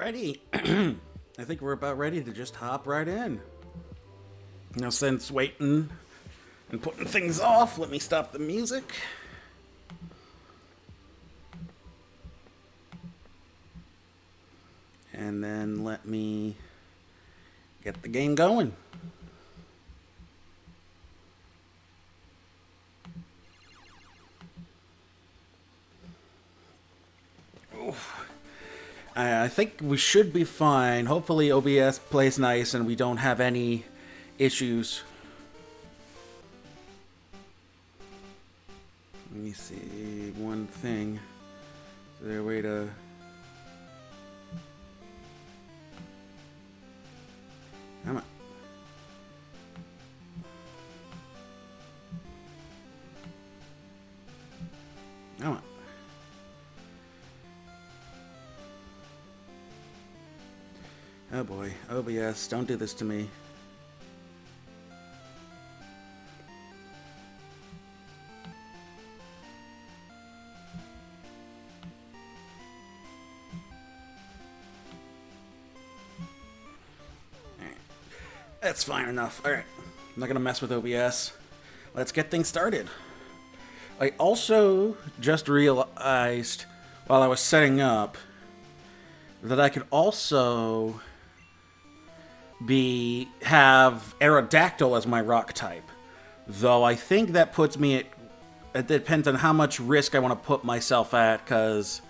Alrighty. I think we're about ready to just hop right in. Now, since waiting and putting things off, let me stop the music. And then let me get the game going. I think we should be fine. Hopefully OBS plays nice and we don't have any issues. Let me see one thing. Is there a way to... Come on. Come on. Oh boy, OBS, don't do this to me. Alright. That's fine enough. Alright, I'm not gonna mess with OBS. Let's get things started. I also just realized while I was setting up that I could also have Aerodactyl as my rock type. Though I think that puts me at... It depends on how much risk I want to put myself at, because...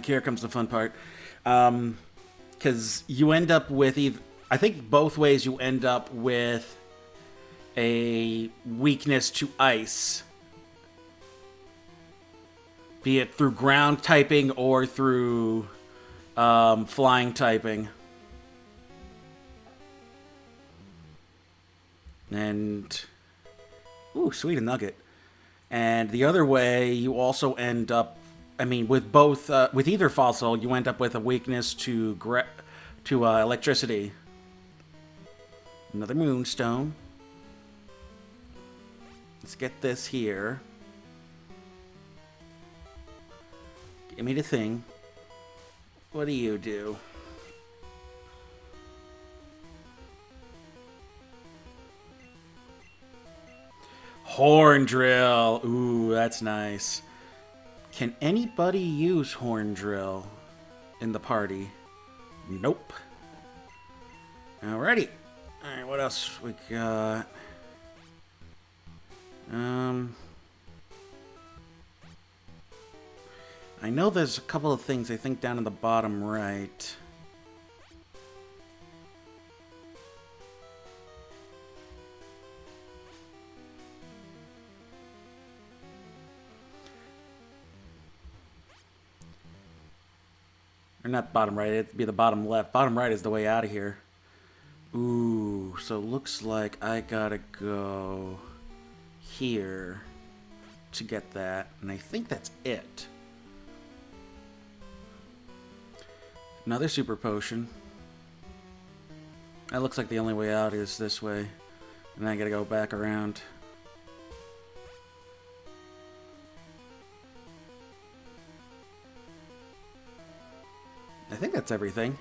here comes the fun part. Because you end up with either... I think both ways you end up with a weakness to ice. Be it through ground typing or through flying typing. And... Ooh, sweet, a nugget. And the other way, you also end up... I mean, with both... with either fossil, you end up with a weakness to electricity. Another moonstone. Let's get this here. Give me the thing. What do you do? Horn drill. Ooh, that's nice. Can anybody use horn drill in the party? Nope. Alrighty. Alright, what else we got? I know there's a couple of things, I think, down in the bottom right. Or not bottom right, it'd be the bottom left. Bottom right is the way out of here. Ooh, so looks like I gotta go here to get that. And I think that's it. Another super potion. That looks like the only way out is this way. And I gotta go back around. I think that's everything.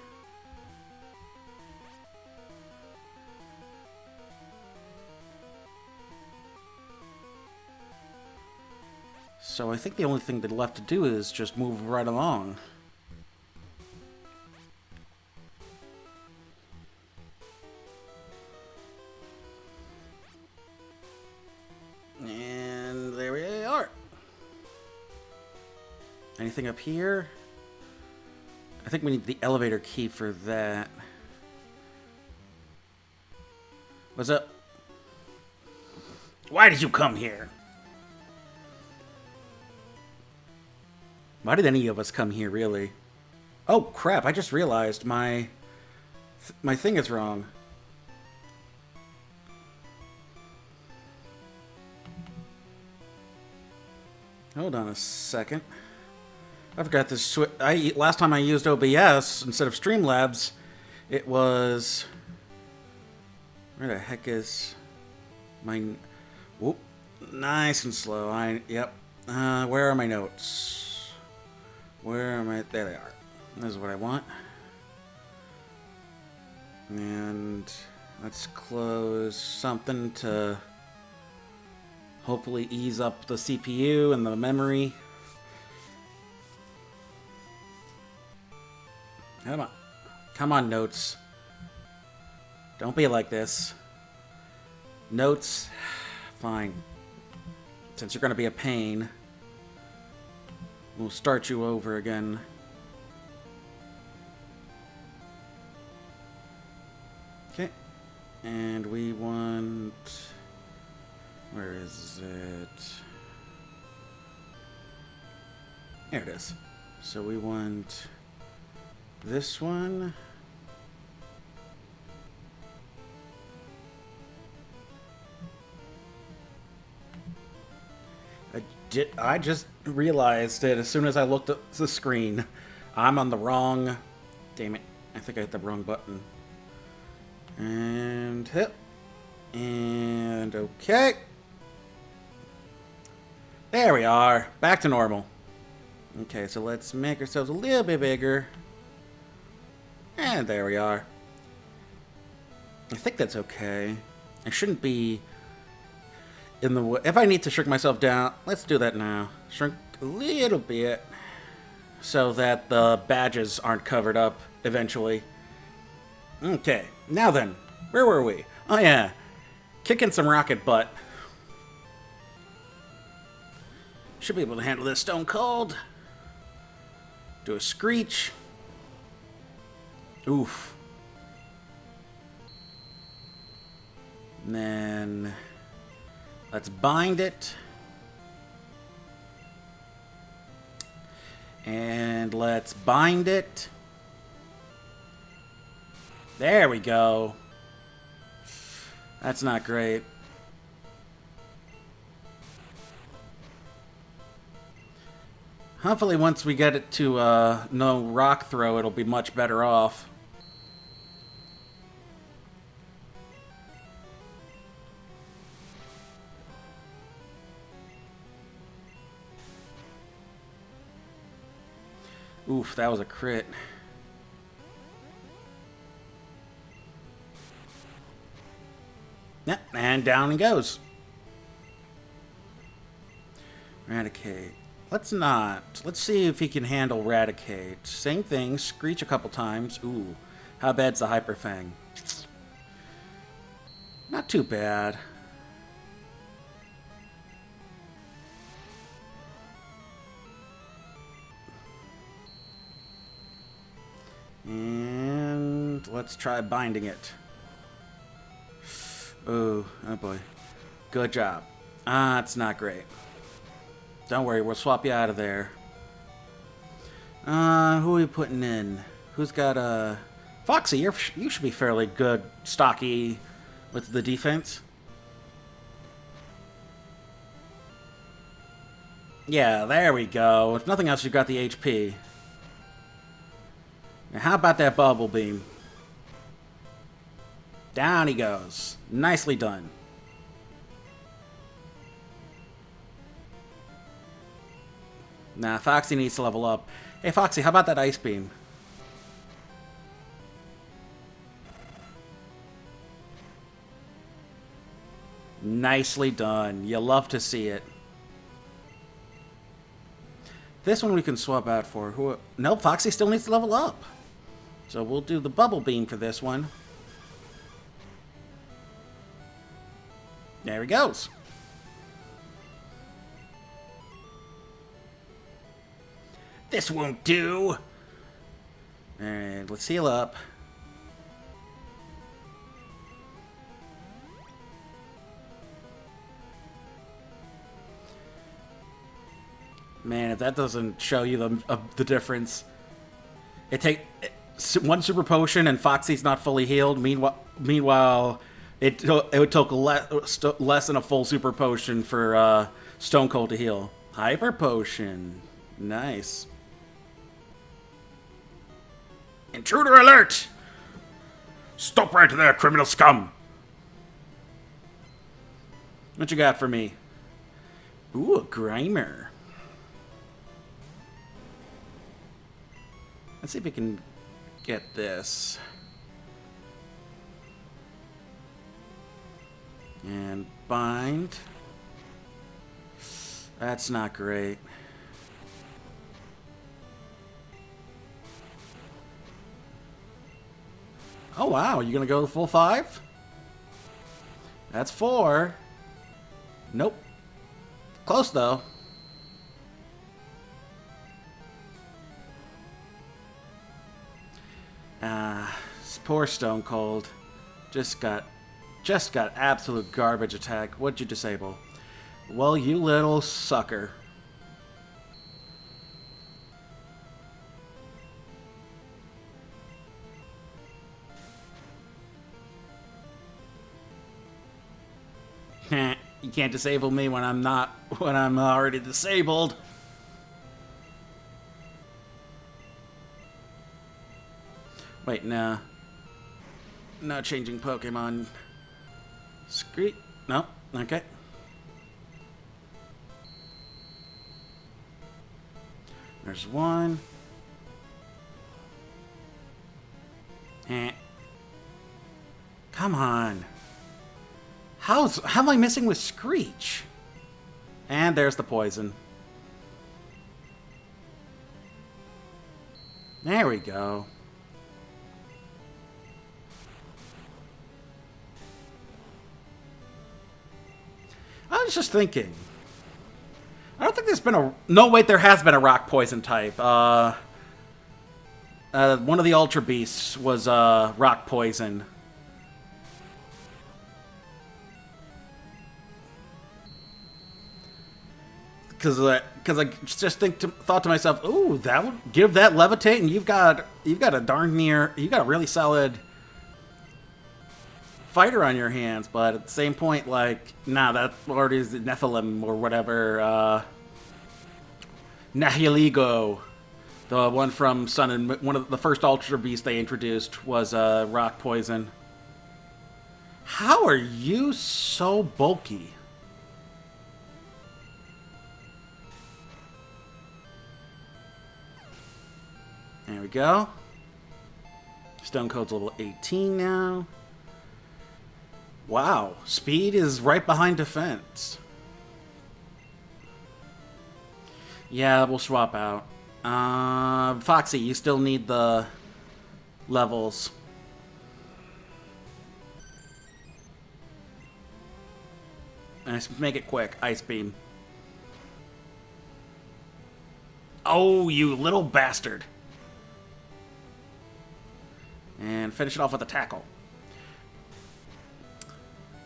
So I think the only thing that's left to do is just move right along. And there we are. Anything up here? I think we need the elevator key for that. What's up? Why did you come here? Why did any of us come here, really? Oh, crap, I just realized my thing is wrong. Hold on a second. I forgot to switch. Last time I used OBS instead of Streamlabs, it was... Where the heck is my... Whoop. Nice and slow. Yep. Where are my notes? Where am I? There they are. This is what I want. And let's close something to hopefully ease up the CPU and the memory. Come on. Come on, Notes. Don't be like this. Notes. Fine. Since you're going to be a pain, we'll start you over again. Okay. And we want... Where is it? There it is. So we want this one. I just realized that as soon as I looked at the screen, I'm on the wrong... Damn it. I think I hit the wrong button. And hit. And okay. There we are. Back to normal. Okay, so let's make ourselves a little bit bigger. And there we are. I think that's okay. I shouldn't be in the way. If I need to shrink myself down, let's do that now. Shrink a little bit so that the badges aren't covered up eventually. Okay, now then, where were we? Oh yeah, kicking some rocket butt. Should be able to handle this stone cold. Do a screech. Oof. And then let's bind it. And let's bind it. There we go. That's not great. Hopefully once we get it to no rock throw, it'll be much better off. Oof, that was a crit. Yep, and down he goes. Eradicate. Let's not. Let's see if he can handle Eradicate. Same thing, screech a couple times. Ooh, how bad's the Hyper Fang? Not too bad. And let's try binding it. Oh boy. Good job. Ah, it's not great. Don't worry, we'll swap you out of there. Who are we putting in? Who's got Foxy, you should be fairly good, stocky with the defense. Yeah, there we go. If nothing else, you've got the HP. Now, how about that bubble beam? Down he goes. Nicely done. Nah, Foxy needs to level up. Hey, Foxy, how about that ice beam? Nicely done. You love to see it. This one we can swap out for. Who? No, Foxy still needs to level up. So we'll do the bubble beam for this one. There he goes. This won't do. Alright, let's heal up. Man, if that doesn't show you the difference. It one super potion and Foxy's not fully healed. Meanwhile, it took less than a full super potion for Stone Cold to heal. Hyper potion, nice. Intruder alert! Stop right there, criminal scum! What you got for me? Ooh, a Grimer. Let's see if we can get this. And bind. That's not great. Oh wow, you gonna go the full 5? That's 4. Nope. Close though. Poor Stone Cold. Just got absolute garbage attack. What'd you disable? Well, you little sucker. You can't disable me when I'm already disabled. Wait, nah. No changing Pokemon. Screet? No. Okay. There's one. Come on. How am I missing with Screech? And there's the poison. There we go. I was just thinking. I don't think there's been a... No, wait, there has been a rock poison type. One of the Ultra Beasts was rock poison. Because I just thought to myself, ooh, that would give that levitate, and you've got a really solid fighter on your hands. But at the same point, like, nah, that already is Nephilim or whatever. Nihiligo, the one from Sun and one of the first Ultra Beasts they introduced was rock poison. How are you so bulky? There we go. Stone Cold's level 18 now. Wow, speed is right behind defense. Yeah, we'll swap out. Foxy, you still need the levels. Let's make it quick. Ice Beam. Oh, you little bastard. And finish it off with a tackle.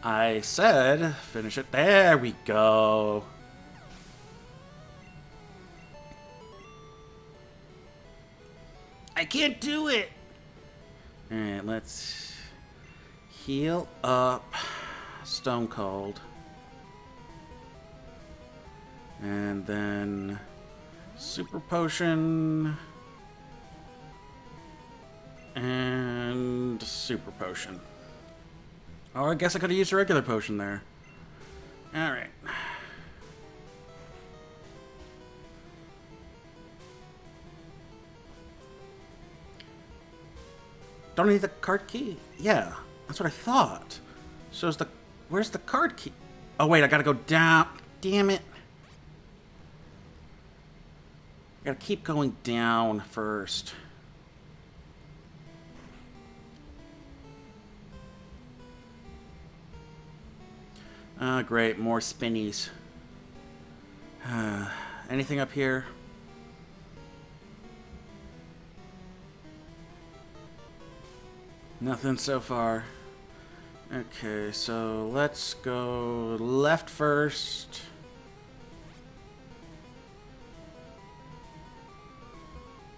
I said finish it. There we go. I can't do it. Alright, let's heal up Stone Cold. And then Super Potion. And Super Potion. Oh, I guess I could have used a regular potion there. Alright. Don't need the card key. Yeah, that's what I thought. So is where's the card key? Oh wait, I gotta go down. Damn it. I gotta keep going down first. Great, more spinnies. Anything up here? Nothing so far. Okay, so let's go left first.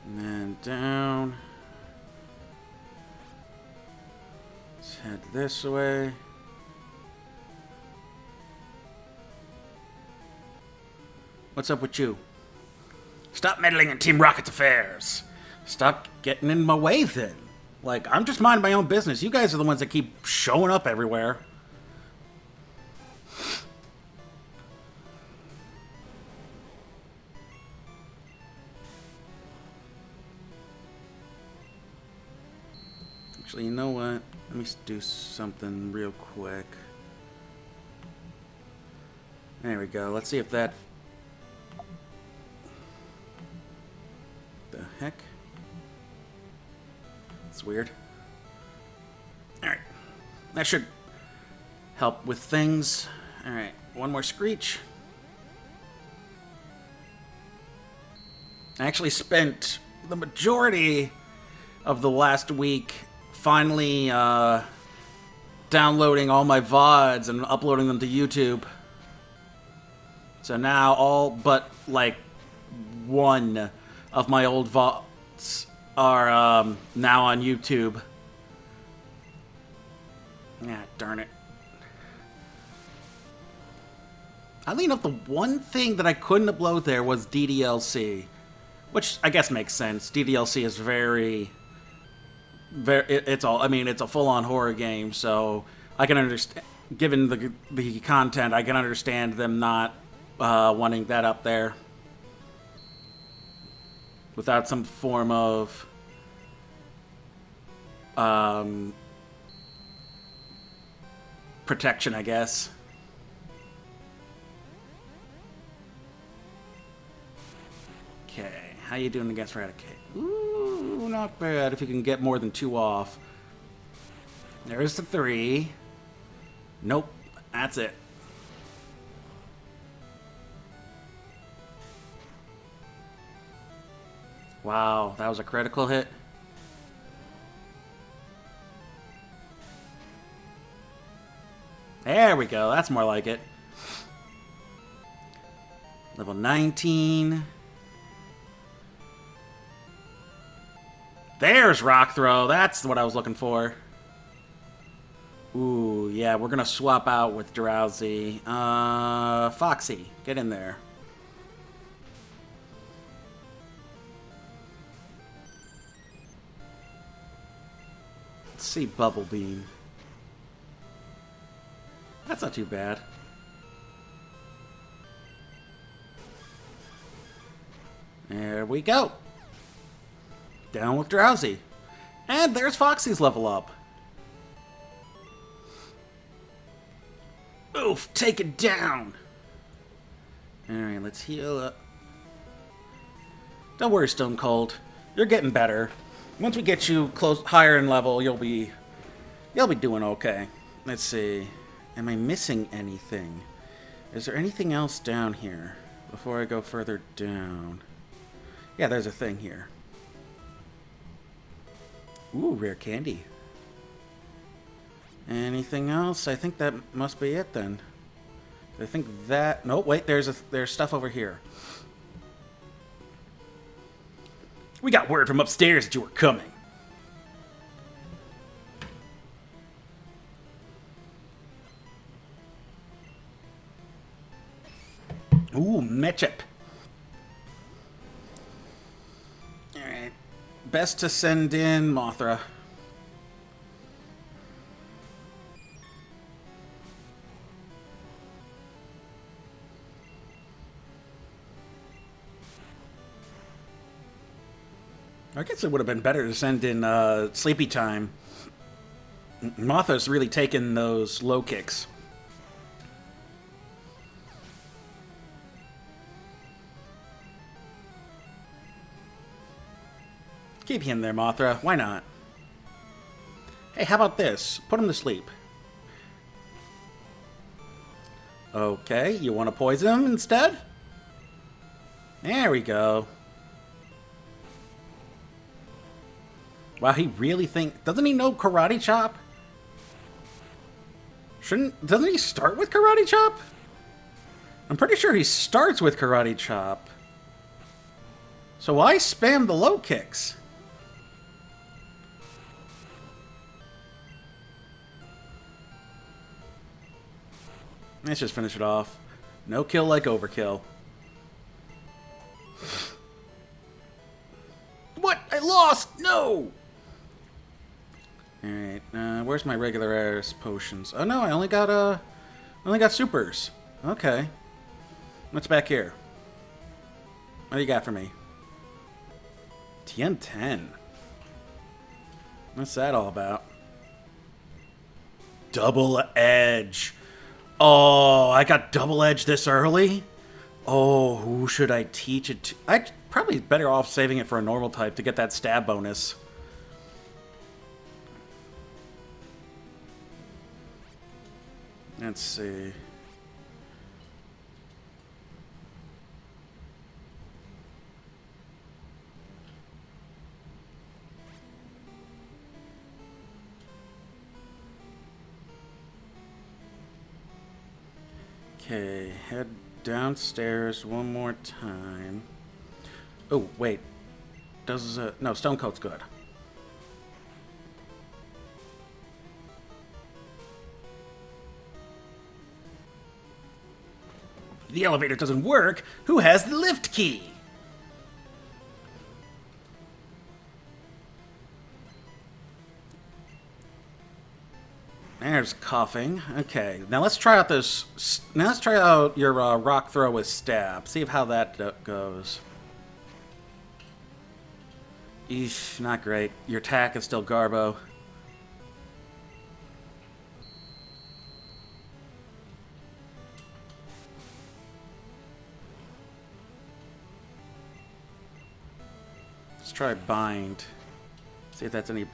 And then down. Let's head this way. What's up with you? Stop meddling in Team Rocket's affairs. Stop getting in my way then. Like, I'm just minding my own business. You guys are the ones that keep showing up everywhere. Actually, you know what? Let me do something real quick. There we go. Let's see if that... The heck? It's weird. Alright. That should help with things. Alright. One more screech. I actually spent the majority of the last week finally downloading all my VODs and uploading them to YouTube. So now all but like one of my old VODs are now on YouTube. Ah, darn it. Oddly enough, the one thing that I couldn't upload there was DDLC. Which I guess makes sense. DDLC is very... it's all... I mean, it's a full-on horror game, so I can understand... Given the content, I can understand them not wanting that up there. Without some form of... protection, I guess. Okay. How you doing against Raticate? Ooh, not bad if you can get more than 2 off. There's the 3. Nope. That's it. Wow, that was a critical hit. There we go. That's more like it. Level 19. There's Rock Throw. That's what I was looking for. Ooh, yeah, we're going to swap out with Drowsy. Foxy, get in there. Let's see Bubble Beam. That's not too bad. There we go. Down with Drowsy. And there's Foxy's level up. Oof, take it down. Alright, let's heal up. Don't worry, Stone Cold. You're getting better. Once we get you close higher in level, you'll be doing okay. Let's see. Am I missing anything? Is there anything else down here before I go further down? Yeah, there's a thing here. Ooh, rare candy. Anything else? I think that must be it then. I think that... No, wait, there's stuff over here. We got word from upstairs that you were coming. Ooh, Mechip. Alright. Best to send in Mothra. I guess it would have been better to send in Sleepy Time. Mothra's really taken those low kicks. Keep him there, Mothra. Why not? Hey, how about this? Put him to sleep. Okay, you want to poison him instead? There we go. Wow, he really doesn't he know Karate Chop? Doesn't he start with Karate Chop? I'm pretty sure he starts with Karate Chop. So why spam the low kicks? Let's just finish it off. No kill like overkill. What? I lost! No! Alright, where's my regular Aris potions? Oh no, I only got supers. Okay. What's back here? What do you got for me? TN10. What's that all about? double edge. Oh, I got double edge this early? Oh, who should I teach it to? I'd probably better off saving it for a normal type to get that stab bonus. Let's see. Okay, head downstairs one more time. Oh, wait. Does no, Stone Coat's good. The elevator doesn't work. Who has the lift key? There's coughing. Okay, now let's try out this. Now let's try out your rock throw with stab. See how that goes. Eesh, not great. Your attack is still Garbo. Let's try bind. See if that's any.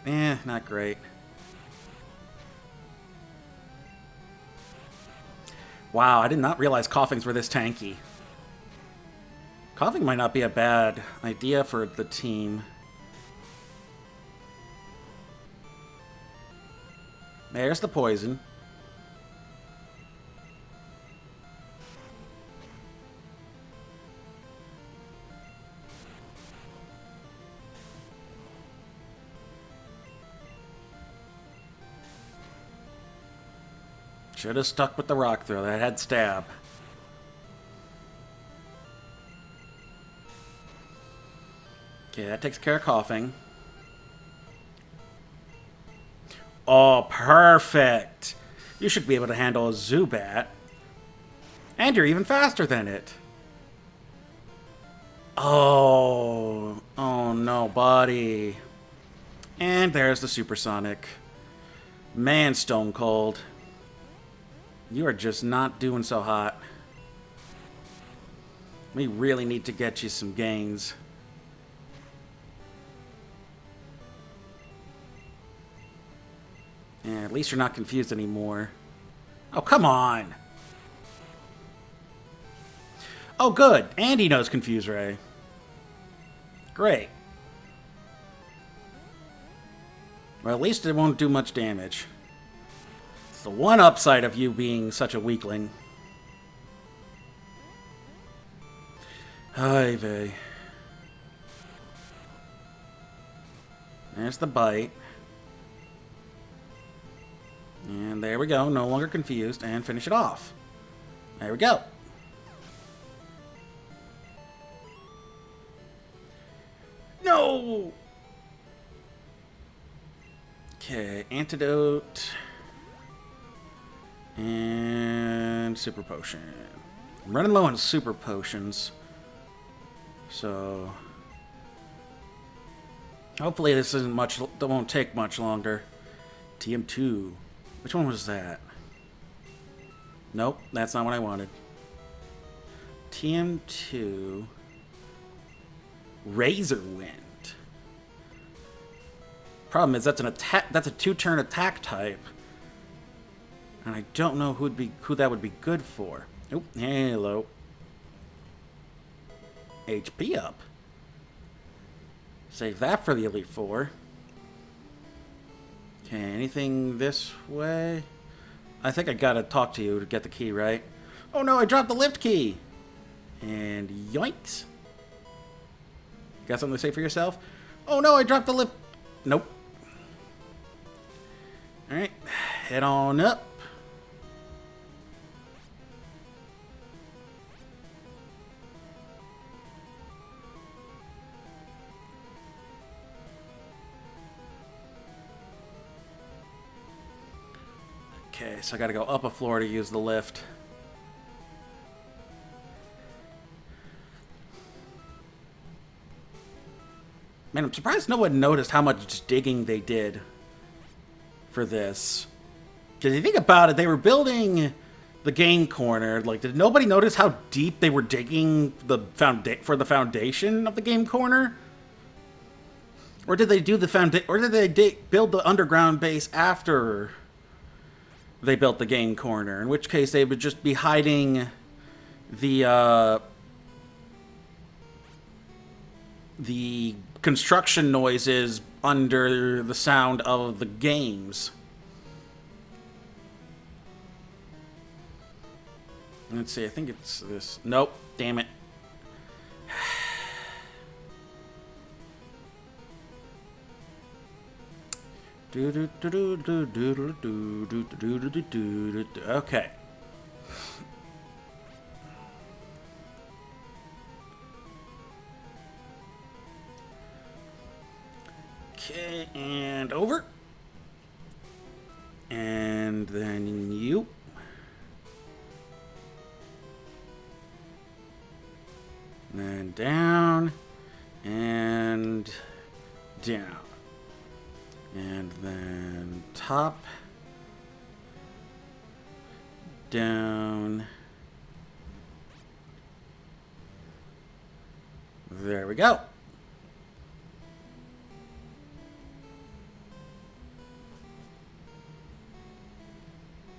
Not great. Wow, I did not realize coughings were this tanky. Coughing might not be a bad idea for the team. There's the poison. Should have stuck with the rock throw. That had stab. Okay, that takes care of coughing. Oh, perfect. You should be able to handle a Zubat. And you're even faster than it. Oh no, buddy. And there's the Supersonic. Man, Stone Cold. You are just not doing so hot. We really need to get you some gains. Yeah, at least you're not confused anymore. Oh, come on! Oh, good. And he knows Confuse Ray. Great. Well, at least it won't do much damage. It's the one upside of you being such a weakling. Ay vey. There's the bite. And there we go. No longer confused. And finish it off. There we go. No! Okay, antidote. And super potion. I'm running low on super potions. So hopefully this isn't much, that won't take much longer. TM2. Which one was that? Nope, that's not what I wanted. TM2. Razor Wind. Problem is that's an attack. That's a 2-turn attack type, and I don't know who that would be good for. Oh, hello. HP up. Save that for the Elite Four. Okay, anything this way? I think I gotta talk to you to get the key, right? Oh no, I dropped the lift key. And yoinks. Got something to say for yourself? Oh no, I dropped the lift. Nope. Alright, head on up. Okay, so I gotta go up a floor to use the lift. Man, I'm surprised no one noticed how much digging they did for this. Because you think about it, they were building the game corner. Like, did nobody notice how deep they were digging for the foundation of the game corner? Or did they do the or did they build the underground base after they built the game corner? In which case, they would just be hiding the construction noises under the sound of the games. Let's see, I think it's this. Nope, damn it. Okay. Okay, and over. And then you. And then down. And down. And then top. Down. There we go.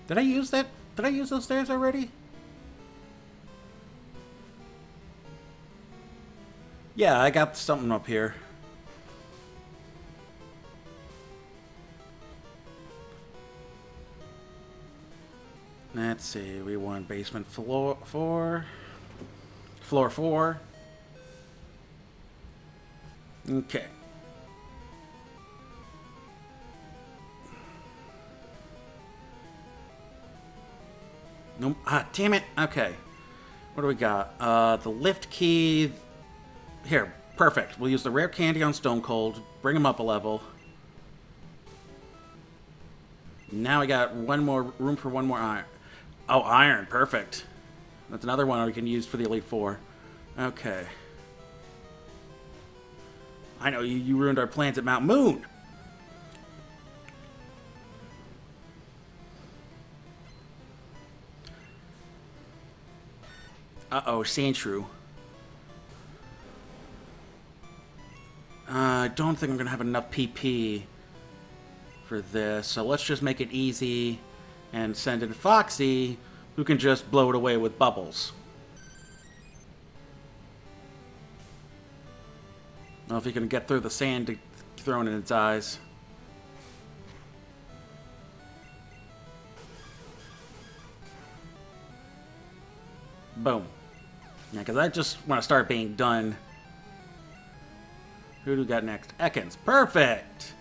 Did I use that? Did I use those stairs already? Yeah, I got something up here. Let's see, we want basement floor 4. Floor 4. Okay. Nope. Ah, damn it. Okay. What do we got? The lift key. Here, perfect. We'll use the rare candy on Stone Cold. Bring him up a level. Now we got room for one more iron. Oh, iron. Perfect. That's another one we can use for the Elite Four. Okay. I know, you ruined our plans at Mount Moon. Uh-oh, Sandshrew. I don't think I'm going to have enough PP for this, so let's just make it easy and send in Foxy, who can just blow it away with bubbles. I don't know if he can get through the sand thrown in its eyes. Boom. Yeah, because I just want to start being done. Who do we got next? Ekans. Perfect!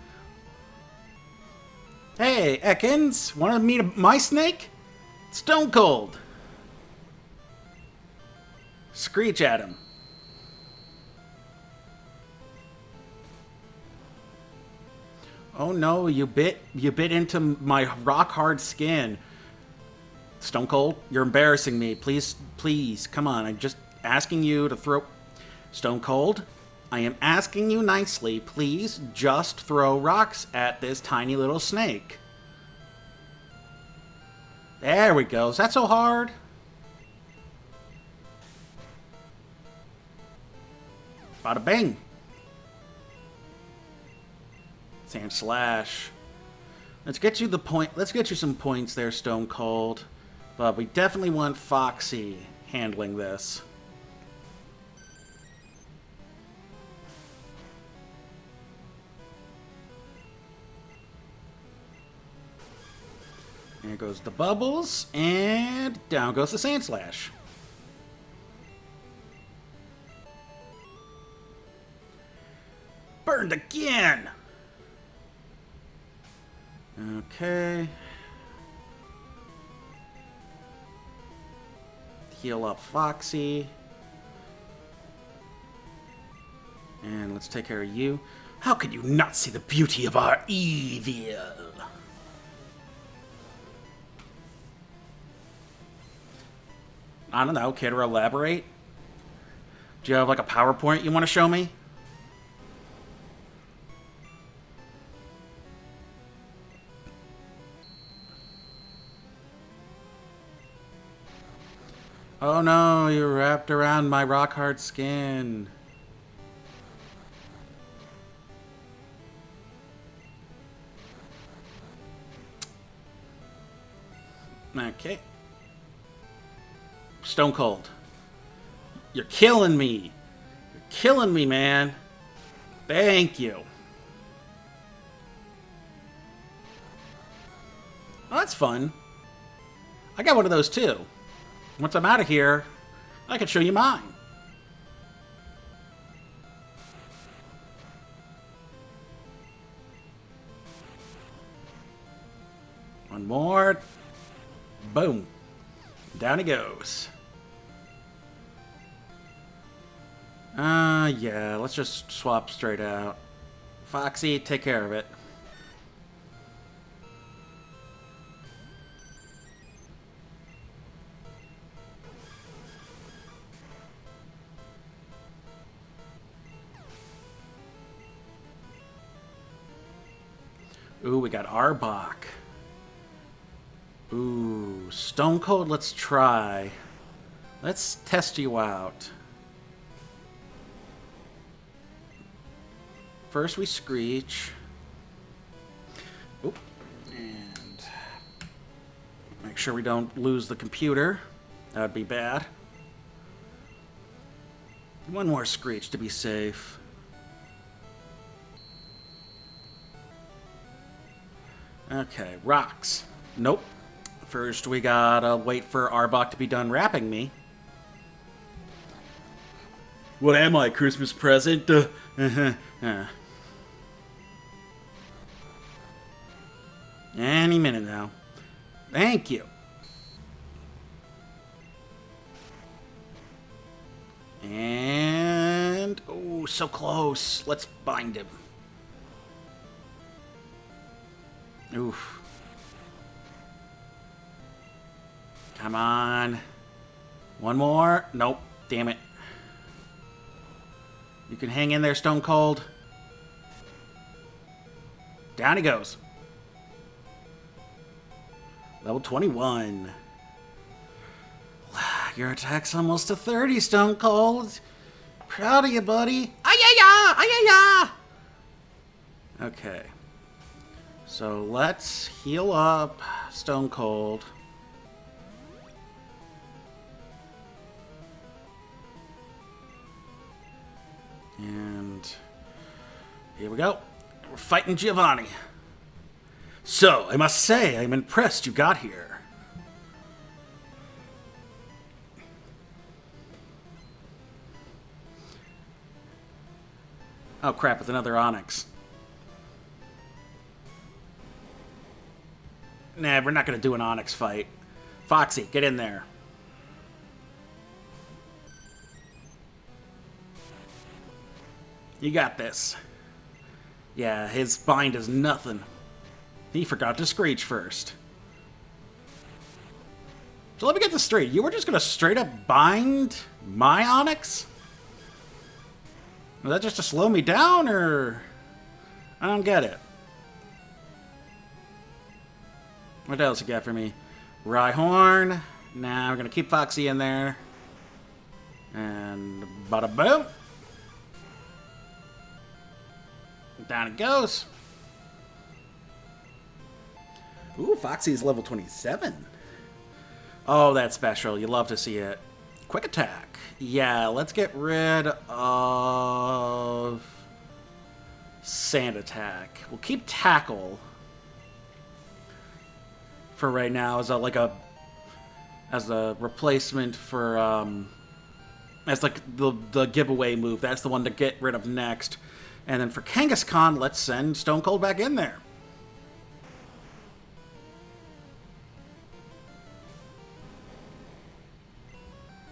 Hey, Ekans! Want to meet my snake? Stone Cold! Screech at him. Oh no, you bit into my rock-hard skin. Stone Cold, you're embarrassing me. Please, please, come on. I'm just asking you to throw... Stone Cold, I am asking you nicely. Please just throw rocks at this tiny little snake. There we go. Is that so hard? Bada bing. Sand Slash. Let's get you the point. Let's get you some points there, Stone Cold. But we definitely want Foxy handling this. There goes the bubbles, and down goes the Sand Slash. Burned again! Okay. Heal up Foxy. And let's take care of you. How can you not see the beauty of our evil? I don't know. Care to elaborate? Do you have like a PowerPoint you want to show me? Oh no, you're wrapped around my rock hard skin. Okay. Stone Cold. You're killing me. You're killing me, man. Thank you. Oh, that's fun. I got one of those too. Once I'm out of here, I can show you mine. One more. Boom. Down he goes. Yeah, let's just swap straight out. Foxy, take care of it. Ooh, we got Arbok. Ooh, Stone Cold, let's try. Let's test you out. First we Screech. Oop. And make sure we don't lose the computer. That would be bad. One more Screech to be safe. Okay, rocks. Nope. First we gotta wait for Arbok to be done wrapping me. What am I, Christmas present? Any minute now. Thank you. And... oh, so close. Let's bind him. Oof. Come on. One more. Nope. Damn it. You can hang in there, Stone Cold. Down he goes. Level 21. Your attack's almost to 30, Stone Cold. Proud of you, buddy. Ay-ya-ya! Ay-ya-ya! Okay. So let's heal up Stone Cold. And here we go. We're fighting Giovanni. So, I must say, I'm impressed you got here. Oh crap, it's another Onyx. Nah, we're not going to do an Onyx fight. Foxy, get in there. You got this. Yeah, his bind is nothing. He forgot to Screech first. So let me get this straight. You were just going to straight up bind my Onyx? Was that just to slow me down, or... I don't get it. What else you got for me? Rhyhorn. Nah, we're going to keep Foxy in there. And bada boom. Down it goes. Ooh, Foxy's level 27. Oh, that's special. You love to see it. Quick attack. Yeah, let's get rid of Sand Attack. We'll keep Tackle for right now as a replacement for as like the giveaway move. That's the one to get rid of next. And then for Kangaskhan, let's send Stone Cold back in there.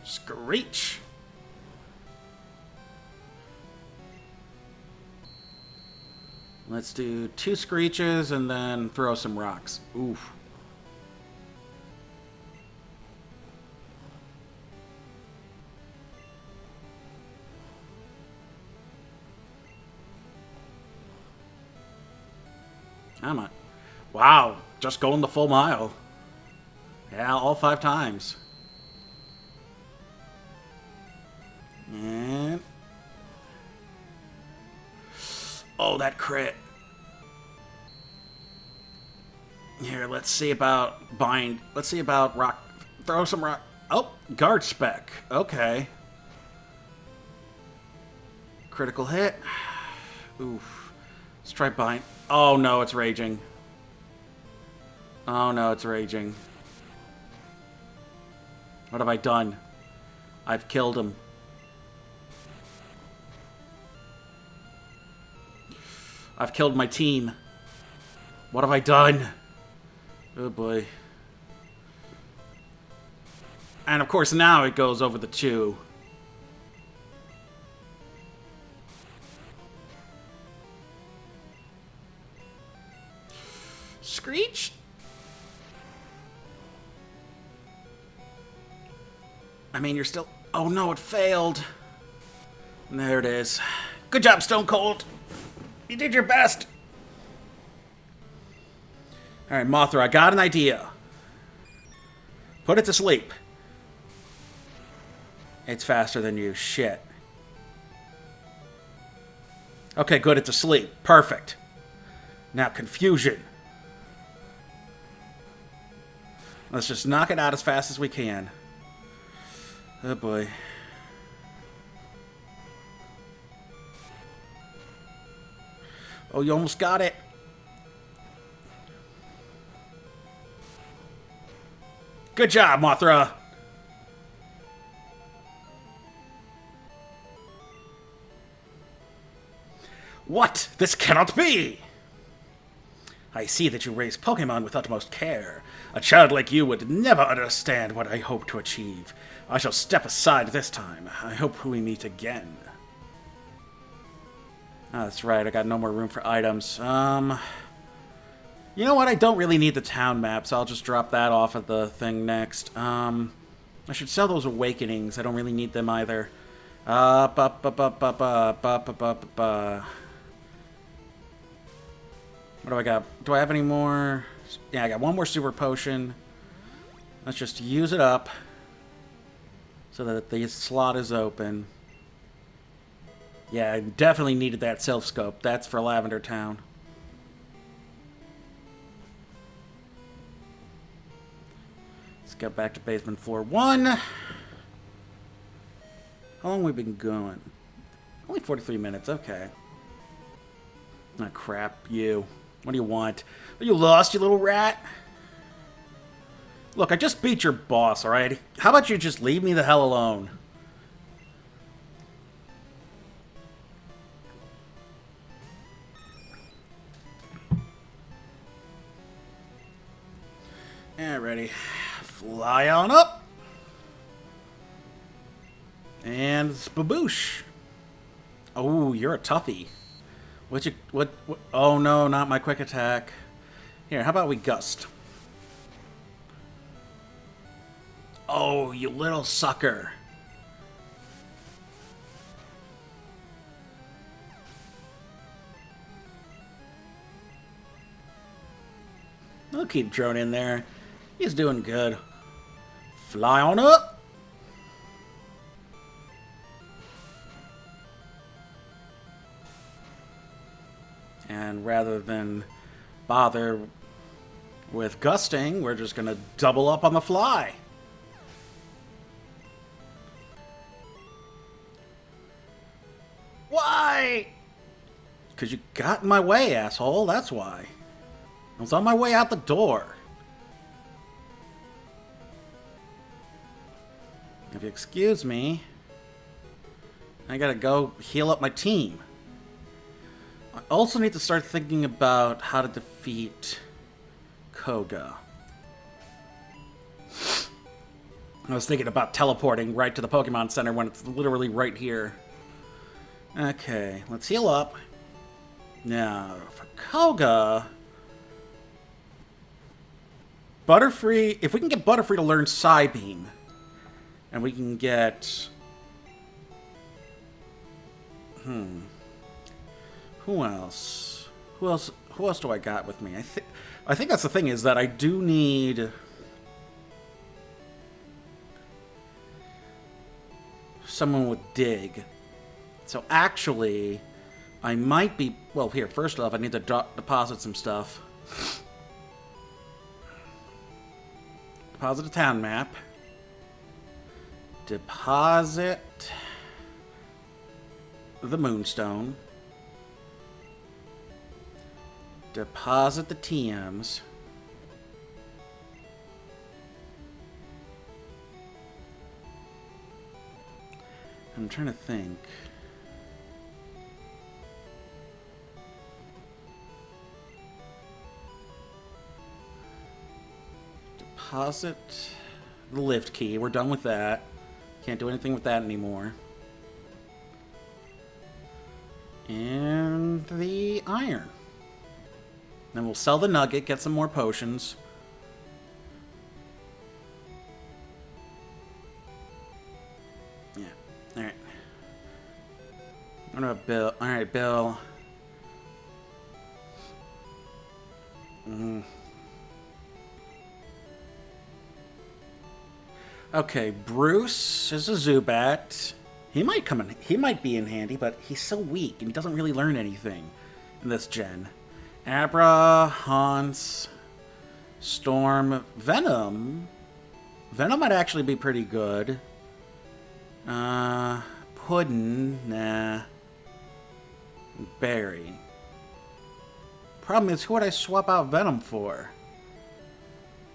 Screech. Let's do 2 Screeches and then throw some rocks. Oof. Come on. Wow, just going the full mile. Yeah, all 5 times. And... oh, that crit. Here, let's see about bind. Let's see about rock. Throw some rock. Oh, guard spec. Okay. Critical hit. Oof. Let's try bind. Oh no, it's raging. Oh no, it's raging. What have I done? I've killed him. I've killed my team. What have I done? Oh boy. And of course now it goes over the 2. Screech? I mean, you're still... oh no, it failed. There it is. Good job, Stone Cold. You did your best. Alright, Mothra, I got an idea. Put it to sleep. It's faster than you. Shit. Okay, good, it's asleep. Perfect. Now, confusion. Let's just knock it out as fast as we can. Oh boy. Oh, you almost got it. Good job, Mothra. What? This cannot be! I see that you raise Pokémon with utmost care. A child like you would never understand what I hope to achieve. I shall step aside this time. I hope we meet again. Oh, that's right, I got no more room for items. You know what? I don't really need the town map, so I'll just drop that off of the thing next. I should sell those awakenings. I don't really need them either. What do I got? Do I have any more? Yeah, I got one more super potion. Let's just use it up so that the slot is open. Yeah, I definitely needed that self-scope. That's for Lavender Town. Let's get back to basement floor 1. How long have we been going? Only 43 minutes, okay. Ah, crap, you. What do you want? Are you lost, you little rat? Look, I just beat your boss, alright? How about you just leave me the hell alone? Alrighty. Fly on up. And Spaboosh. Oh, you're a toughie. What? Oh no, not my quick attack. Here, how about we gust? Oh, you little sucker. I'll keep Drone in there. He's doing good. Fly on up. And rather than bother with gusting, we're just going to double up on the fly. Why? Because you got in my way, asshole. That's why. I was on my way out the door. If you excuse me, I gotta go heal up my team. I also need to start thinking about how to defeat Koga. I was thinking about teleporting right to the Pokemon Center when it's literally right here. Okay, let's heal up. Now, for Koga... Butterfree... If we can get Butterfree to learn Psybeam, and we can get... Who else? Who else do I got with me? I think that's the thing, is that I do need... someone with dig. So actually, I might be... Well, here, first off, I need to deposit some stuff. Deposit a town map. Deposit the moonstone. Deposit the TMs. I'm trying to think. Deposit the lift key. We're done with that. Can't do anything with that anymore. And the iron. Then we'll sell the nugget, get some more potions. Yeah. Alright. What about Bill? Alright, Bill. Okay, Bruce is a Zubat. He might come in. He might be in handy, but he's so weak and he doesn't really learn anything in this gen. Abra, Hans, Storm, Venom. Venom might actually be pretty good. Puddin', nah. Barry. Problem is, who would I swap out Venom for?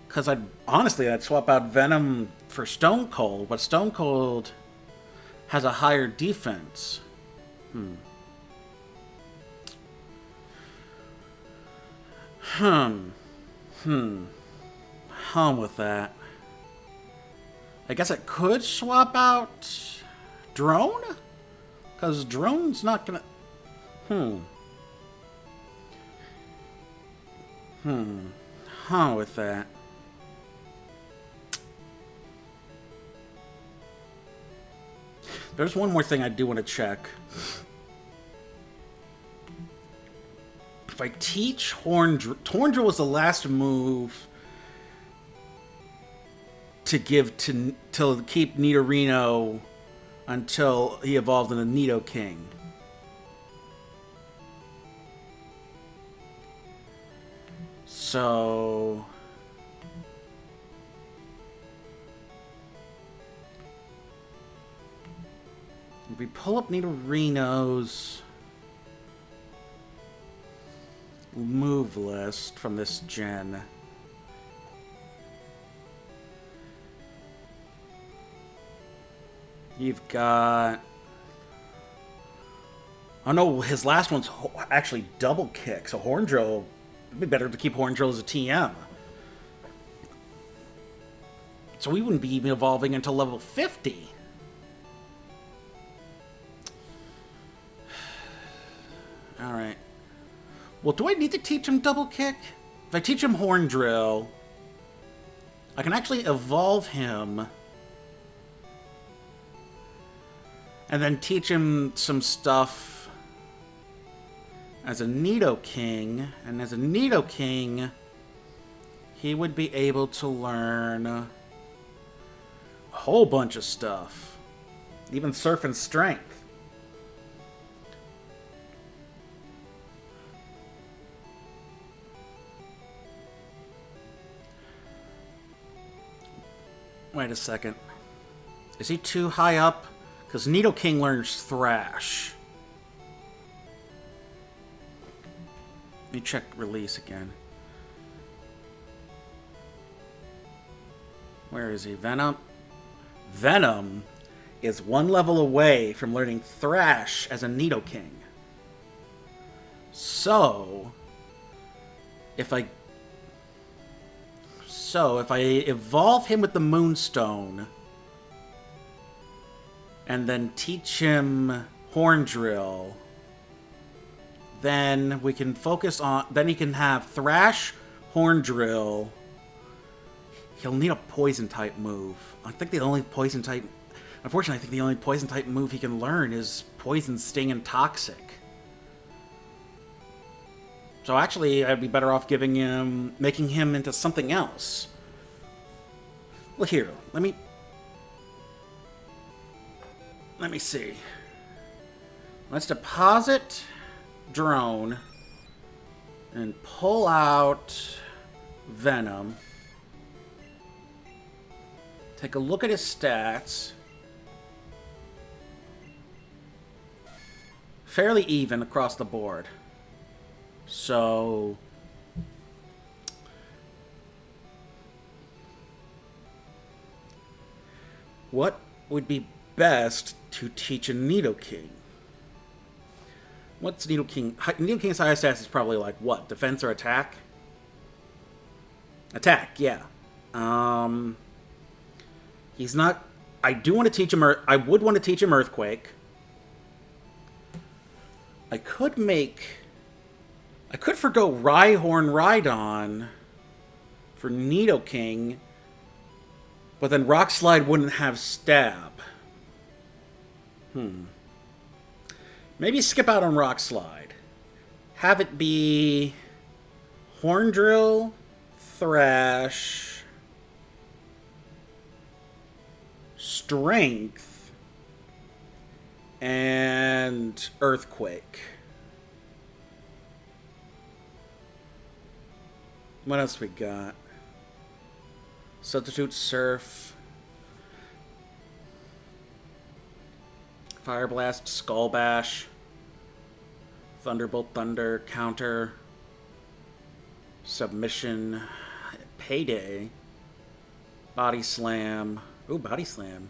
Because I'd swap out Venom for Stone Cold, but Stone Cold has a higher defense. Hum with that. I guess I could swap out Drone? Because Drone's not gonna... with that. There's one more thing I do want to check. If I teach Horndrill was the last move to give to keep Nidorino until he evolved into Nidoking. So if we pull up Nidorino's move list from this gen, you've got... Oh no, his last one's actually double kick, so Horndrill... It'd be better to keep Horndrill as a TM. So we wouldn't be even evolving until level 50. Alright. Well, do I need to teach him double kick? If I teach him Horndrill, I can actually evolve him and then teach him some stuff as a Nidoking, and as a Nidoking, he would be able to learn a whole bunch of stuff. Even Surf and Strength. Wait a second. Is he too high up? Because Nidoking learns Thrash. Let me check release again. Where is he? Venom? Venom is one level away from learning Thrash as a Nidoking. So, if I evolve him with the Moonstone and then teach him Horndrill, then we can focus on... Then he can have Thrash, Horndrill. He'll need a Poison-type move. I think the only Poison-type... Unfortunately, I think the only Poison-type move he can learn is Poison, Sting, and Toxic. So actually, I'd be better off making him into something else. Well, here, let me... let me see. Let's deposit drone and pull out Venom. Take a look at his stats. Fairly even across the board. So what would be best to teach a Nidoking? What's Nidoking? Nidoking's highest stats is probably like what? Defense or attack? Attack, yeah. He's not. I do want to teach him. I would want to teach him Earthquake. I could forgo Rhyhorn Rhydon for Nidoking, but then Rock Slide wouldn't have Stab. Maybe skip out on Rock Slide. Have it be Horn Drill, Thrash, Strength, and Earthquake. What else we got? Substitute Surf. Fire Blast, Skull Bash. Thunderbolt Thunder, Counter. Submission. Payday. Body Slam. Ooh, Body Slam.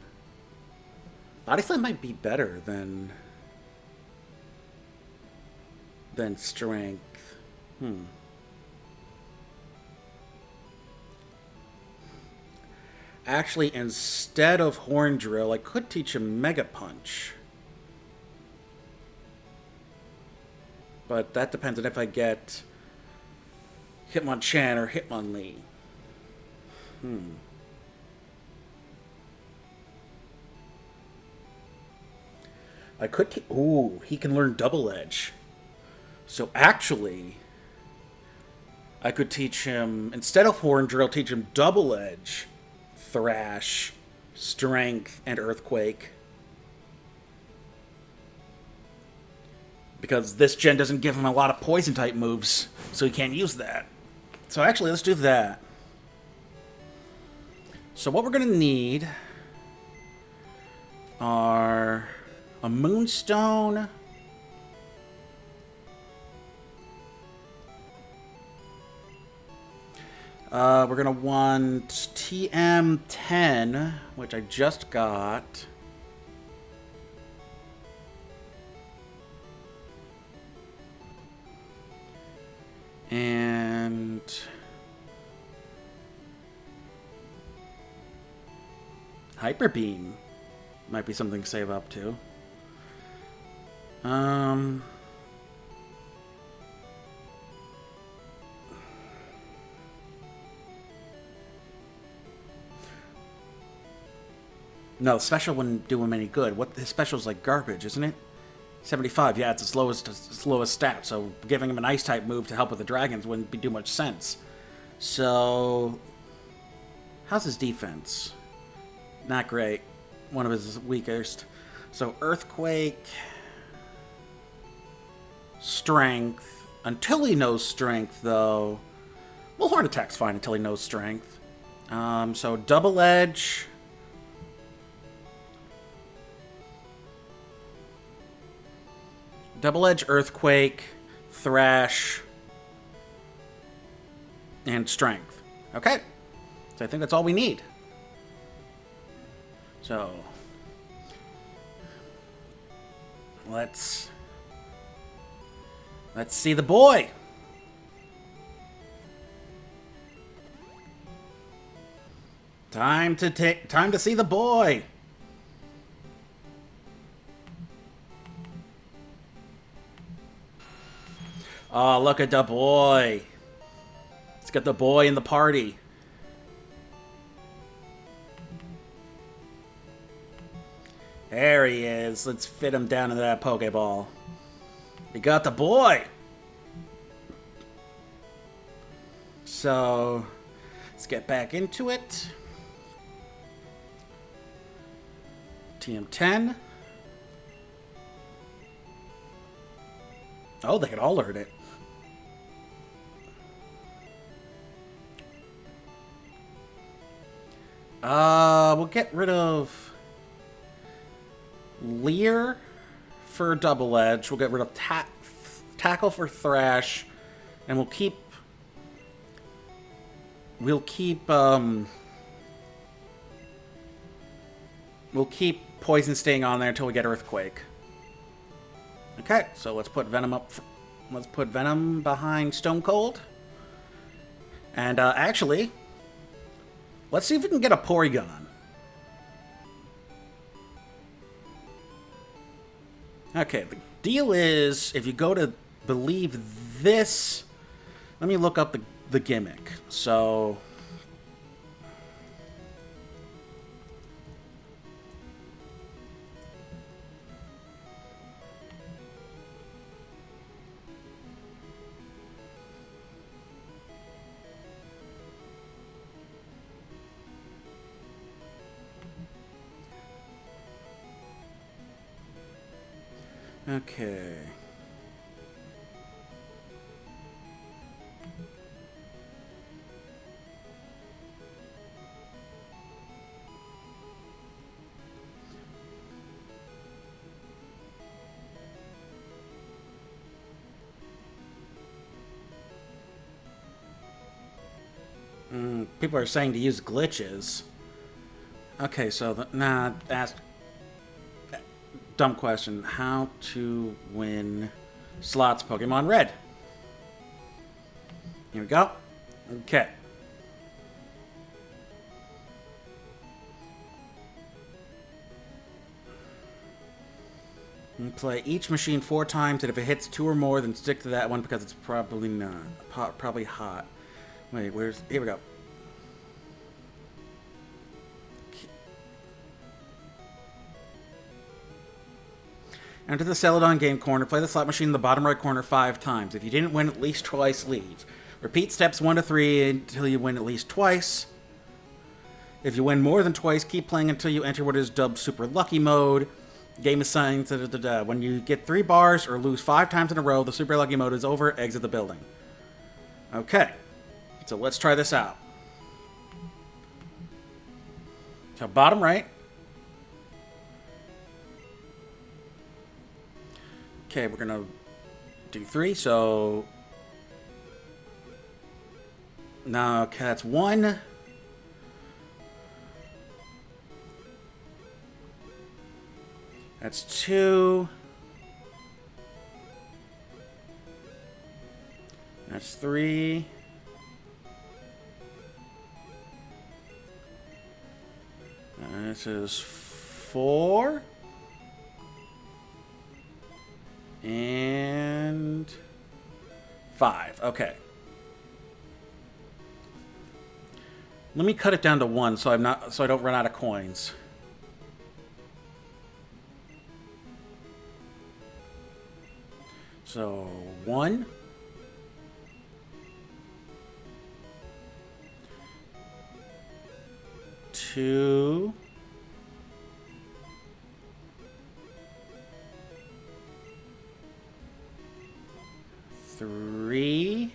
Body Slam might be better than Strength. Actually, instead of Horn Drill, I could teach him Mega Punch. But that depends on if I get Hitmonchan or Hitmonlee. I could... Ooh, he can learn Double Edge. So actually, I could teach him... Instead of Horn Drill, teach him Double Edge, Thrash, Strength, and Earthquake. Because this gen doesn't give him a lot of Poison-type moves, so he can't use that. So actually, let's do that. So what we're going to need are a Moonstone, we're going to want TM10, which I just got. And Hyper Beam might be something to save up to. No, special wouldn't do him any good. What his special's like garbage, isn't it? 75, yeah, it's his lowest stat, so giving him an Ice-type move to help with the dragons wouldn't do much sense. So, how's his defense? Not great. One of his weakest. So, Earthquake, Strength. Until he knows Strength, though. Well, Horn Attack's fine until he knows Strength. So, Double Edge. Double Edge, Earthquake, Thrash, and Strength. Okay. So I think that's all we need. So let's see the boy. Time to see the boy. Oh, look at the boy. Let's get the boy in the party. There he is. Let's fit him down into that Pokeball. We got the boy. So, let's get back into it. TM10. Oh, they can all learn it. We'll get rid of Leer for Double Edge. We'll get rid of Tackle for Thrash, and we'll keep Poison staying on there until we get Earthquake. Okay, so let's put Venom up. Let's put Venom behind Stone Cold, and actually, let's see if we can get a Porygon. Okay, the deal is, if you go to believe this, let me look up the gimmick. So, okay. People are saying to use glitches. Okay, so nah, ask. Dumb question. How to win slots Pokemon Red? Here we go. Okay. You play each machine 4 times, and if it hits 2 or more, then stick to that one because it's probably not. Probably hot. Wait, where's... Here we go. Enter the Celadon game corner. Play the slot machine in the bottom right corner 5 times. If you didn't win at least twice, leave. Repeat steps 1 to 3 until you win at least twice. If you win more than twice, keep playing until you enter what is dubbed Super Lucky Mode. Game assigns... When you get 3 bars or lose 5 times in a row, the Super Lucky Mode is over. Exit the building. Okay. So let's try this out. So bottom right. Okay, we're gonna do 3, so... No, okay, that's 1. That's 2. That's 3. This is 4. And 5. Okay. Let me cut it down to 1 so I don't run out of coins. So 1. 2. 3.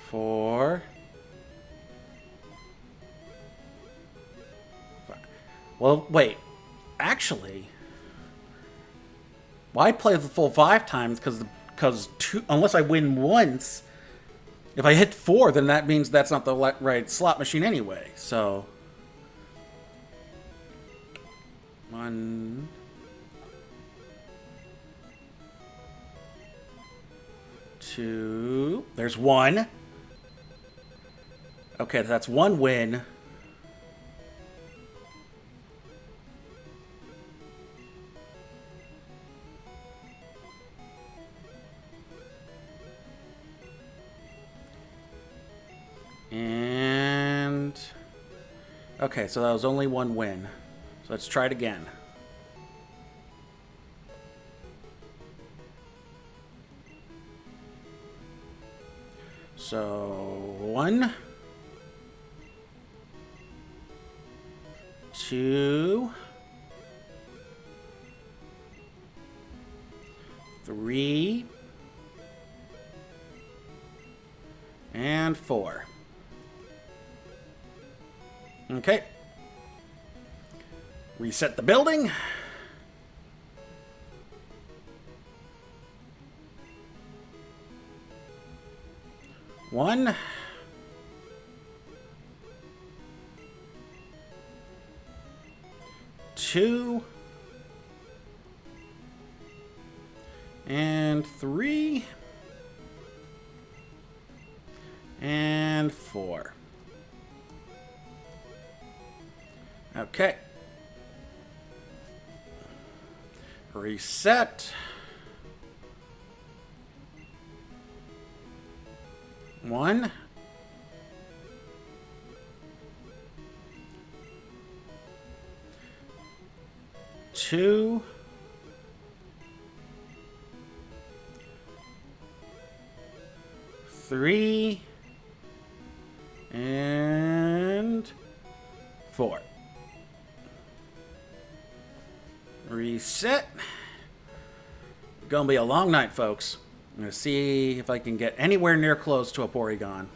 4. 5. Well, wait. Actually, why play the full 5 times? Because unless I win once, if I hit 4, then that means that's not the right slot machine anyway. So 1, 2. There's 1. Okay, that's 1 win. And... Okay, so that was only 1 win. So let's try it again. So 1, 2, 3, and 4. Okay. Reset the building. One. Two. And 3. And 4. Okay. Reset. 1. 2. 3. And 4. Reset. Gonna be a long night, folks. I'm gonna see if I can get anywhere near close to a Porygon.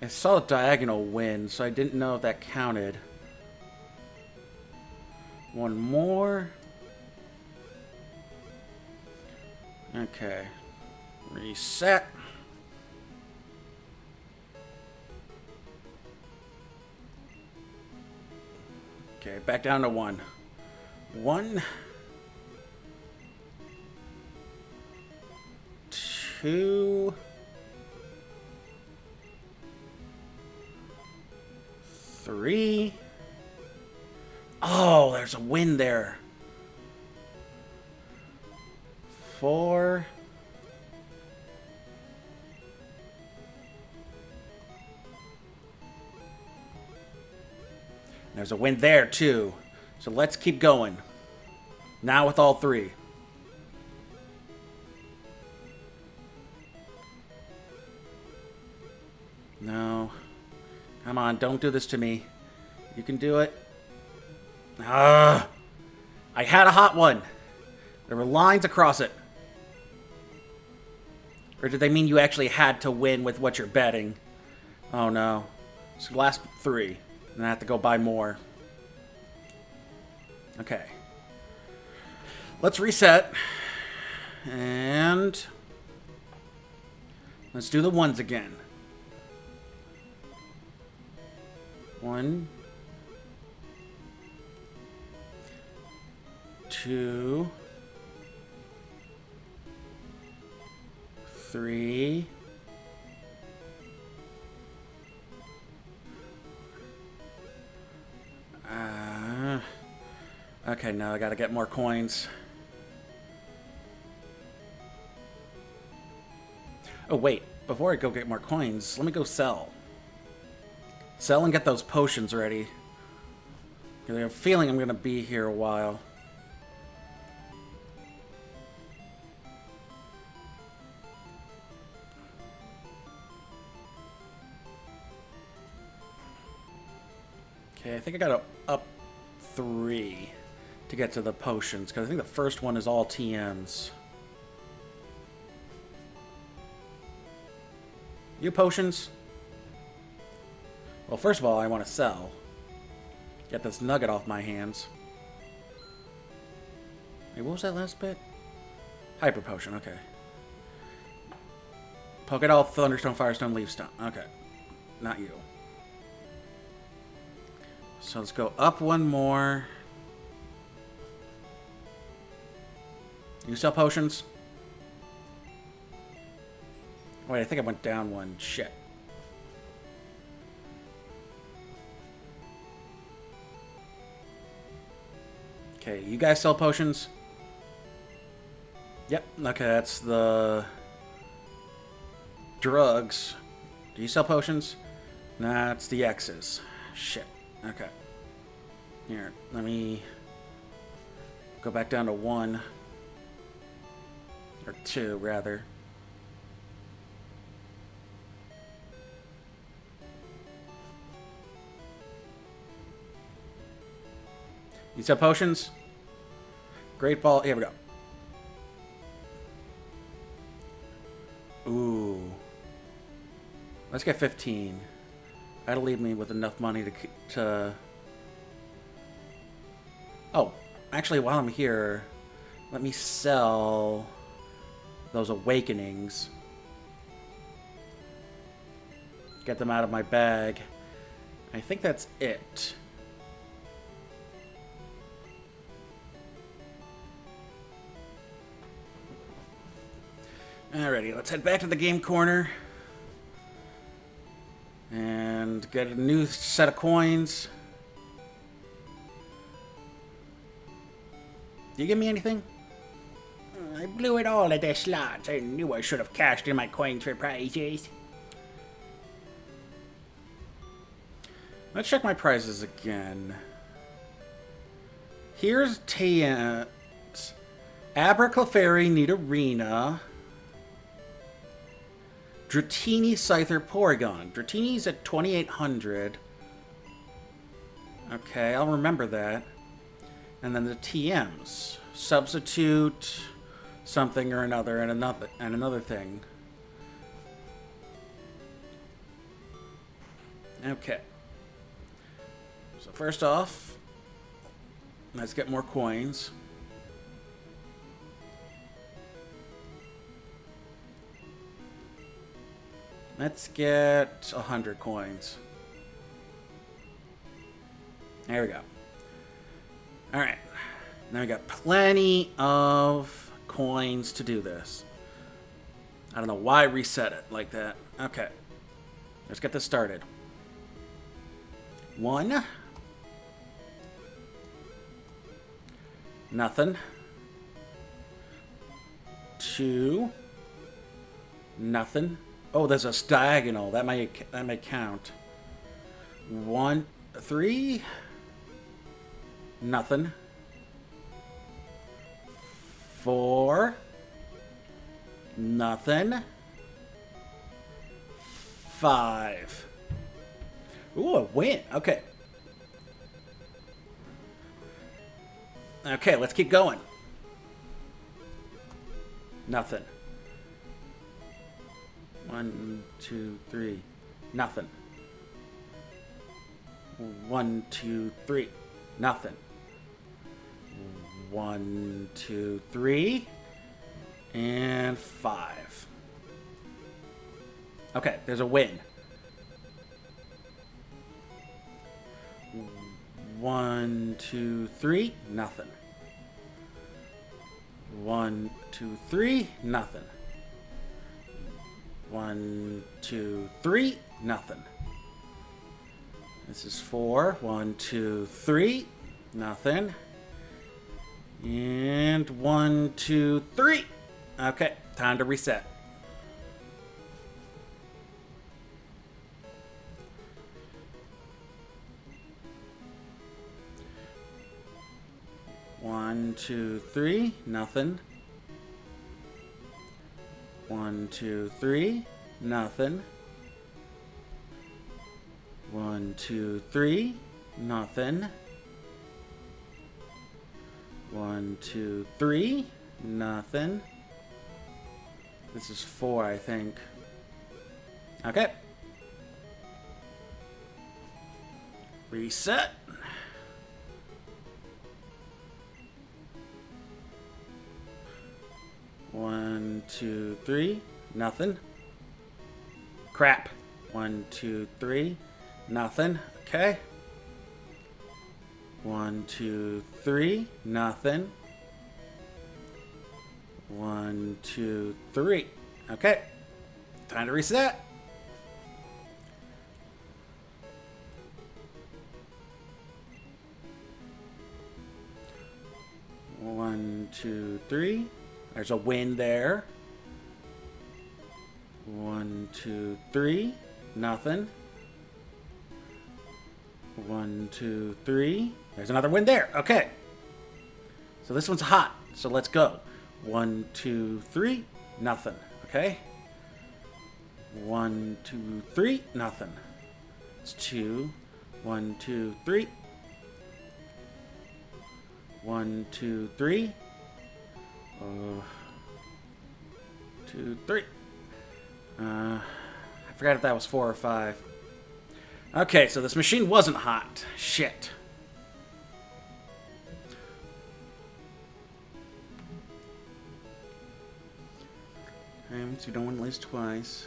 I saw a diagonal win, so I didn't know if that counted. One more. Okay. Reset. Okay, back down to 1. 1. 2. 3. Oh, there's a win there. 4. 5. There's a win there, too. So let's keep going. Now with all 3. No. Come on, don't do this to me. You can do it. I had a hot one. There were lines across it. Or did they mean you actually had to win with what you're betting? Oh no. So last 3. And I have to go buy more. Okay. Let's reset. And let's do the ones again. 1, 2, 3, 4. Okay, now I gotta get more coins. Oh wait, before I go get more coins, let me go sell. Sell and get those potions ready. I have a feeling I'm gonna be here a while. Okay, I think I gotta up 3 to get to the potions, because I think the first one is all TMs. You potions? Well, first of all, I want to sell. Get this nugget off my hands. Wait, what was that last bit? Hyper potion, okay. Poke it all, Thunderstone, Firestone, Leaf Stone. Okay. Not you. So let's go up 1 more. You sell potions? Wait, I think I went down 1. Shit. Okay, you guys sell potions? Yep, okay, that's the drugs. Do you sell potions? Nah, it's the X's. Shit. Okay. Here, let me go back down to 1. Or 2, rather. You sell potions? Great ball. Here we go. Ooh. Let's get 15. That'll leave me with enough money to... Oh, actually, while I'm here, let me sell those awakenings. Get them out of my bag. I think that's it. Alrighty, let's head back to the game corner. And get a new set of coins. Do you give me anything? I blew it all at the slots. I knew I should have cashed in my coins for prizes. Let's check my prizes again. Here's Tayent. Abraclefairy need Arena. Dratini Scyther Porygon. Dratini's at 2,800. Okay, I'll remember that. And then the TMs. Substitute something or another and another thing. Okay. So first off, let's get more coins. Let's get 100 coins. There we go. Alright. Now we got plenty of coins to do this. I don't know why I reset it like that. Okay. Let's get this started. 1. Nothing. 2. Nothing. Oh, there's a diagonal. That might count. 1, 3. Nothing. 4. Nothing. 5. Ooh, a win. Okay. Okay, let's keep going. Nothing. 1, 2, 3. Nothing. 1, 2, 3. Nothing. 1, 2, 3. And 5. Okay, there's a win. 1, 2, 3. Nothing. 1, 2, 3. Nothing. 1, 2, 3. Nothing. This is 4. 1, 2, 3. Nothing. And 1, 2, 3. Okay, time to reset. One, 2, 3. Nothing. 1, 2, 3. Nothing. 1, 2, 3. Nothing. 1, 2, 3. Nothing. This is 4, I think. Okay. Reset. One, 2, 3. Nothing. Crap. 1, 2, 3. Nothing. Okay. 1, 2, 3. Nothing. 1, 2, 3. Okay. Time to reset. One, 2, 3. There's a win there. 1, 2, 3. Nothing. 1, 2, 3. There's another win there. Okay. So this one's hot. So let's go. 1, 2, 3. Nothing. Okay. 1, 2, 3. Nothing. It's 2. 1, 2, 3. 1, 2, 3. 2, 3. I forgot if that was 4 or 5. Okay, so this machine wasn't hot. Shit. Okay, so you don't want to lose twice.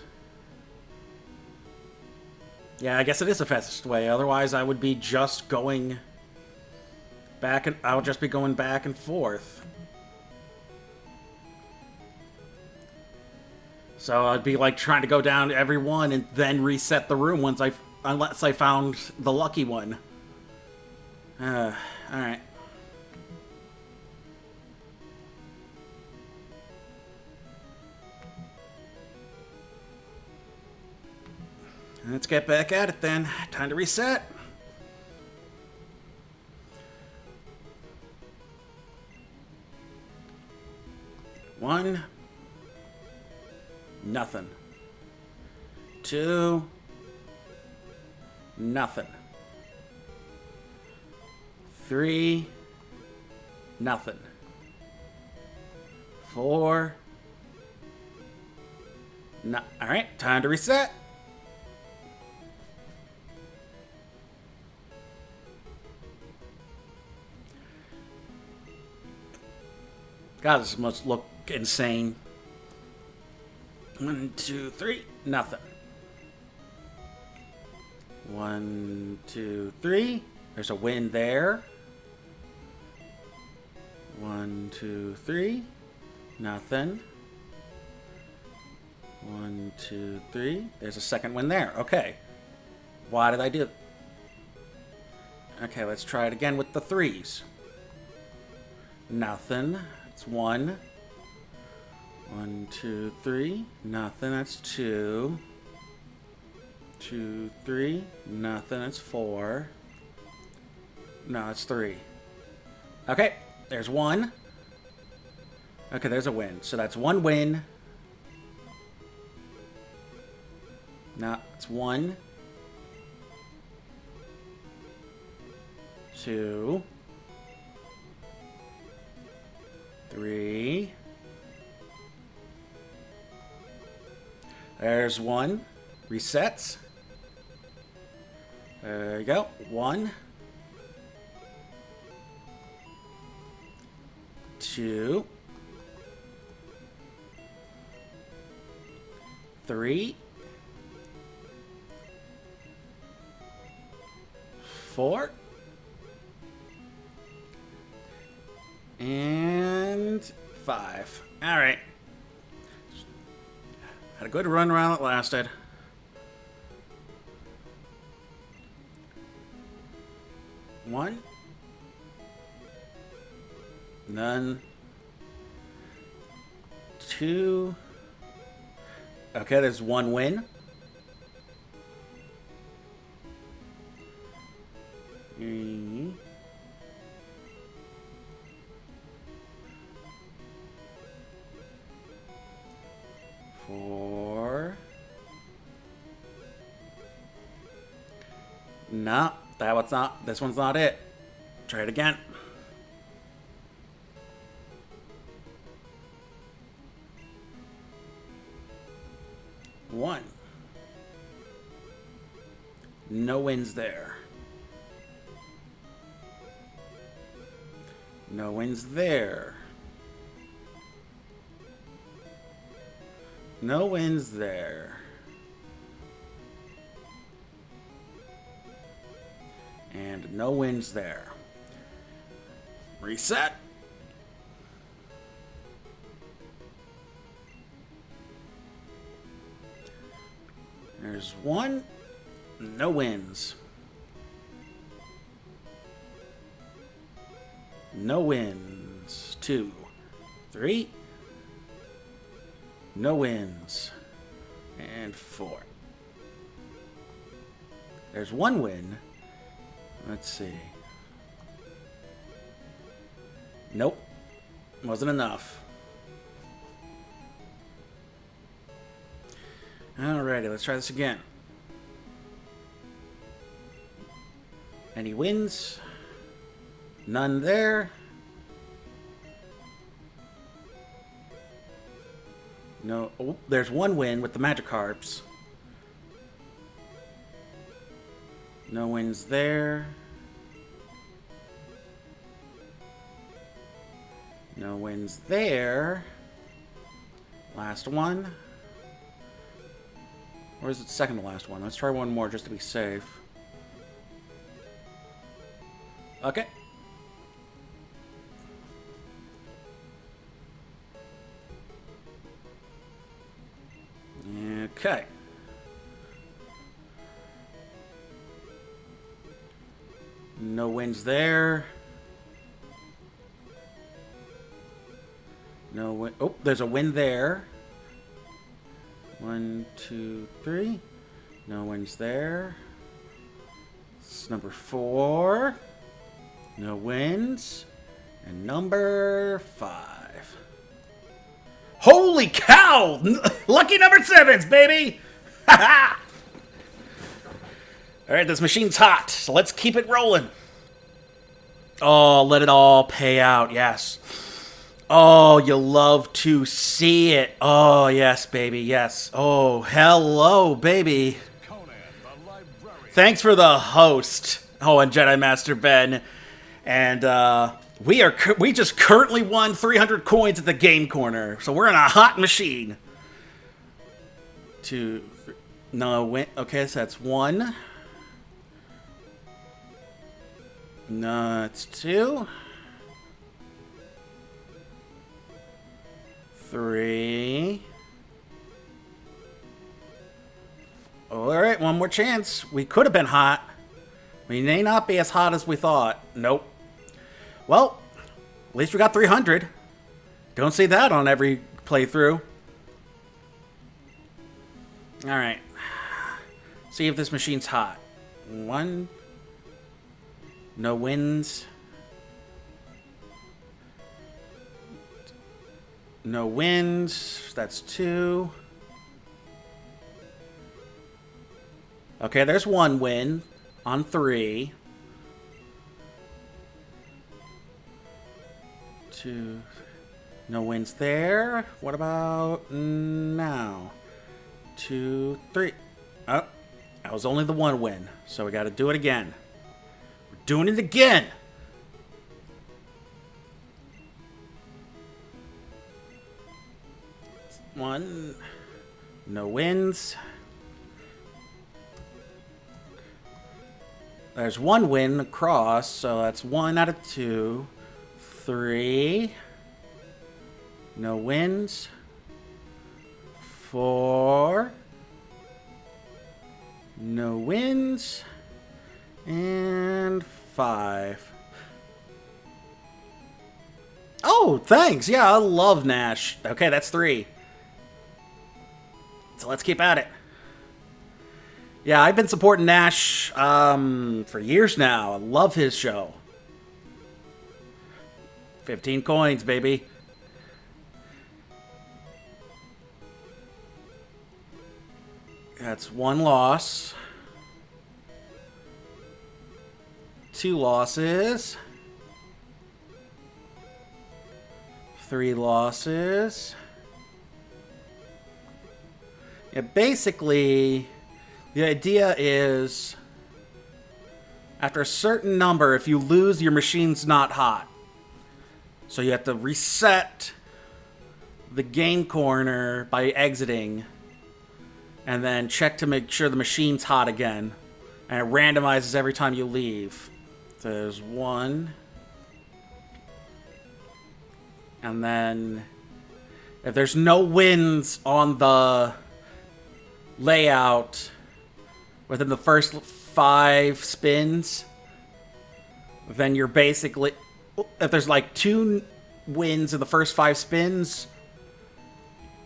Yeah, I guess it is the fastest way. Otherwise, I would be just going back and I would just be going back and forth. So I'd be like trying to go down every one and then reset the room unless I found the lucky one. All right. Let's get back at it then. Time to reset. One. Nothing. 2. Nothing. 3. Nothing. 4. No. All right, time to reset. God, this must look insane. 1, 2, 3. Nothing. 1, 2, 3. There's a win there. 1, 2, 3. Nothing. 1, 2, 3. There's a second win there. Okay. Why did I do it? Okay, let's try it again with the 3s. Nothing. It's 1. 1, 2, 3. Nothing. That's 2. 2, 3. Nothing. That's 4. No, it's 3. Okay, there's 1. Okay, there's a win. So that's 1 win. No, it's 1. 2. 3. There's 1. Resets. There you go. 1. 2. 3. 4. And 5. All right. Had a good run around it lasted. One. None. 2. Okay, there's 1 win. 3. 4. No, that one's not. This one's not it. Try it again. 1. No wins there. No wins there. No wins there. And no wins there. Reset. There's 1. No wins. No wins. 2. 3. No wins. And 4. There's one win. Let's see. Nope. Wasn't enough. Alrighty, let's try this again. Any wins? None there. No. Oh, there's one win with the Magikarps. No wins there. No wins there. Last one. Or is it second to last one? Let's try one more just to be safe. Okay. Okay. No wins there. No win. Oh, there's a win there. 1, 2, 3. No wins there. It's number 4. No wins. And number 5. Holy cow! Lucky number 7s, baby! Ha Alright, this machine's hot, so let's keep it rolling. Oh, let it all pay out, yes. Oh, you love to see it. Oh, yes, baby, yes. Oh, hello, baby. Thanks for the host. Oh, and Jedi Master Ben. And, we just currently won 300 coins at the game corner. So we're in a hot machine. 2, 3, no, win. Okay, so that's 1. No, it's 2. 3. Alright, one more chance. We could have been hot. We may not be as hot as we thought. Nope. Well, at least we got 300. Don't see that on every playthrough. Alright. See if this machine's hot. 1. No wins. No wins. That's 2. Okay, there's 1 win on 3. 2. No wins there. What about now? 2, 3. Oh, that was only the 1 win. So we got to do it again. We're doing it again. One. No wins. There's 1 win across, so that's 1 out of 2. 3. No wins. 4. No wins. And 5. Oh, thanks. Yeah, I love Nash. Okay, that's 3. So let's keep at it. Yeah, I've been supporting Nash for years now. I love his show. 15 coins, baby. That's 1 loss. 2 losses. 3 losses. Yeah, basically, the idea is after a certain number, if you lose, your machine's not hot. So you have to reset the game corner by exiting and then check to make sure the machine's hot again. And it randomizes every time you leave. So there's 1. And then if there's no wins on the layout within the first 5 spins, then you're basically... If there's like 2 wins in the first 5 spins,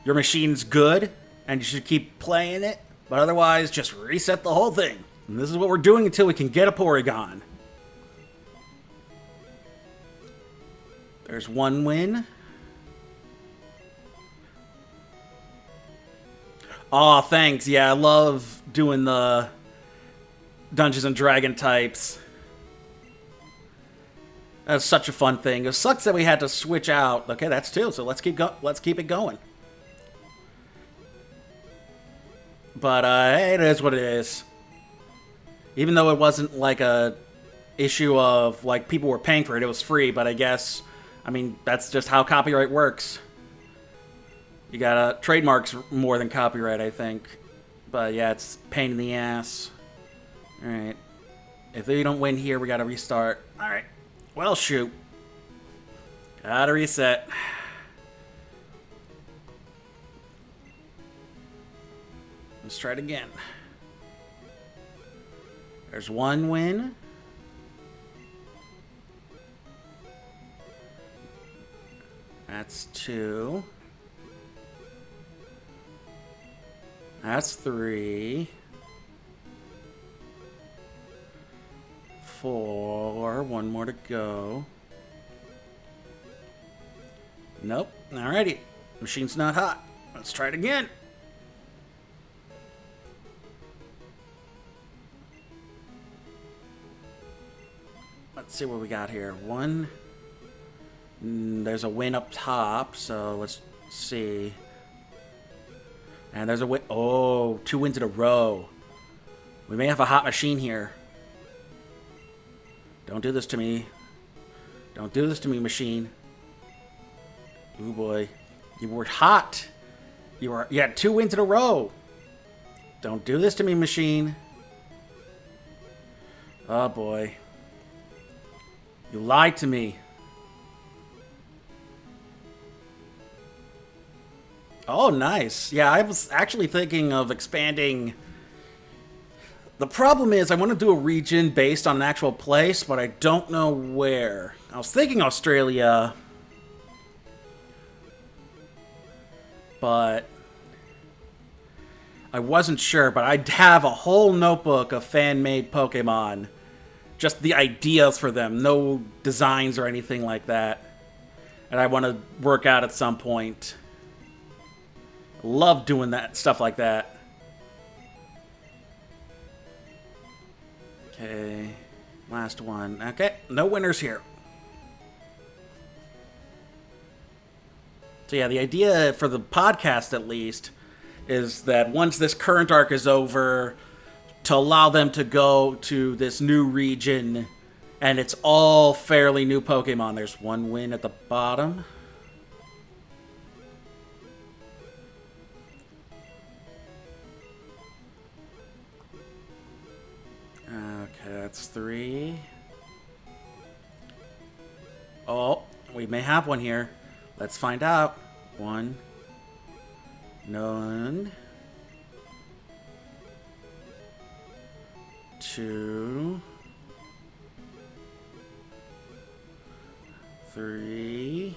your machine's good, and you should keep playing it. But otherwise, just reset the whole thing. And this is what we're doing until we can get a Porygon. There's one win. Aw, thanks. Yeah, I love doing the Dungeons and Dragon types. That's such a fun thing. It sucks that we had to switch out. Okay, that's two, so let's keep it going. But it is what it is. Even though it wasn't like a issue of like people were paying for it, it was free. But I guess, I mean, that's just how copyright works. You gotta trademarks more than copyright, I think. But yeah, it's a pain in the ass. All right, if they don't win here, we gotta restart. All right, well shoot, gotta reset. Let's try it again. There's one win. That's two. That's three. Four. One more to go. Nope. Alrighty. Machine's not hot. Let's try it again. Let's see what we got here. One. There's a win up top, so let's see. And there's a win. Oh, 2 wins in a row. We may have a hot machine here. Don't do this to me. Don't do this to me, machine. Ooh, boy. You were hot. You had 2 wins in a row. Don't do this to me, machine. Oh, boy. You lied to me. Oh, nice. Yeah, I was actually thinking of expanding. The problem is I want to do a region based on an actual place, but I don't know where. I was thinking Australia, but I wasn't sure. But I'd have a whole notebook of fan-made Pokemon. Just the ideas for them. No designs or anything like that. And I want to work out at some point. Love doing that stuff like that. Okay, last one. Okay, no winners here. So yeah, the idea for the podcast at least is that once this current arc is over, to allow them to go to this new region, and it's all fairly new Pokemon. There's one win at the bottom. Okay, that's 3. Oh, we may have one here. Let's find out. 1. None. 2. 3.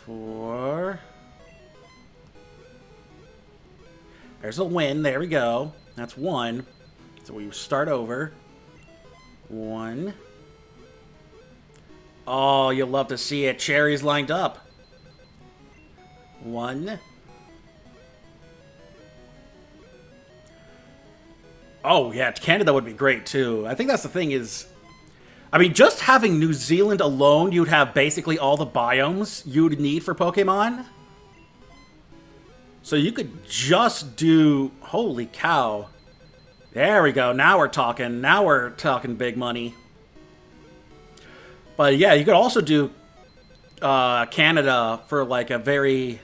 4. There's a win. There we go. That's 1. So we start over. 1. Oh, you'll love to see it. Cherries lined up. 1. Oh, yeah. Canada would be great, too. I think that's the thing is... I mean, just having New Zealand alone, you'd have basically all the biomes you'd need for Pokemon. So you could just do... Holy cow. There we go. Now we're talking. Now we're talking big money. But yeah, you could also do Canada for like a very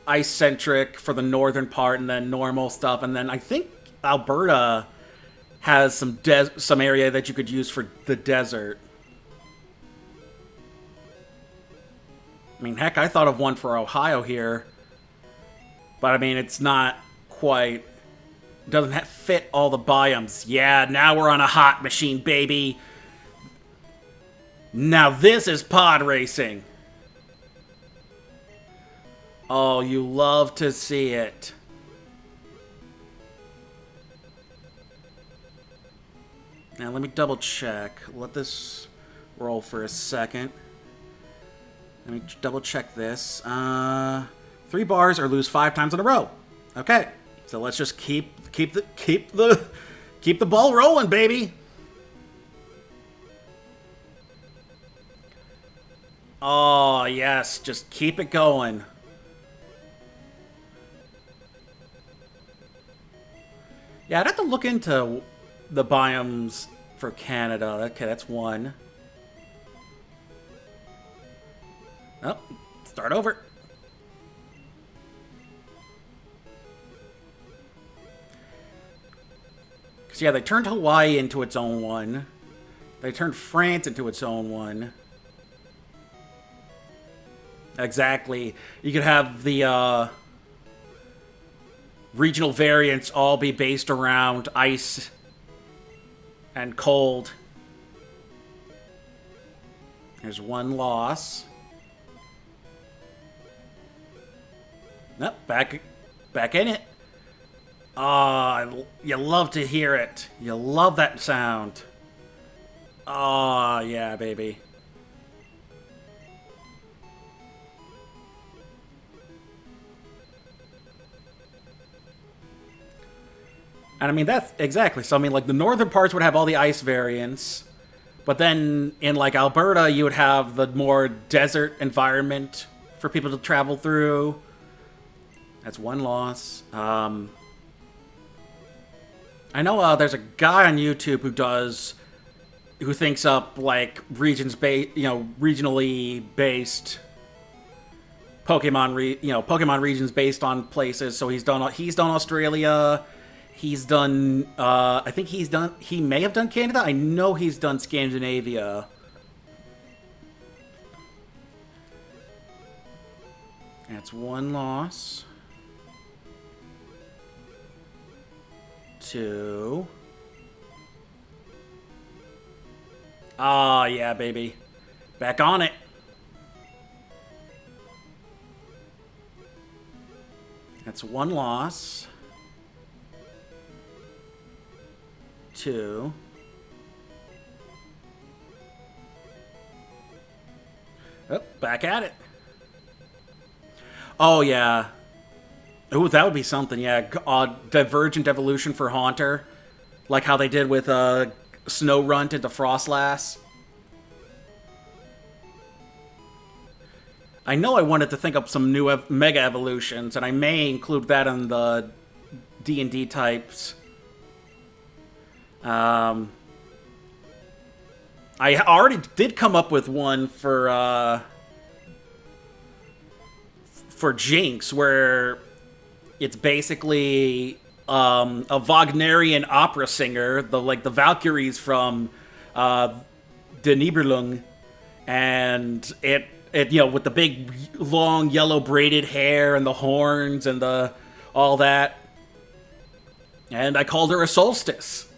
ice-centric for the northern part and then normal stuff. And then I think Alberta has some area that you could use for the desert. I mean, heck, I thought of one for Ohio here. But I mean, it's not quite... Doesn't fit all the biomes. Yeah, now we're on a hot machine, baby. Now this is pod racing. Oh, you love to see it. Now let me double check. Let this roll for a second. Let me double check this. 3 bars or lose 5 times in a row. Okay, so let's just keep the ball rolling, baby. Oh yes, just keep it going. Yeah, I'd have to look into the biomes for Canada. Okay, that's 1. Oh, start over. Because, yeah, they turned Hawaii into its own one. They turned France into its own one. Exactly. You could have the regional variants all be based around ice and cold. There's 1 loss. Nope, back in it. Oh, you love to hear it. You love that sound. Oh, yeah, baby. And I mean, that's exactly. So, I mean, like, the northern parts would have all the ice variants. But then in, like, Alberta, you would have the more desert environment for people to travel through. That's 1 loss. I know there's a guy on YouTube who thinks up like regionally based Pokemon regions based on places. So he's done Australia. He's done I think he may have done Canada. I know he's done Scandinavia. That's 1 loss. 2. Ah, yeah, baby. Back on it. That's 1 loss. 2. Oh, back at it. Oh, yeah. Ooh, that would be something, yeah. Divergent evolution for Haunter. Like how they did with Snow Runt into Frostlass. I know I wanted to think up some new Mega Evolutions, and I may include that in the D&D types. I already did come up with one for Jinx, where it's basically a Wagnerian opera singer, the Valkyries from the Nibelung, and it with the big long yellow braided hair and the horns and all that. And I called her a Solstice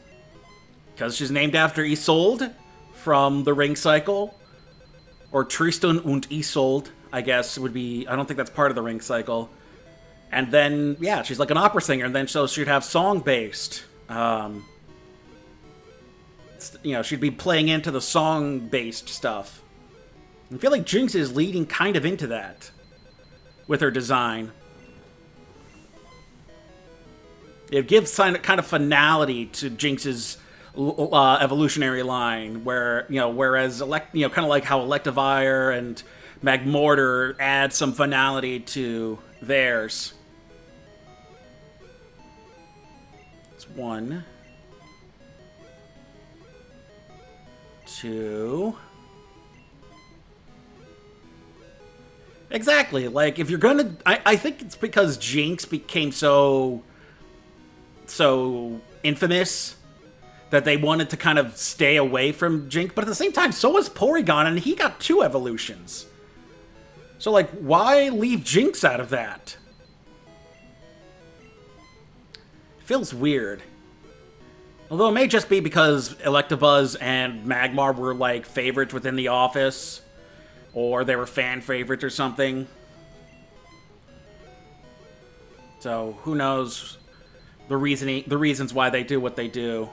because she's named after Isolde from the Ring Cycle, or Tristan und Isolde, I guess would be. I don't think that's part of the Ring Cycle. And then, yeah, she's like an opera singer, and then so she'd have song-based. She'd be playing into the song-based stuff. I feel like Jinx is leading kind of into that with her design. It gives kind of finality to Jinx's evolutionary line, whereas kind of like how Electivire and Magmortar add some finality to theirs. 1, 2. Exactly. Like, if you're gonna, I think it's because Jinx became so infamous that they wanted to kind of stay away from Jinx. But at the same time, so was Porygon, and he got 2 evolutions. So, like, why leave Jinx out of that? Feels weird. Although it may just be because Electabuzz and Magmar were, like, favorites within the office. Or they were fan favorites or something. So, who knows the reasons why they do what they do.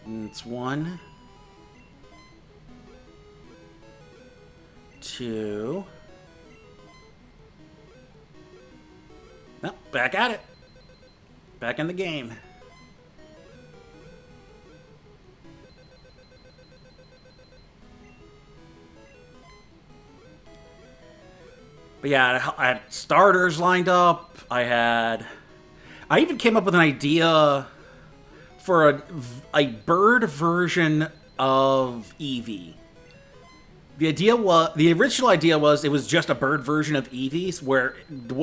It's 1, 2. No, back at it. Back in the game. But yeah, I had starters lined up. I even came up with an idea for a bird version of Eevee. The original idea was it was just a bird version of Eevee's, where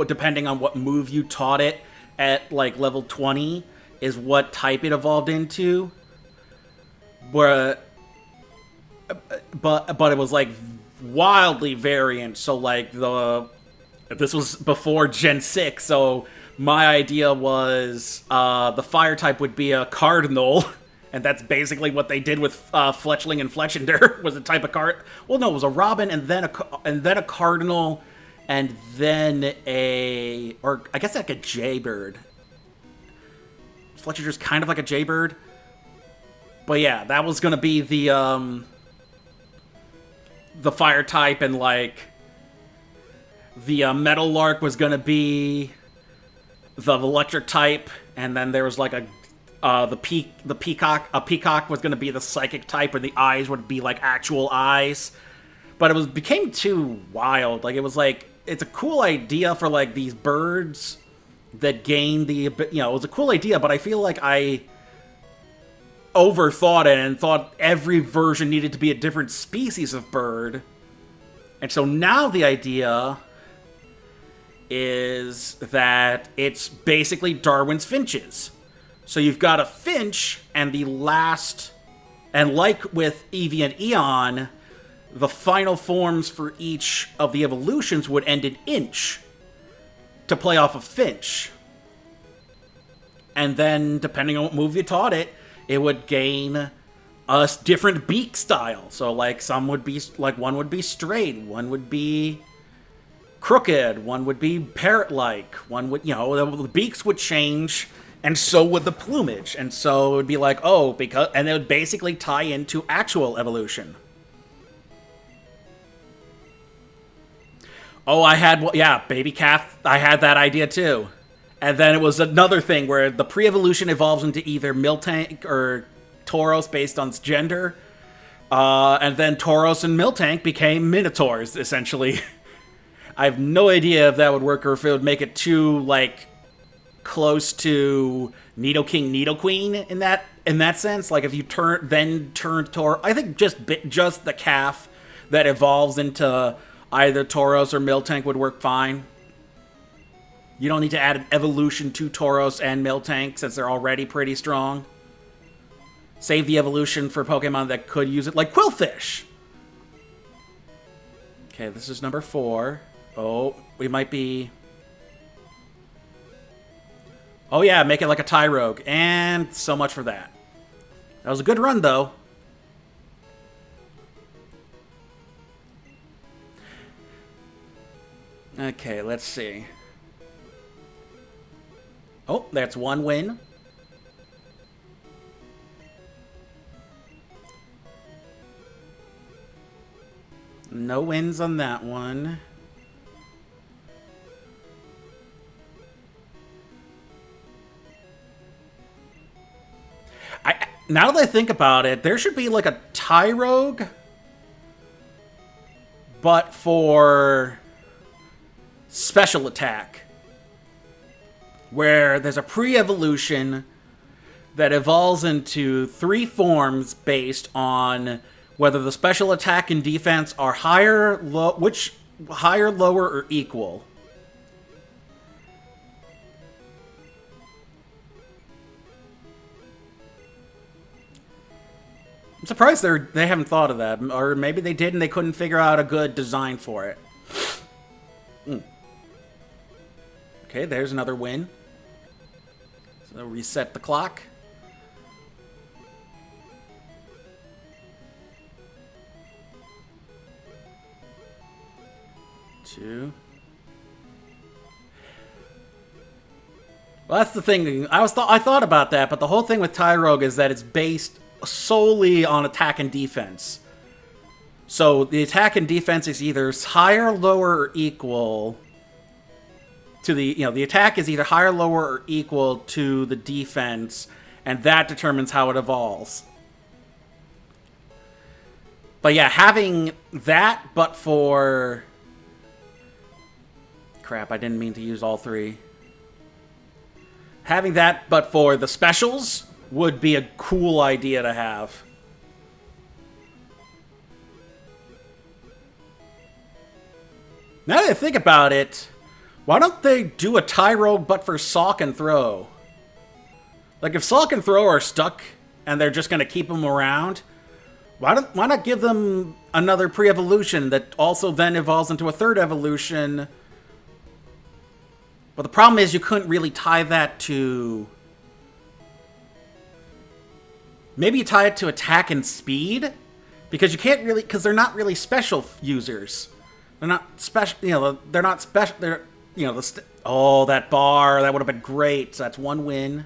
depending on what move you taught it at like level 20 is what type it evolved into. But it was like wildly variant. So like this was before Gen 6, so my idea was the fire type would be a Cardinal. And that's basically what they did with Fletchling and Fletchinder, was a type of card. Well, no, it was a Robin, and then a Cardinal, and then or I guess like a Jaybird. Fletchinder's kind of like a Jaybird, but yeah, that was gonna be the fire type, and like the Metal Lark was gonna be the electric type, and then there was like a peacock was going to be the psychic type, and the eyes would be like actual eyes. But it became too wild. Like, it was like, it's a cool idea for like these birds that gain the, it was a cool idea, but I feel like I overthought it and thought every version needed to be a different species of bird. And so now the idea is that it's basically Darwin's finches. So you've got a finch, and the last, and like with Eevee and Eon, the final forms for each of the evolutions would end in inch to play off of finch. And then, depending on what move you taught it, it would gain a different beak style. So like some would be, like one would be straight, one would be crooked, one would be parrot-like, one would, the beaks would change. And so would the plumage. And so it would be like, and it would basically tie into actual evolution. Baby calf, I had that idea too. And then it was another thing where the pre-evolution evolves into either Miltank or Tauros based on its gender. And then Tauros and Miltank became Minotaurs, essentially. I have no idea if that would work or if it would make it too, like, close to Nidoking, Nidoqueen in that sense. Like if you turn Tauros, I think just the calf that evolves into either Tauros or Miltank would work fine. You don't need to add an evolution to Tauros and Miltank since they're already pretty strong. Save the evolution for Pokemon that could use it, like Quillfish. Okay, this is number 4. Oh, we might be... Oh yeah, make it like a Tyrogue, and so much for that. That was a good run, though. Okay, let's see. Oh, that's 1 win. No wins on that one. Now that I think about it, there should be like a Tyrogue, but for special attack, where there's a pre-evolution that evolves into 3 forms based on whether the special attack and defense are higher, lower, or equal. I'm surprised they haven't thought of that. Or maybe they did and they couldn't figure out a good design for it. Okay, there's another win. So reset the clock. Two. Well, that's the thing. I thought about that, but the whole thing with Tyrogue is that it's based solely on attack and defense. So the attack and defense is either higher, lower, or equal to the, the attack is either higher, lower, or equal to the defense, and that determines how it evolves. But yeah, having that, but for... Crap, I didn't mean to use all three. Having that, but for the specials, would be a cool idea to have. Now that I think about it, why don't they do a Tyro but for Salk and Throw? Like, if Salk and Throw are stuck and they're just going to keep them around, why not give them another pre-evolution that also then evolves into a third evolution? But the problem is you couldn't really tie that to... Maybe you tie it to attack and speed? Because you can't really... Because they're not really special users. They're not special... they're not special... They're... oh, that bar. That would have been great. So that's one win.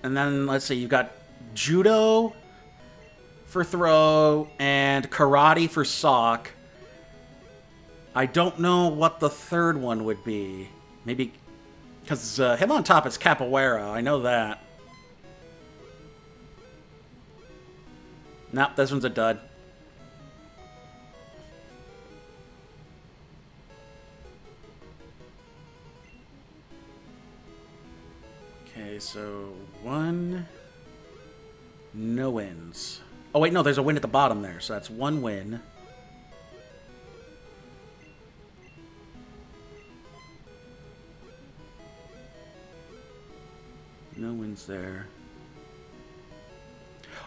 And then, let's see, you've got Judo for Throw and Karate for Sock. I don't know what the third one would be. Maybe... Because him on top is Capoeira. I know that. Nope, this one's a dud. Okay, so one... No wins. Oh, wait, no, there's a win at the bottom there, so that's one win. No wins there.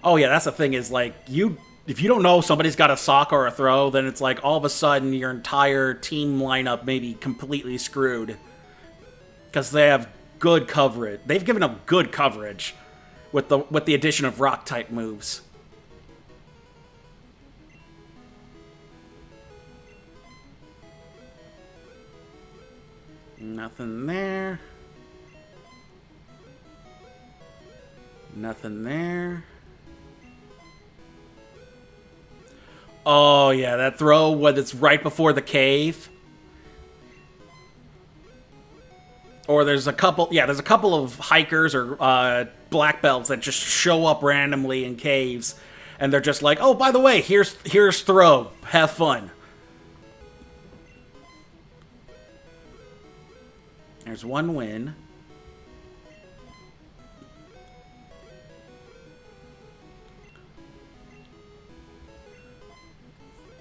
Oh, yeah, that's the thing is, like, if you don't know somebody's got a sock or a throw, then it's like all of a sudden your entire team lineup may be completely screwed. Because they have good coverage. They've given up good coverage with the addition of rock-type moves. Nothing there. Nothing there. Oh, yeah, that throw when it's right before the cave. Or there's a couple of hikers or black belts that just show up randomly in caves. And they're just like, oh, by the way, here's throw. Have fun. There's one win.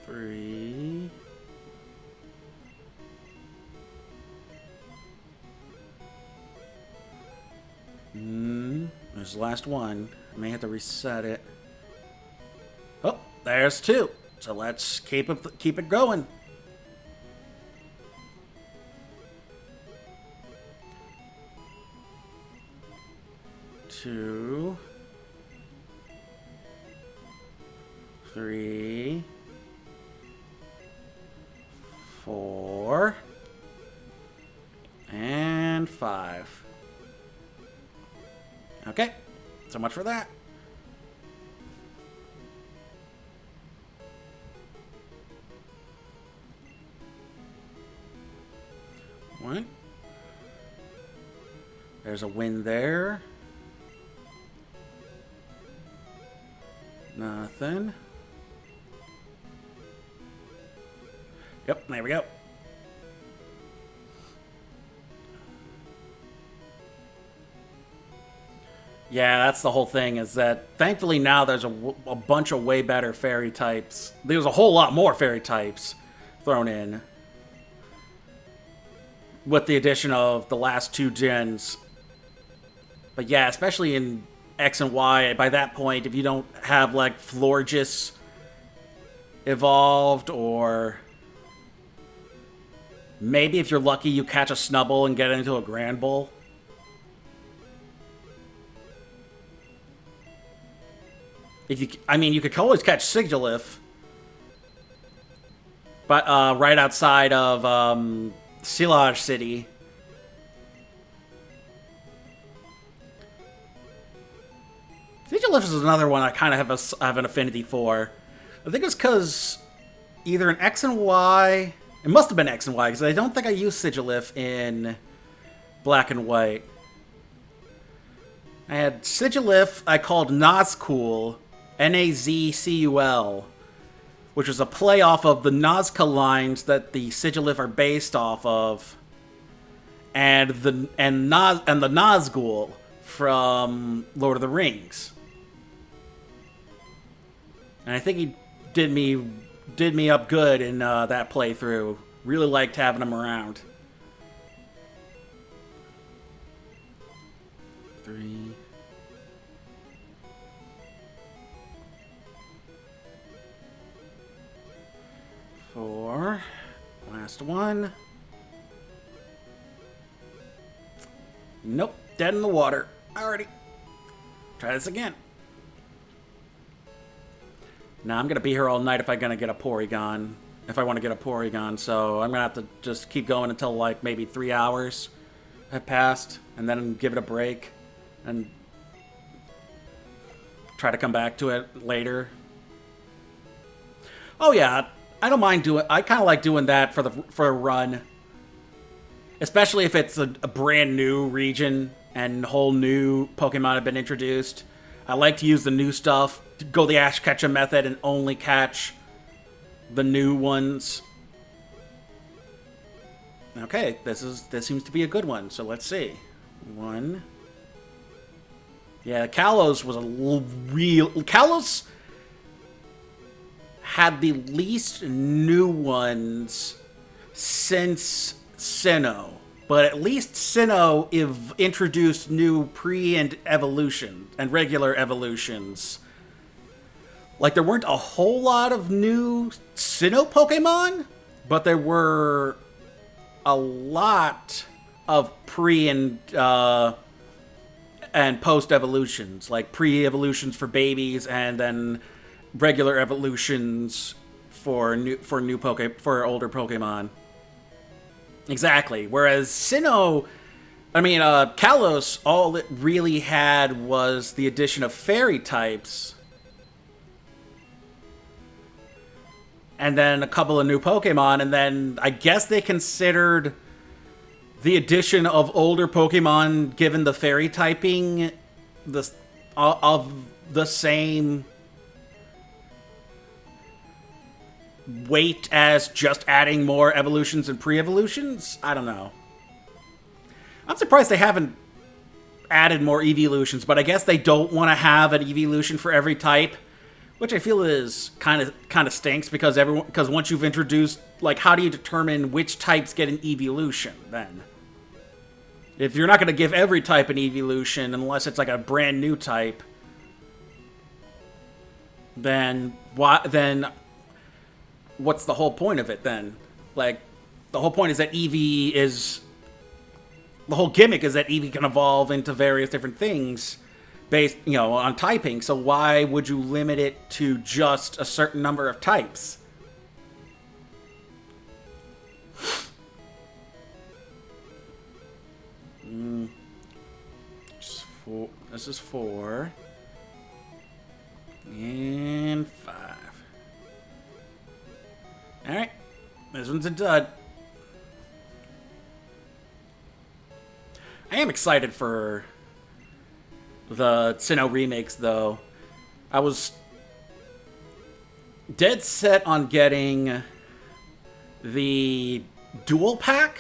Three. There's the last one. I may have to reset it. Oh, there's two. So let's keep it going. Two. Three. 4. And 5. Okay, so much for that. One. There's a win there. Nothing. Yep, there we go. Yeah, that's the whole thing, is that thankfully now there's a bunch of way better fairy types. There's a whole lot more fairy types thrown in. With the addition of the last 2 gens. But yeah, especially in X and Y, by that point, if you don't have, like, Florges evolved, or maybe if you're lucky you catch a Snubble and get into a Grand Bull. You could always catch Sigilif, but right outside of Silage City, Sigilif is another one I kind of have an affinity for. I think it's because either an X and Y... It must have been X and Y, because I don't think I used Sigilif in Black and White. I had Sigilif I called Nazcul, Nazcul, which was a play off of the Nazca lines that the Sigilif are based off of, and the Nazgul from Lord of the Rings. And I think he did me up good in that playthrough. Really liked having him around. 3. 4. Last one. Nope, dead in the water. Alrighty. Try this again. Now I'm gonna be here all night if I'm gonna get a Porygon. If I want to get a Porygon, so I'm gonna have to just keep going until like maybe 3 hours have passed, and then give it a break, and try to come back to it later. Oh yeah, I don't mind doing. I kind of like doing that for a run, especially if it's a brand new region and whole new Pokemon have been introduced. I like to use the new stuff, to go the Ash Ketchum method, and only catch the new ones. Okay, this seems to be a good one. So let's see. 1. Yeah, Kalos was a real... Kalos had the least new ones since Sinnoh. But at least Sinnoh introduced new and evolution and regular evolutions. Like, there weren't a whole lot of new Sinnoh Pokemon, but there were a lot of and post evolutions, like pre-evolutions for babies, and then regular evolutions for older Pokemon. Exactly. Whereas Kalos, all it really had was the addition of fairy types, and then a couple of new Pokemon, and then I guess they considered the addition of older Pokemon, given the fairy typing, of the same weight as just adding more evolutions and pre-evolutions? I don't know. I'm surprised they haven't added more evolutions, but I guess they don't want to have an evolution for every type, which I feel is kind of stinks, because once you've introduced, like, how do you determine which types get an evolution then? If you're not going to give every type an evolution unless it's like a brand new type, then what's the whole point of it then? Like, the whole point is that Eevee is... The whole gimmick is that Eevee can evolve into various different things based, on typing. So why would you limit it to just a certain number of types? This is 4. And 5. Alright. This one's a dud. I am excited for the Sinnoh remakes, though. I was dead set on getting the dual pack,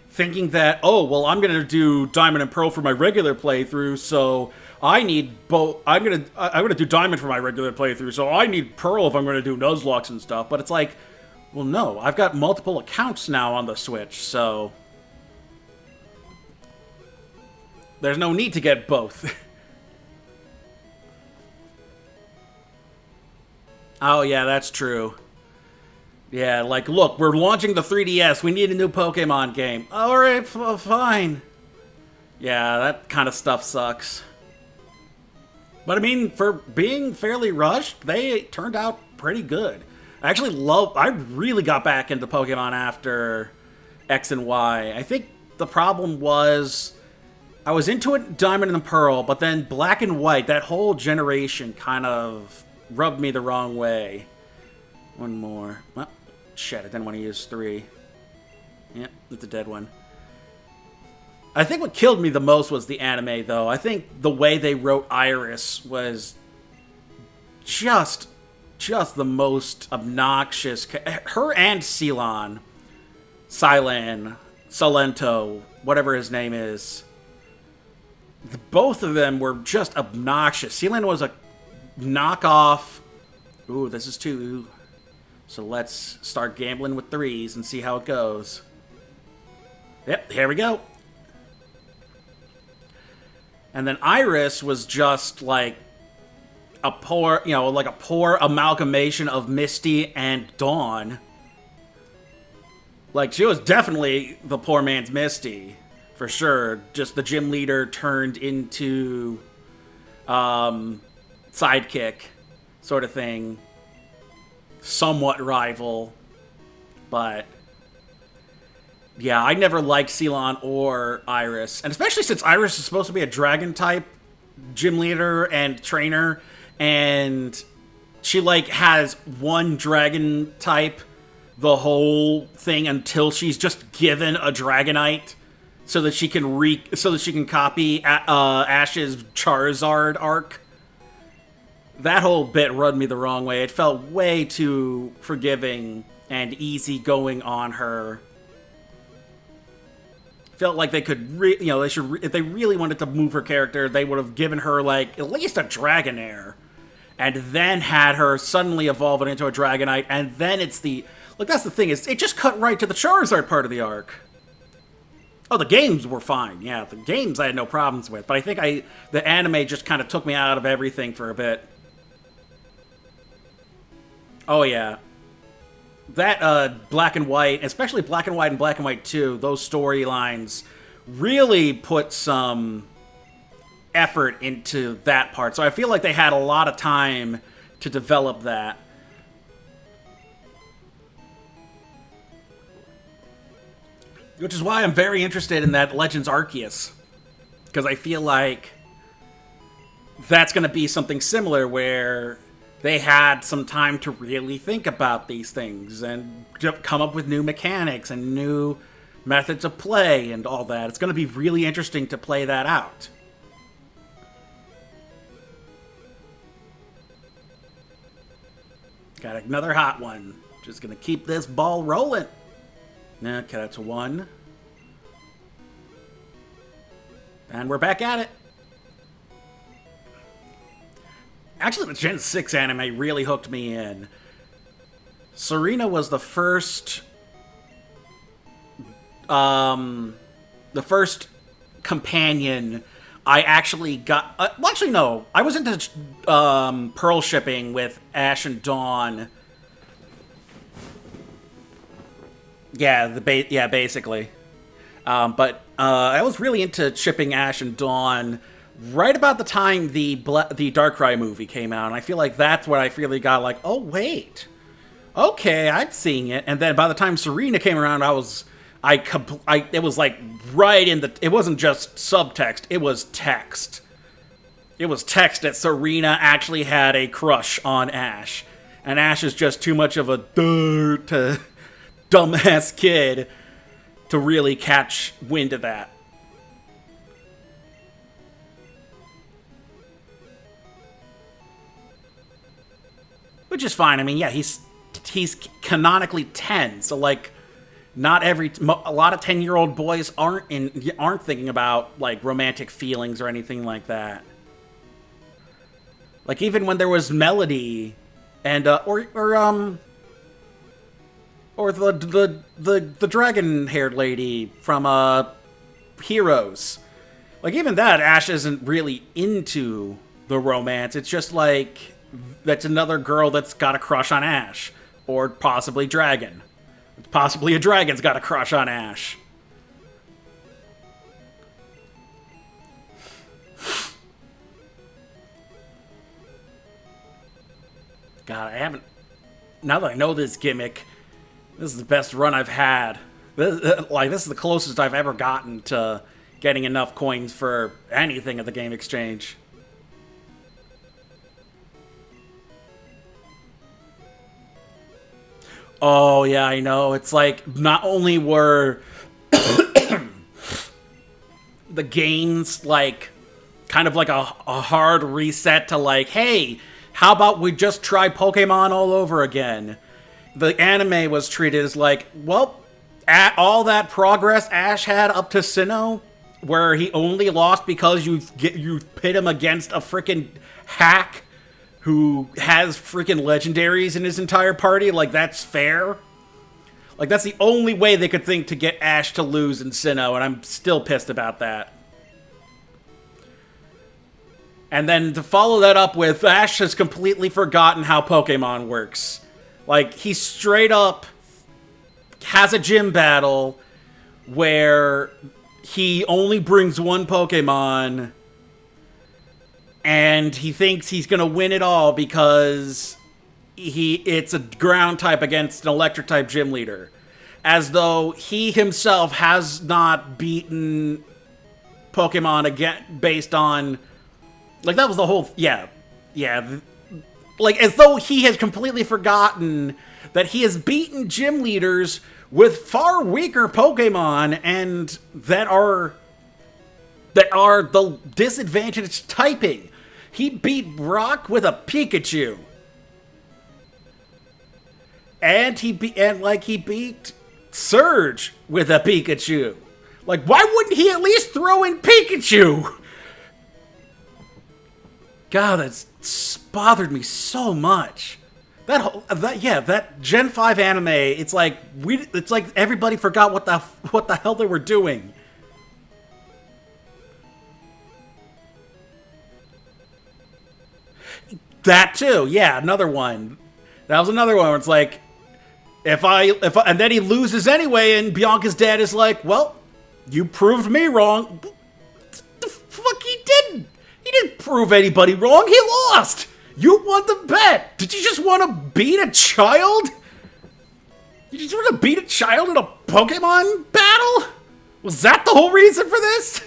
thinking that, oh, well, I'm going to do Diamond and Pearl for my regular playthrough, so I need both. I'm gonna do Diamond for my regular playthrough, so I need Pearl if I'm going to do Nuzlocke and stuff. But it's like, well, no, I've got multiple accounts now on the Switch, so there's no need to get both. Oh, yeah, that's true. Yeah, like, look, we're launching the 3DS. We need a new Pokemon game. Alright, fine. Yeah, that kind of stuff sucks. But, I mean, for being fairly rushed, they turned out pretty good. I really got back into Pokemon after X and Y. I think the problem was... I was into it, Diamond and Pearl, but then Black and White, that whole generation kind of rubbed me the wrong way. One more. Well, shit, I didn't want to use 3. Yep, it's a dead one. I think what killed me the most was the anime, though. I think the way they wrote Iris was just the most obnoxious. Her and Ceylon, Salento, whatever his name is. Both of them were just obnoxious. Ceylon was a knockoff. Ooh, this is 2. So let's start gambling with 3s and see how it goes. Yep, here we go. And then Iris was just like a poor, like a poor amalgamation of Misty and Dawn. Like, she was definitely the poor man's Misty, for sure. Just the gym leader turned into sidekick sort of thing. Somewhat rival, but yeah, I never liked Ceylon or Iris, and especially since Iris is supposed to be a dragon type gym leader and trainer, and she like has one dragon type the whole thing until she's just given a Dragonite so that she can copy Ash's Charizard arc. That whole bit rubbed me the wrong way. It felt way too forgiving and easygoing on her. Felt like they could, they should, if they really wanted to move her character, they would have given her like at least a Dragonair, and then had her suddenly evolve it into a Dragonite, and then it's that's the thing, is it just cut right to the Charizard part of the arc. Oh, the games were fine. Yeah, the games I had no problems with, but I think the anime just kind of took me out of everything for a bit. Oh, yeah. That Black and White, especially Black and White and Black and White 2, those storylines really put some effort into that part. So I feel like they had a lot of time to develop that. Which is why I'm very interested in that Legends Arceus. Because I feel like that's going to be something similar where they had some time to really think about these things and come up with new mechanics and new methods of play and all that. It's going to be really interesting to play that out. Got another hot one. Just going to keep this ball rolling. Okay, that's 1. And we're back at it. Actually, the Gen 6 anime really hooked me in. Serena was the first companion I actually got. Well, actually, no. I was into Pearl shipping with Ash and Dawn. Yeah, basically. But I was really into shipping Ash and Dawn right about the time the Darkrai movie came out, and I feel like that's where I really got like, oh wait, okay, I'm seeing it. And then by the time Serena came around, it was like right in the. It wasn't just subtext; it was text. It was text that Serena actually had a crush on Ash, and Ash is just too much of a dumbass kid to really catch wind of that. Which is fine. I mean, yeah, he's canonically 10, so like, not a lot of 10-year-old boys aren't thinking about like romantic feelings or anything like that. Like even when there was Melody, and or the dragon-haired lady from Heroes. Like even that, Ash isn't really into the romance. It's just like that's another girl that's got a crush on Ash, or possibly Dragon. Possibly a dragon's got a crush on Ash. God, I haven't. Now that I know this gimmick, this is the best run I've had. This is the closest I've ever gotten to getting enough coins for anything at the game exchange. Oh, yeah, I know. It's like, not only were the games, like, kind of like a hard reset to, like, hey, how about we just try Pokemon all over again? The anime was treated as like, well, all that progress Ash had up to Sinnoh, where he only lost because you pit him against a freaking hack who has freaking legendaries in his entire party, like, that's fair? Like, that's the only way they could think to get Ash to lose in Sinnoh, and I'm still pissed about that. And then to follow that up with, Ash has completely forgotten how Pokemon works. Like, he straight up has a gym battle where he only brings one Pokemon, and he thinks he's gonna win it all because it's a ground type against an electric type gym leader. As though he himself has not beaten Pokemon again based on... Like, that was the whole... Yeah. Like, as though he has completely forgotten that he has beaten gym leaders with far weaker Pokemon and that are the disadvantaged typing. He beat Brock with a Pikachu. And he beat Surge with a Pikachu. Like, why wouldn't he at least throw in Pikachu? God, that's bothered me so much. That Gen 5 anime, it's like everybody forgot what the hell they were doing. That too, yeah, another one. That was another one where it's like, and then he loses anyway, and Bianca's dad is like, well, you proved me wrong. The fuck he didn't. He didn't prove anybody wrong. He lost. You won the bet. Did you just want to beat a child? Did you just want to beat a child in a Pokemon battle? Was that the whole reason for this?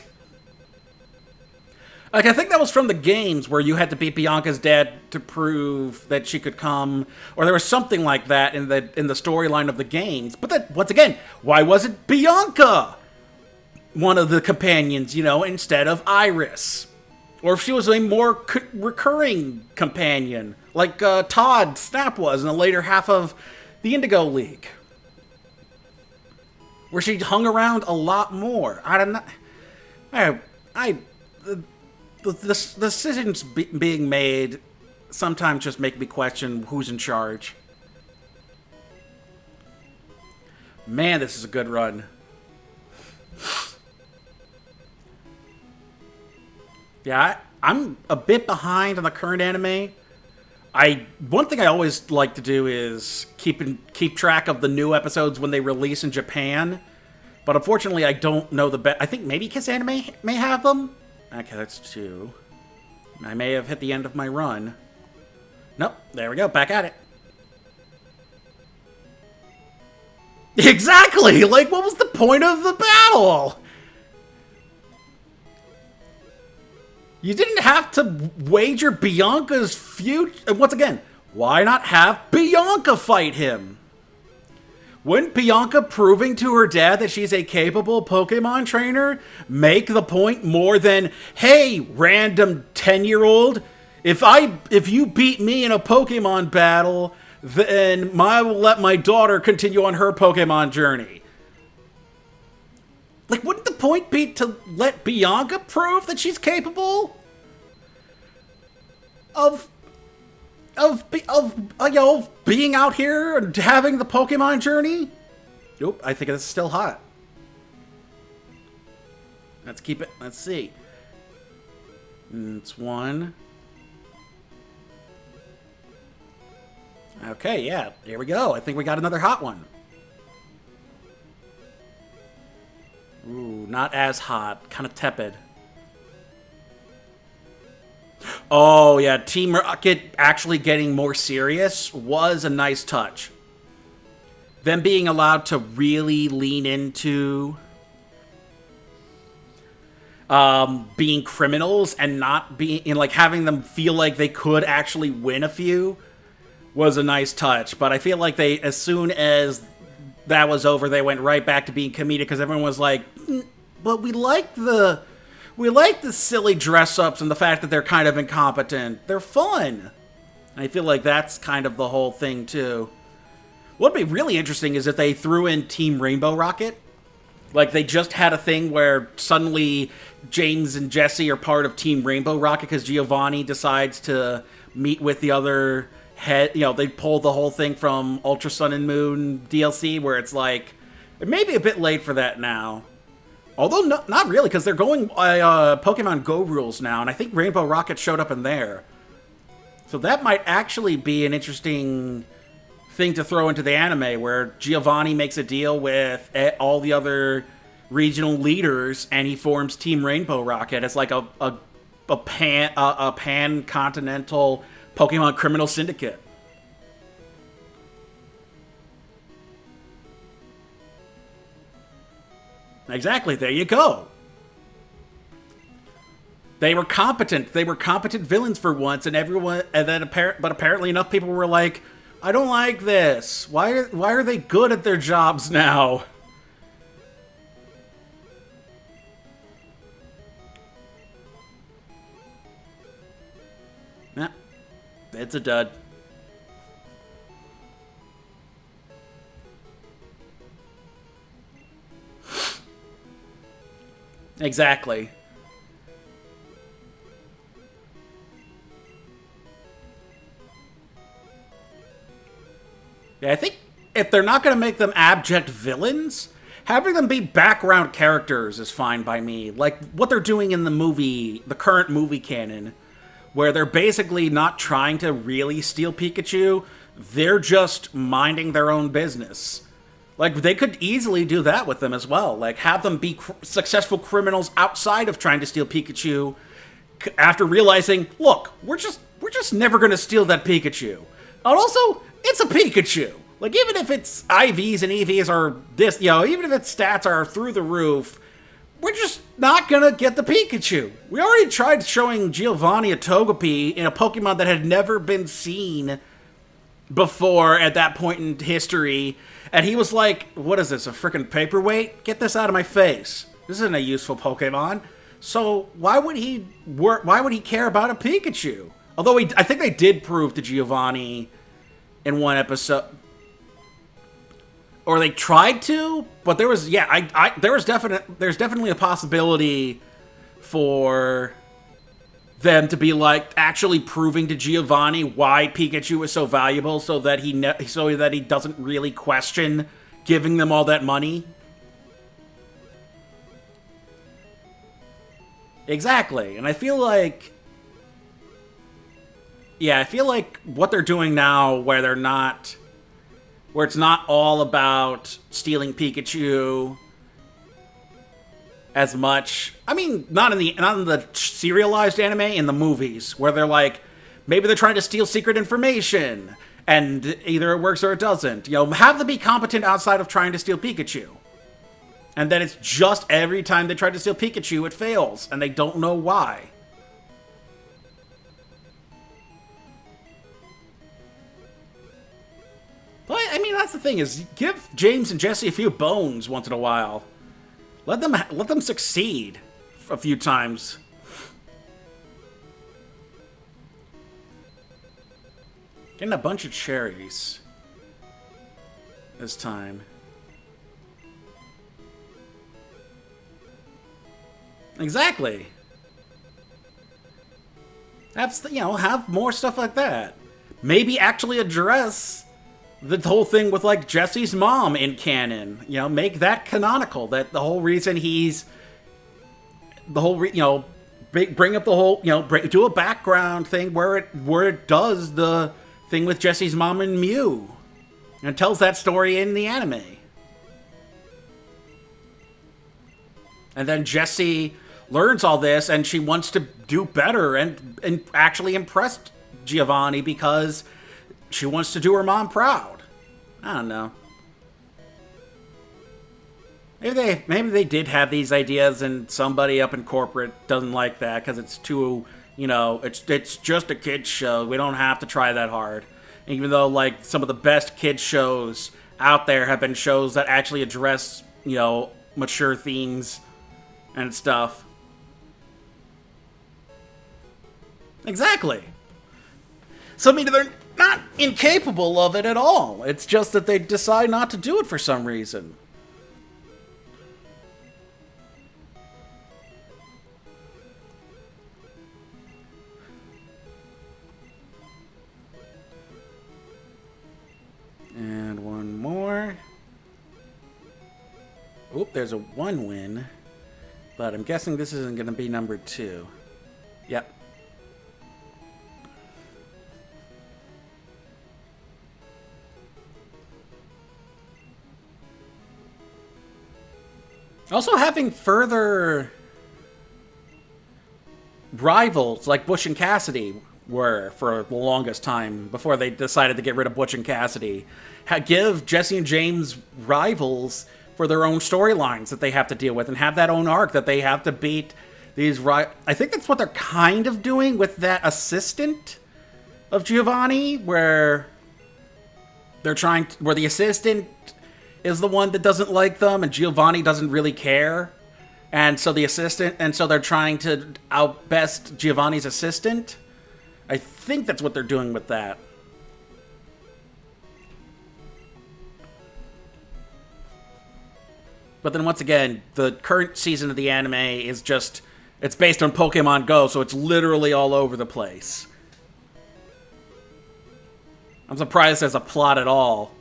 Like, I think that was from the games where you had to beat Bianca's dad to prove that she could come, or there was something like that in the storyline of the games. But then, once again, why wasn't Bianca one of the companions, instead of Iris? Or if she was a more recurring companion, like Todd Snap was in the later half of the Indigo League, where she hung around a lot more. I don't know. The decisions being made sometimes just make me question who's in charge. Man, this is a good run. Yeah, I'm a bit behind on the current anime. One thing I always like to do is keep track of the new episodes when they release in Japan. But unfortunately, I don't know the best. I think maybe Kiss Anime may have them. Okay, that's 2. I may have hit the end of my run. Nope, there we go, back at it. Exactly! Like, what was the point of the battle? You didn't have to wager Bianca's future. And once again, why not have Bianca fight him? Wouldn't Bianca proving to her dad that she's a capable Pokemon trainer make the point more than, hey, random 10-year-old, if you beat me in a Pokemon battle, then I will let my daughter continue on her Pokemon journey? Like, wouldn't the point be to let Bianca prove that she's capable of being out here and having the Pokemon journey? Nope, I think it's still hot. Let's keep it. Let's see. It's 1. Okay, yeah, here we go. I think we got another hot one. Ooh, not as hot. Kind of tepid. Oh, yeah, Team Rocket actually getting more serious was a nice touch. Them being allowed to really lean into being criminals and not being, and like having them feel like they could actually win a few was a nice touch. But I feel like they, as soon as that was over, they went right back to being comedic because everyone was like, but we like the silly dress ups and the fact that they're kind of incompetent. They're fun. And I feel like that's kind of the whole thing too. What'd be really interesting is if they threw in Team Rainbow Rocket. Like, they just had a thing where suddenly James and Jesse are part of Team Rainbow Rocket because Giovanni decides to meet with the other head. You know, they pull the whole thing from Ultra Sun and Moon DLC where it's like, it may be a bit late for that now. Although, not really, because they're going by Pokemon Go rules now, and I think Rainbow Rocket showed up in there. So that might actually be an interesting thing to throw into the anime, where Giovanni makes a deal with all the other regional leaders and he forms Team Rainbow Rocket as like a pan-continental Pokemon criminal syndicate. Exactly, there you go. They were competent. They were competent villains for once, and everyone, and then but apparently enough people were like, I don't like this. Why are they good at their jobs now? Nah, it's a dud. Exactly. Yeah, I think if they're not going to make them abject villains, having them be background characters is fine by me. Like what they're doing in the movie, the current movie canon, where they're basically not trying to really steal Pikachu, they're just minding their own business. Like, they could easily do that with them as well. Like, have them be successful criminals outside of trying to steal Pikachu after realizing, look, we're just never going to steal that Pikachu. And also, it's a Pikachu. Like, even if its IVs and EVs are this, you know, even if its stats are through the roof, we're just not gonna get the Pikachu. We already tried showing Giovanni a Togepi in a Pokemon that had never been seen before at that point in history, and he was like, what is this, a freaking paperweight? Get this out of my face. This isn't a useful Pokemon. So why would he care about a Pikachu? Although I think they did prove to Giovanni in one episode, or they tried to, but there was, yeah, there's definitely a possibility for them to be like actually proving to Giovanni why Pikachu is so valuable, so that he doesn't really question giving them all that money. Exactly, and I feel like, yeah, I feel like what they're doing now, where it's not all about stealing Pikachu as much. I mean, not in the serialized anime, in the movies, where they're like, maybe they're trying to steal secret information, and either it works or it doesn't. You know, have them be competent outside of trying to steal Pikachu. And then it's just every time they try to steal Pikachu, it fails, and they don't know why. But, I mean, that's the thing, is give James and Jesse a few bones once in a while. Let them succeed a few times. Getting a bunch of cherries this time. Exactly. Have more stuff like that. Maybe actually address the whole thing with, like, Jesse's mom in canon. You know, make that canonical. That the whole reason he's... bring up the whole... do a background thing where it does the thing with Jesse's mom and Mew. And tells that story in the anime. And then Jessie learns all this, and she wants to do better and actually impress Giovanni because she wants to do her mom proud. I don't know. Maybe they did have these ideas, and somebody up in corporate doesn't like that because it's too, it's just a kids show. We don't have to try that hard. Even though like some of the best kids shows out there have been shows that actually address mature themes and stuff. Exactly. So I mean, they're not incapable of it at all. It's just that they decide not to do it for some reason. And one more. Oop, there's a 1 win. But I'm guessing this isn't going to be number 2. Yep. Also having further rivals like Bush and Cassidy were for the longest time before they decided to get rid of Butch and Cassidy. Give Jesse and James rivals for their own storylines that they have to deal with and have that own arc that they have to beat these. I think that's what they're kind of doing with that assistant of Giovanni, where they're where the assistant is the one that doesn't like them and Giovanni doesn't really care. And so they're trying to outbest Giovanni's assistant. I think that's what they're doing with that. But then once again, the current season of the anime is it's based on Pokemon Go, so it's literally all over the place. I'm surprised there's a plot at all.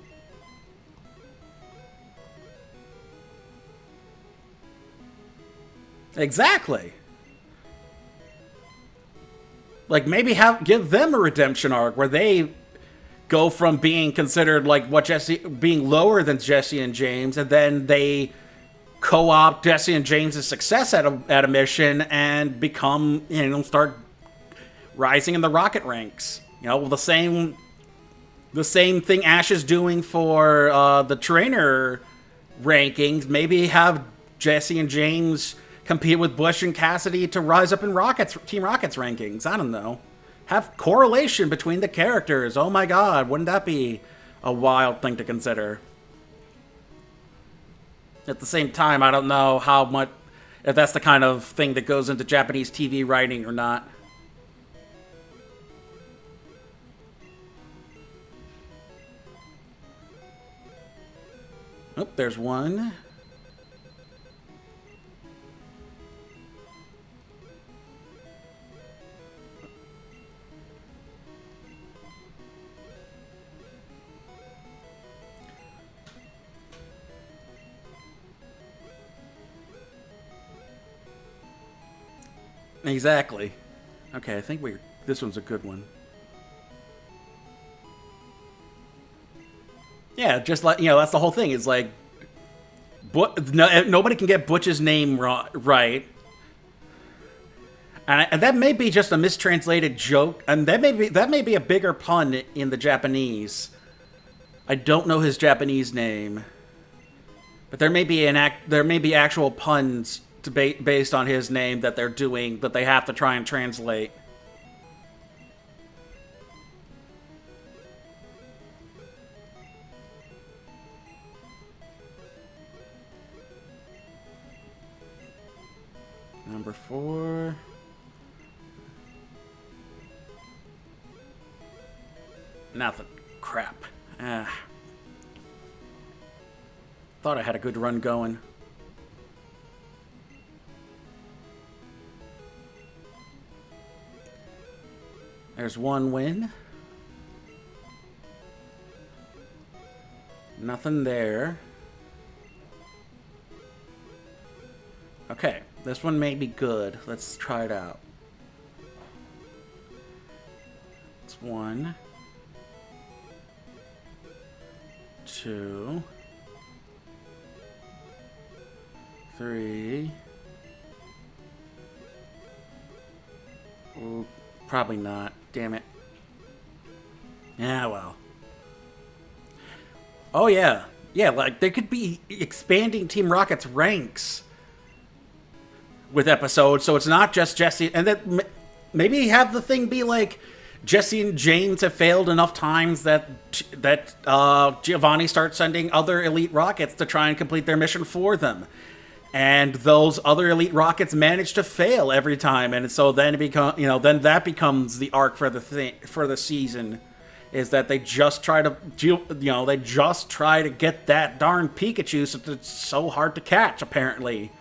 Exactly. Like, maybe give them a redemption arc where they go from being considered like being lower than Jesse and James, and then they co-opt Jesse and James' success at a mission and become, start rising in the rocket ranks. The same thing Ash is doing for the trainer rankings. Maybe have Jesse and James compete with Bush and Cassidy to rise up in Team Rocket's rankings. I don't know. Have correlation between the characters. Oh my god, wouldn't that be a wild thing to consider? At the same time, I don't know if that's the kind of thing that goes into Japanese TV writing or not. Oh, there's one. Exactly. Okay, I think this one's a good one. Yeah, just like, that's the whole thing. It's like, nobody can get Butch's name right. And that may be just a mistranslated joke, and that may be a bigger pun in the Japanese. I don't know his Japanese name, but there may be actual puns based on his name that they're doing that they have to try and translate. Number 4. Nothing. Crap. Thought I had a good run going. There's 1 win. Nothing there. Okay, this one may be good. Let's try it out. It's 1, 2, 3. Ooh, probably not. Damn it. Yeah, well. Oh yeah, Yeah, like they could be expanding Team Rocket's ranks with episodes, so it's not just Jesse. And then maybe have the thing be like Jesse and James have failed enough times that Giovanni starts sending other elite rockets to try and complete their mission for them. And those other elite rockets manage to fail every time, and so then then that becomes the arc for the season, is that they just try to get that darn Pikachu, so it's so hard to catch apparently.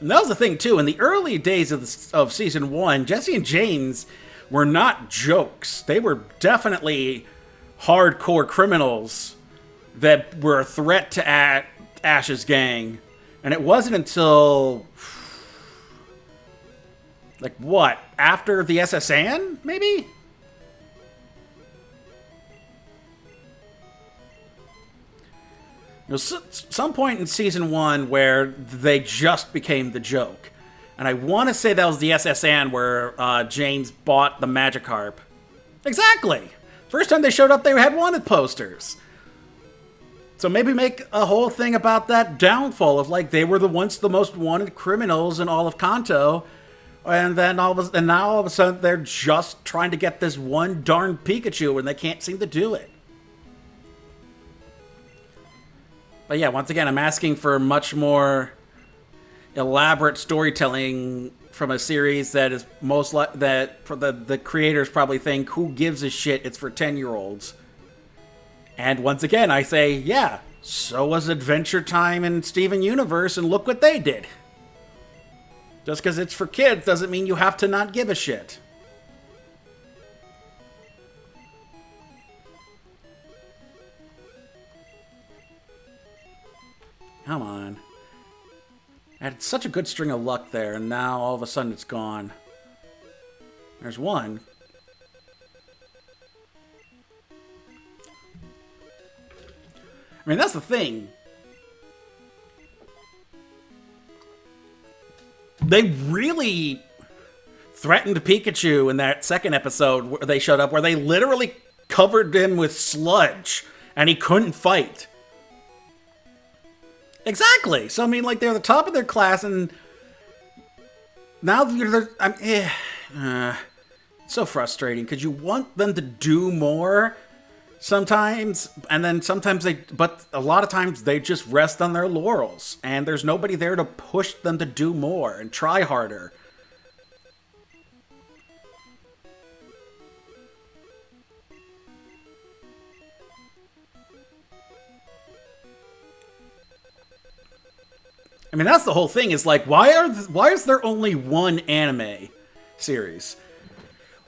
And that was the thing too. In the early days of season 1, Jesse and James were not jokes. They were definitely hardcore criminals that were a threat to Ash's gang. And it wasn't until, like, what? After the SSN, maybe? Some point in season 1 where they just became the joke. And I want to say that was the SSN where James bought the Magikarp. Exactly! First time they showed up, they had wanted posters. So maybe make a whole thing about that downfall of, like, they were the most wanted criminals in all of Kanto. And then now all of a sudden they're just trying to get this one darn Pikachu and they can't seem to do it. But yeah, once again, I'm asking for much more elaborate storytelling from a series that is the creators probably think, who gives a shit, it's for 10-year-olds. And once again, I say, yeah, so was Adventure Time and Steven Universe, and look what they did. Just because it's for kids doesn't mean you have to not give a shit. Come on. I had such a good string of luck there, and now all of a sudden it's gone. There's one. I mean, that's the thing. They really threatened Pikachu in that second episode where they showed up, where they literally covered him with sludge, and he couldn't fight. Exactly. So, I mean, like, they're the top of their class, and now they're... it's so frustrating, because you want them to do more sometimes, and then sometimes but a lot of times they just rest on their laurels, and there's nobody there to push them to do more and try harder. I mean, that's the whole thing, is like, why is there only one anime series?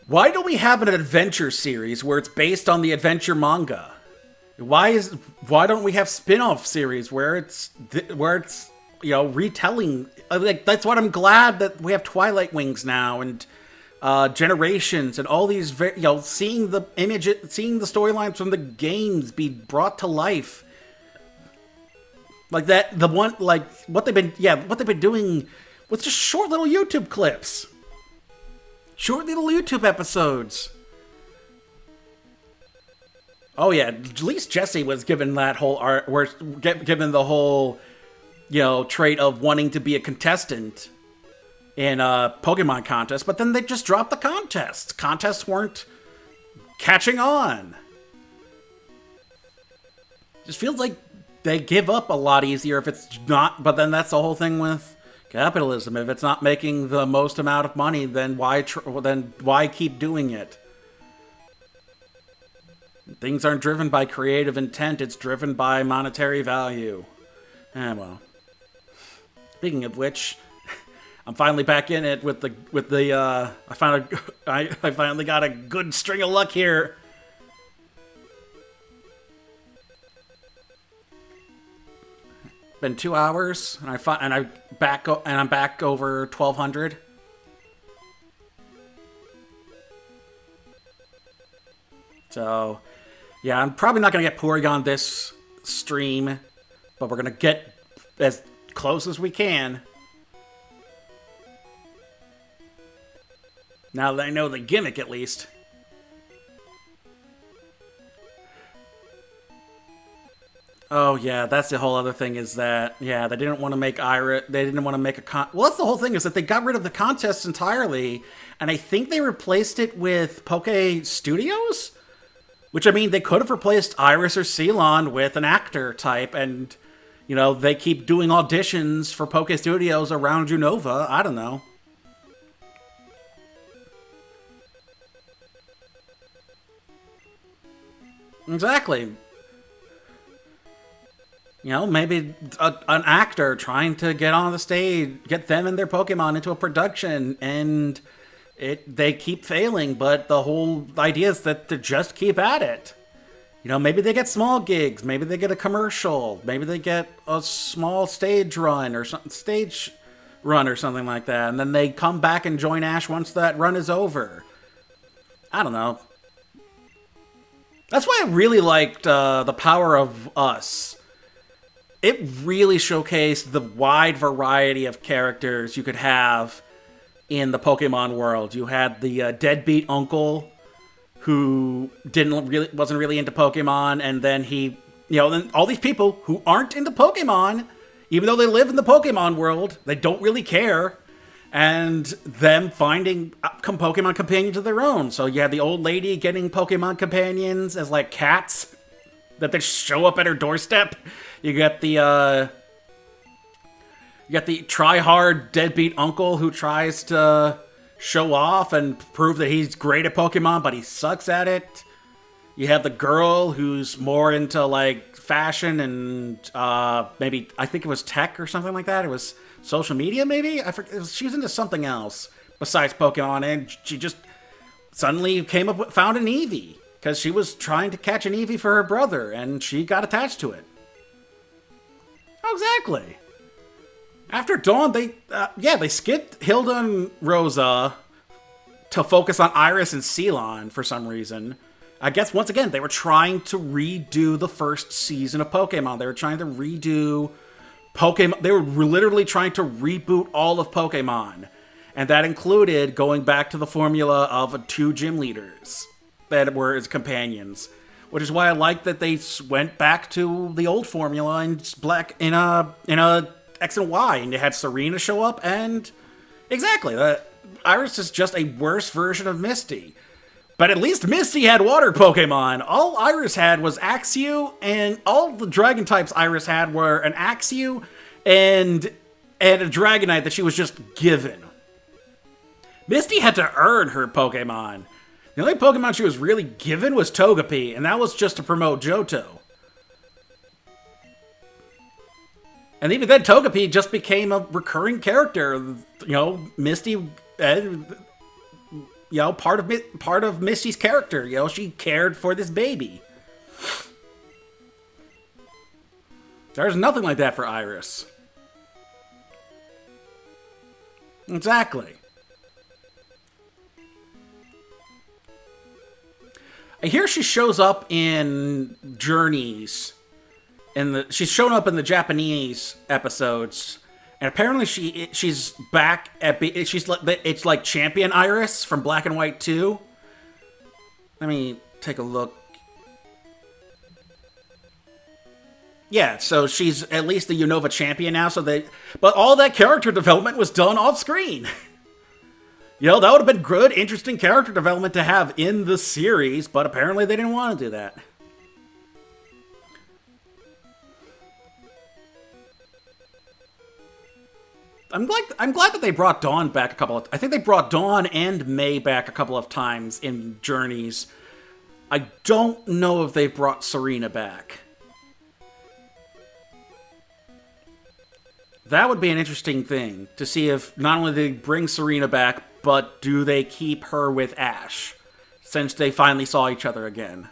Why don't we have an adventure series where it's based on the adventure manga? Why don't we have spin-off series where it's retelling? Like, that's what I'm glad that we have Twilight Wings now, and Generations, and all these seeing the storylines from the games be brought to life. Like that, what they've been doing with just short little YouTube clips. Short little YouTube episodes. Oh yeah, at least Jesse was given that whole given the whole, trait of wanting to be a contestant in a Pokemon contest, but then they just dropped the contests. Contests weren't catching on. Just feels like they give up a lot easier if it's not, but then that's the whole thing with capitalism. If it's not making the most amount of money, then why keep doing it? Things aren't driven by creative intent, it's driven by monetary value. Well. Speaking of which, I'm finally back in it with the I finally got a good string of luck here. Been 2 hours, and I'm back over 1,200. So, yeah, I'm probably not gonna get Porygon this stream, but we're gonna get as close as we can. Now that I know the gimmick, at least. Oh yeah, that's the whole other thing. Is that yeah, they didn't want to make Iris. They didn't want to make a well, that's the whole thing. Is that they got rid of the contest entirely, and I think they replaced it with Poke Studios. Which, I mean, they could have replaced Iris or Ceylon with an actor type, and, you know, they keep doing auditions for Poke Studios around Unova. I don't know. Exactly. You know, maybe an actor trying to get on the stage, get them and their Pokemon into a production, and they keep failing, but the whole idea is that to just keep at it. You know, maybe they get small gigs, maybe they get a commercial, maybe they get a small stage run or something like that, and then they come back and join Ash once that run is over. I don't know. That's why I really liked The Power of Us. It really showcased the wide variety of characters you could have in the Pokemon world. You had the deadbeat uncle who wasn't really into Pokemon, and then then all these people who aren't into Pokemon, even though they live in the Pokemon world, they don't really care, and them finding Pokemon companions of their own. So you had the old lady getting Pokemon companions as like cats that they show up at her doorstep. You got the try-hard deadbeat uncle who tries to show off and prove that he's great at Pokemon, but he sucks at it. You have the girl who's more into, like, fashion and maybe, I think it was tech or something like that. It was social media, maybe? She was into something else besides Pokemon, and she just suddenly found an Eevee, because she was trying to catch an Eevee for her brother, and she got attached to it. Oh, exactly. After Dawn, they skipped Hilda and Rosa to focus on Iris and Ceylon for some reason. I guess, once again, they were trying to redo the first season of Pokemon. They were trying to redo Pokemon. They were literally trying to reboot all of Pokemon. And that included going back to the formula of 2 gym leaders that were his companions. Which is why I like that they went back to the old formula in a X and Y, and you had Serena show up, and exactly, Iris is just a worse version of Misty. But at least Misty had water Pokemon. All Iris had was Axew, and all the Dragon types Iris had were an Axew and a Dragonite that she was just given. Misty had to earn her Pokemon. The only Pokemon she was really given was Togepi, and that was just to promote Johto. And even then, Togepi just became a recurring character. You know, Misty, part of Misty's character. You know, she cared for this baby. There's nothing like that for Iris. Exactly. I hear she shows up in Journeys. She's shown up in the Japanese episodes, and apparently she's back at it's like Champion Iris from Black and White 2. Let me take a look. Yeah, so she's at least the Unova champion now. But all that character development was done off screen. You know, that would have been good, interesting character development to have in the series, but apparently they didn't want to do that. I'm glad that they brought Dawn back I think they brought Dawn and May back a couple of times in Journeys. I don't know if they've brought Serena back. That would be an interesting thing to see if not only they bring Serena back, but do they keep her with Ash since they finally saw each other again.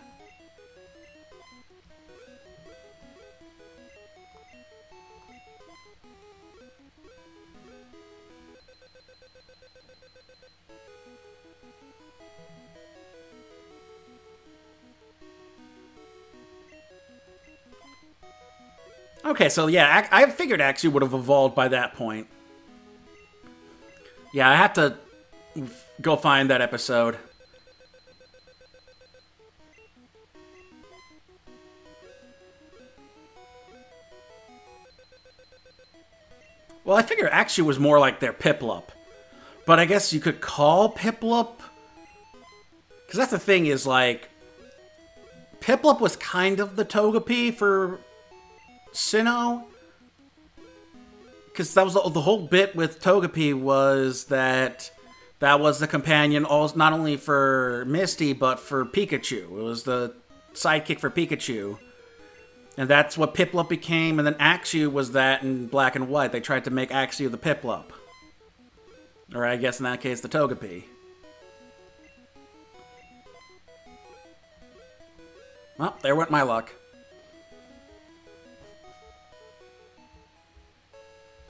Okay, so yeah, I figured Axew would have evolved by that point. Yeah, I have to go find that episode. Well, I figure Axew was more like their Piplup. But I guess you could call Piplup... Because that's the thing is, like... Piplup was kind of the Togepi for Sinnoh. Because that was the whole bit with Togepi was that was the companion not only for Misty, but for Pikachu. It was the sidekick for Pikachu. And that's what Piplup became, and then Axew was that in Black and White. They tried to make Axew the Piplup. Or I guess in that case, the Togepi. Well, there went my luck.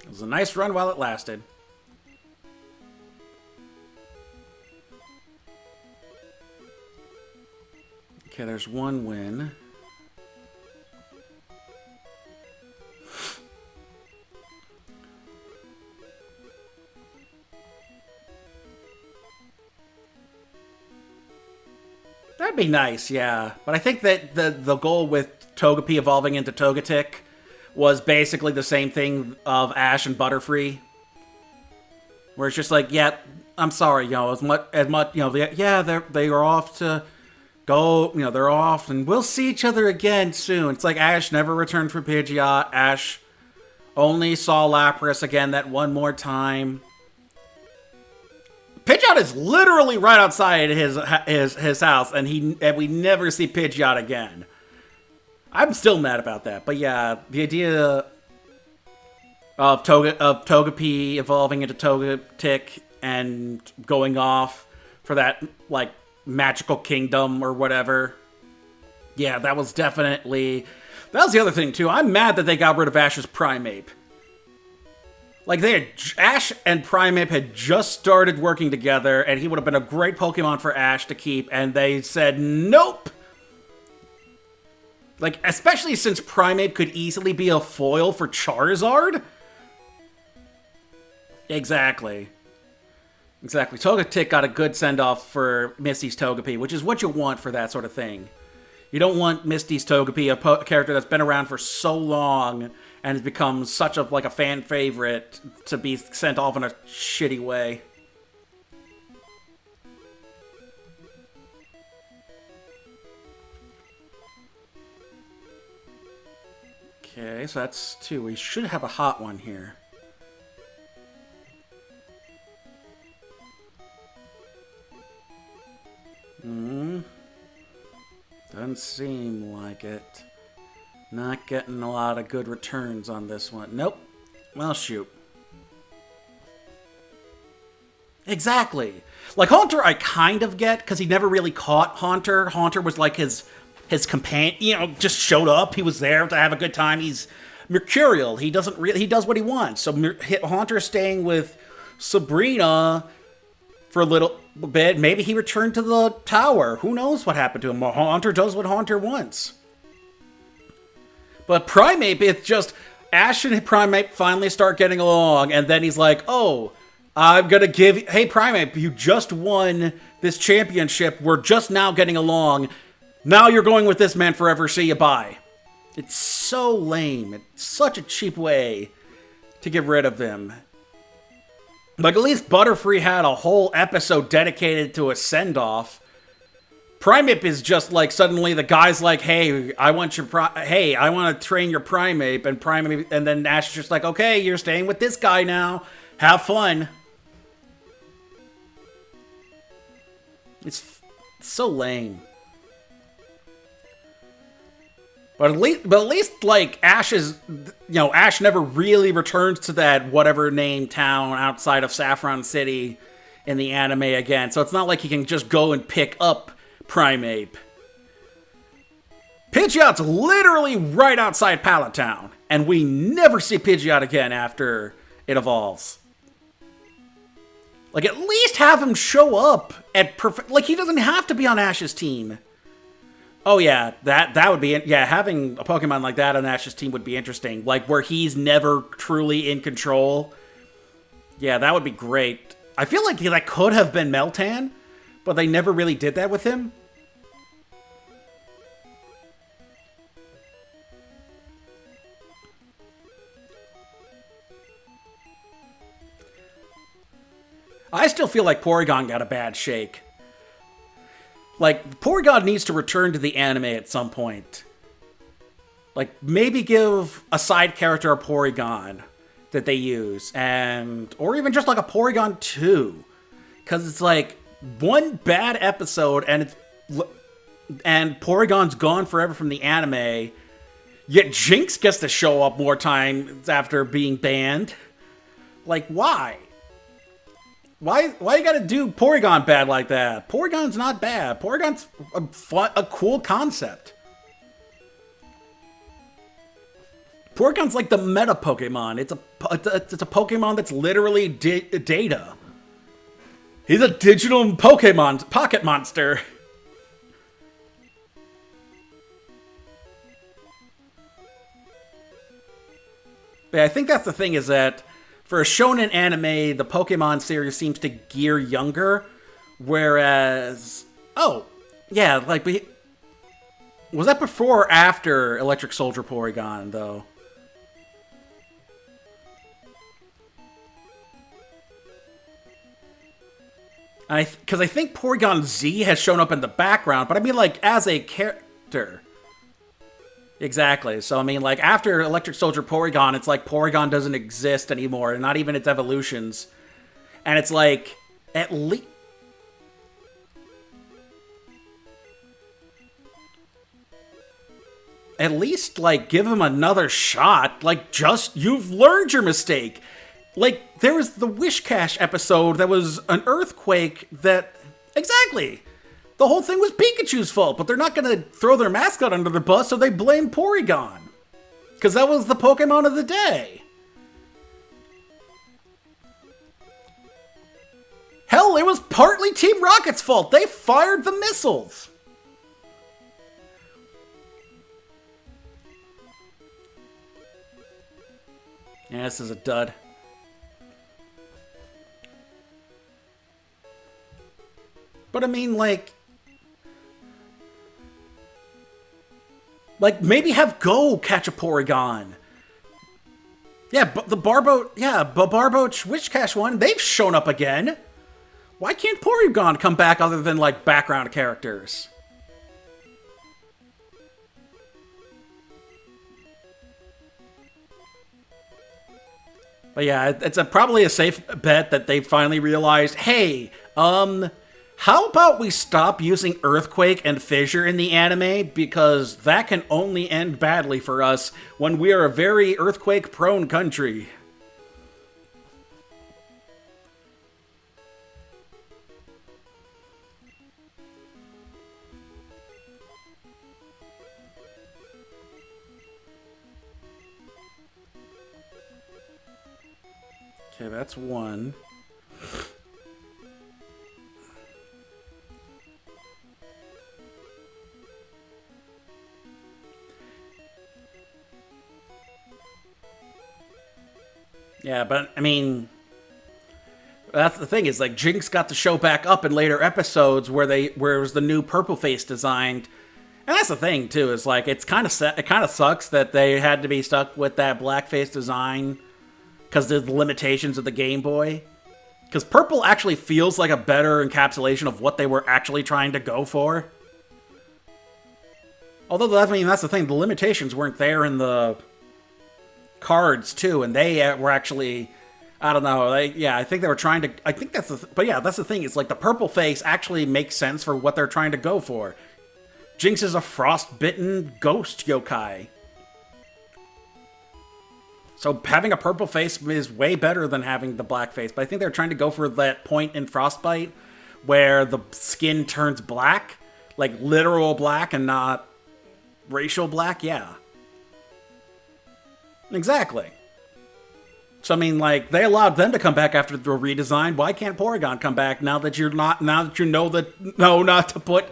It was a nice run while it lasted. Okay, there's one win. That'd be nice, yeah. But I think that the goal with Togepi evolving into Togetic was basically the same thing of Ash and Butterfree. Where it's just like, yeah, I'm sorry, you know, as much, you know, they are off to go, you know, they're off, and we'll see each other again soon. It's like Ash never returned for Pidgeot. Ash only saw Lapras again that one more time. Pidgeot is literally right outside his house, and we never see Pidgeot again. I'm still mad about that, but yeah, the idea of Togepi evolving into Togetic and going off for that like magical kingdom or whatever. Yeah, that was the other thing too. I'm mad that they got rid of Ash's Primeape. Like, Ash and Primeape had just started working together, and he would have been a great Pokemon for Ash to keep, and they said, nope! Like, especially since Primeape could easily be a foil for Charizard? Exactly. Togetic got a good send-off for Misty's Togepi, which is what you want for that sort of thing. You don't want Misty's Togepi, a character that's been around for so long and has become such a fan favorite, to be sent off in a shitty way. Okay, so that's 2. We should have a hot one here. Doesn't seem like it. Not getting a lot of good returns on this one. Nope. Well, shoot. Exactly. Like, Haunter I kind of get, because he never really caught Haunter. Haunter was like his companion, you know, just showed up. He was there to have a good time. He's mercurial. He does what he wants. So Haunter staying with Sabrina for a little bit. Maybe he returned to the tower. Who knows what happened to him? Haunter does what Haunter wants. But Primeape, it's just Ash and Primeape finally start getting along, and then he's like, oh, I'm gonna hey Primeape, you just won this championship. We're just now getting along. Now you're going with this man forever. See you, bye. It's so lame. It's such a cheap way to get rid of him. Like, at least Butterfree had a whole episode dedicated to a send-off. Primeape is just like, suddenly the guy's like, hey, I want to train your Primeape, and then Ash is just like, okay, you're staying with this guy now. Have fun. It's so lame. But at least like Ash never really returns to that whatever name town outside of Saffron City in the anime again. So it's not like he can just go and pick up Primeape. Pidgeot's literally right outside Pallet Town, and we never see Pidgeot again after it evolves. Like, at least have him show up at like, he doesn't have to be on Ash's team. Oh yeah, that would be, yeah, having a Pokemon like that on Ash's team would be interesting. Like, where he's never truly in control. Yeah, that would be great. I feel like that could have been Meltan, but they never really did that with him. I still feel like Porygon got a bad shake. Like, Porygon needs to return to the anime at some point. Like, maybe give a side character a Porygon that they use, or even just like a Porygon 2. Because it's like one bad episode and Porygon's gone forever from the anime, yet Jinx gets to show up more times after being banned. Like, why? Why you gotta do Porygon bad like that? Porygon's not bad. Porygon's a cool concept. Porygon's like the meta Pokemon. It's a Pokemon that's literally data. He's a digital Pokemon pocket monster. But I think that's the thing, is that for a shonen anime, the Pokemon series seems to gear younger, whereas... Oh, yeah, like... Was that before or after Electric Soldier Porygon, though? Because I think Porygon Z has shown up in the background, but I mean, like, as a character. Exactly. So, I mean, like, after Electric Soldier Porygon, it's like Porygon doesn't exist anymore, and not even its evolutions. And it's like, at least... At least, like, give him another shot. Like, just, you've learned your mistake. Like, there was the Wishcash episode that was an earthquake that... Exactly! The whole thing was Pikachu's fault, but they're not gonna throw their mascot under the bus, so they blame Porygon. Because that was the Pokemon of the day. Hell, it was partly Team Rocket's fault. They fired the missiles. Yeah, this is a dud. But I mean, like, maybe have Go catch a Porygon. Yeah, but the Barboach Wishcash one, they've shown up again. Why can't Porygon come back other than, like, background characters? But yeah, it's probably a safe bet that they finally realized, hey, how about we stop using Earthquake and Fissure in the anime, because that can only end badly for us when we are a very earthquake-prone country. Okay, that's one. Yeah, but, I mean, that's the thing, is, like, Jinx got to show back up in later episodes where it was the new purple face designed. And that's the thing, too, is, like, it kind of sucks that they had to be stuck with that black face design because of the limitations of the Game Boy. Because purple actually feels like a better encapsulation of what they were actually trying to go for. Although, I mean, that's the thing, the limitations weren't there in the cards too, and they were actually, I don't know, I think they were trying to, I think that's but yeah, that's the thing, it's like the purple face actually makes sense for what they're trying to go for. Jinx is a frostbitten ghost yokai, so having a purple face is way better than having the black face. But I think they're trying to go for that point in Frostbite where the skin turns black, like literal black and not racial black. Yeah, exactly. So I mean, like, they allowed them to come back after the redesign. Why can't Porygon come back now that you know not to put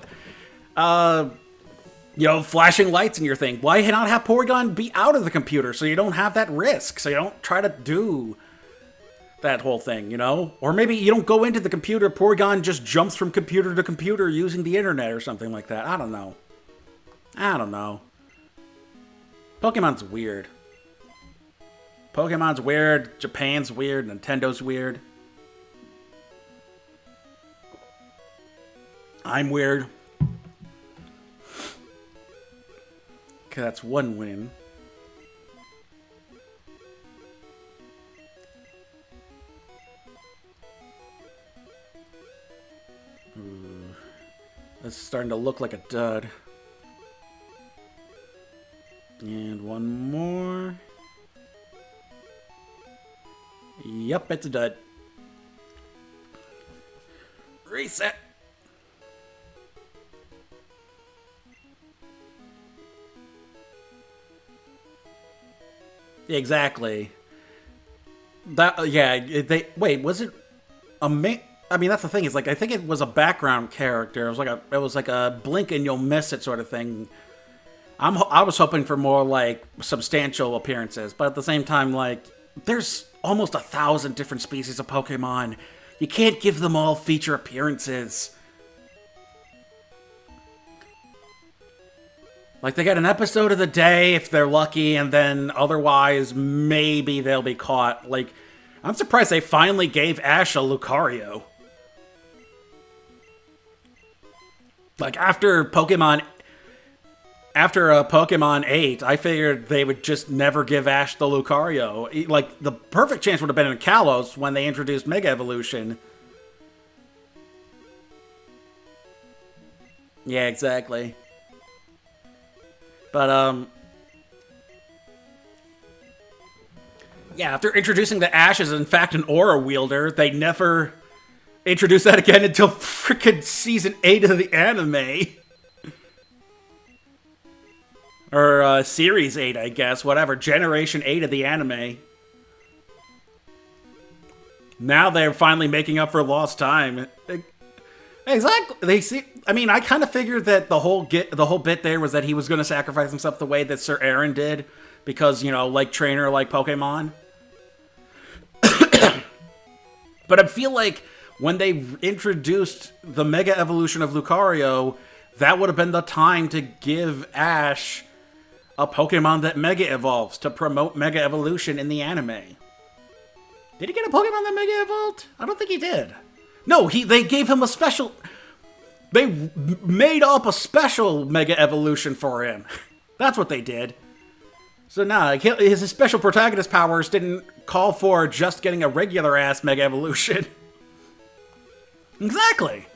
flashing lights in your thing? Why not have Porygon be out of the computer so you don't have that risk, so you don't try to do that whole thing, you know? Or maybe you don't go into the computer, Porygon just jumps from computer to computer using the internet or something like that. I don't know. I don't know. Pokemon's weird. Pokemon's weird, Japan's weird, Nintendo's weird. I'm weird. Okay, that's one win. This is starting to look like a dud. And one more. Yup, it's a dud. Reset. Exactly. That yeah. They wait. Was it a main? I mean, that's the thing. Is like I think it was a background character. It was like a blink and you'll miss it sort of thing. I was hoping for more like substantial appearances, but at the same time, like there's almost 1,000 different species of Pokemon. You can't give them all feature appearances. Like, they get an episode of the day if they're lucky, and then otherwise, maybe they'll be caught. Like, I'm surprised they finally gave Ash a Lucario. Like, after Pokemon 8, I figured they would just never give Ash the Lucario. Like, the perfect chance would have been in Kalos when they introduced Mega Evolution. Yeah, exactly. But, yeah, after introducing the Ash as, in fact, an Aura Wielder, they never introduced that again until frickin' Season 8 of the anime. Or, Series 8, I guess. Whatever. Generation 8 of the anime. Now they're finally making up for lost time. Exactly. I mean, I kind of figured that the whole bit there was that he was going to sacrifice himself the way that Sir Aaron did, because, you know, like trainer, like Pokemon. But I feel like when they introduced the Mega Evolution of Lucario, that would have been the time to give Ash a Pokemon that Mega Evolves to promote Mega Evolution in the anime. Did he get a Pokemon that Mega Evolved? I don't think he did. No, they gave him a special... They made up a special Mega Evolution for him. That's what they did. So nah, his special protagonist powers didn't call for just getting a regular-ass Mega Evolution. Exactly.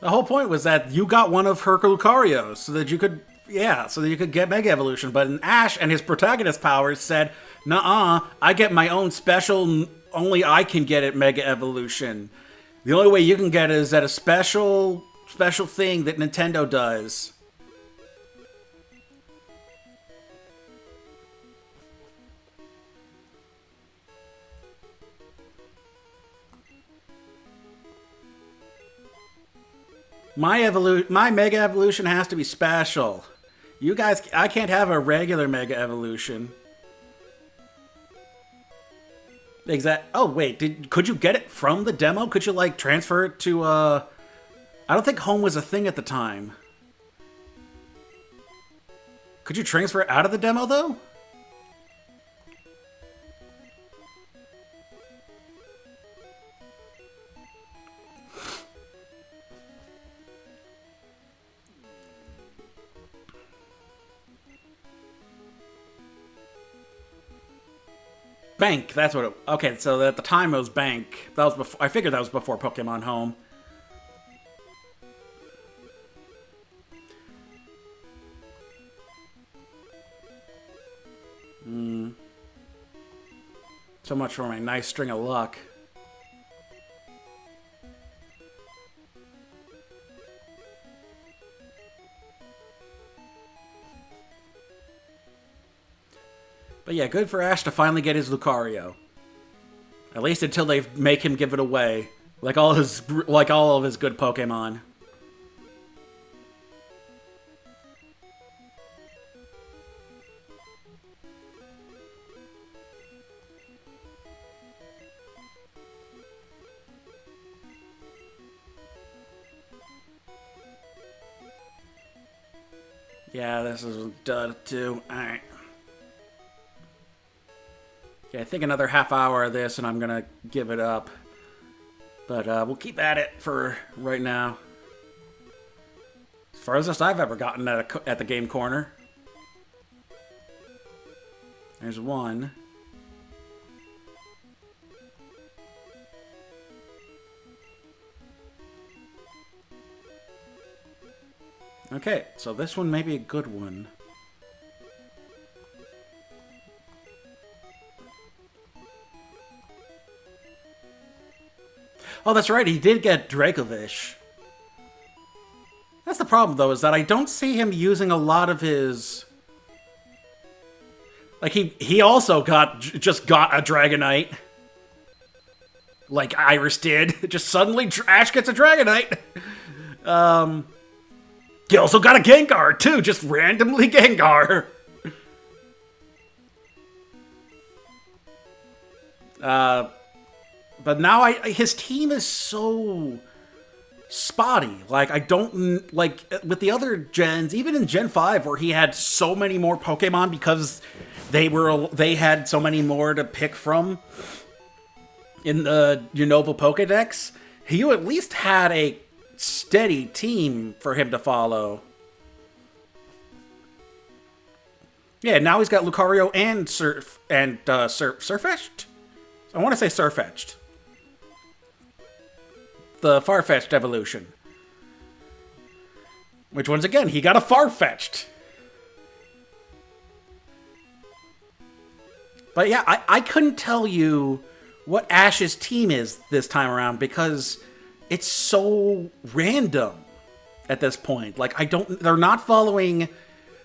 The whole point was that you got one of her Lucarios so that you could... Yeah, so that you could get Mega Evolution. But Ash and his protagonist powers said, nuh-uh, I get my own special, only I can get it Mega Evolution. The only way you can get it is at a special thing that Nintendo does. My Mega Evolution has to be special. You guys, I can't have a regular Mega Evolution. Oh, wait, could you get it from the demo? Could you, like, transfer it to, I don't think home was a thing at the time. Could you transfer it out of the demo, though? Bank, that's what it... Okay, so at the time it was Bank. That was before... I figured that was before Pokemon Home. So much for my nice string of luck. But yeah, good for Ash to finally get his Lucario. At least until they make him give it away, like all of his good Pokemon. Yeah, this is a dud too. Alright. Yeah, I think another half hour of this and I'm gonna give it up. But we'll keep at it for right now. Furthest I've ever gotten at the game corner. There's one. Okay, so this one may be a good one. Oh, that's right, he did get Dracovish. That's the problem, though, is that I don't see him using a lot of his... Like, he also just got a Dragonite. Like Iris did. Just suddenly Ash gets a Dragonite. He also got a Gengar, too. Just randomly Gengar. But now his team is so spotty. Like, I don't... Like, with the other gens, even in Gen 5, where he had so many more Pokemon because they had so many more to pick from in the Unova Pokedex, he at least had a steady team for him to follow. Yeah, now he's got Lucario and Surfetched? I want to say Surfetched. The Farfetch'd evolution. Which, once again, he got a Farfetch'd. But yeah, I couldn't tell you what Ash's team is this time around because it's so random at this point. Like, they're not following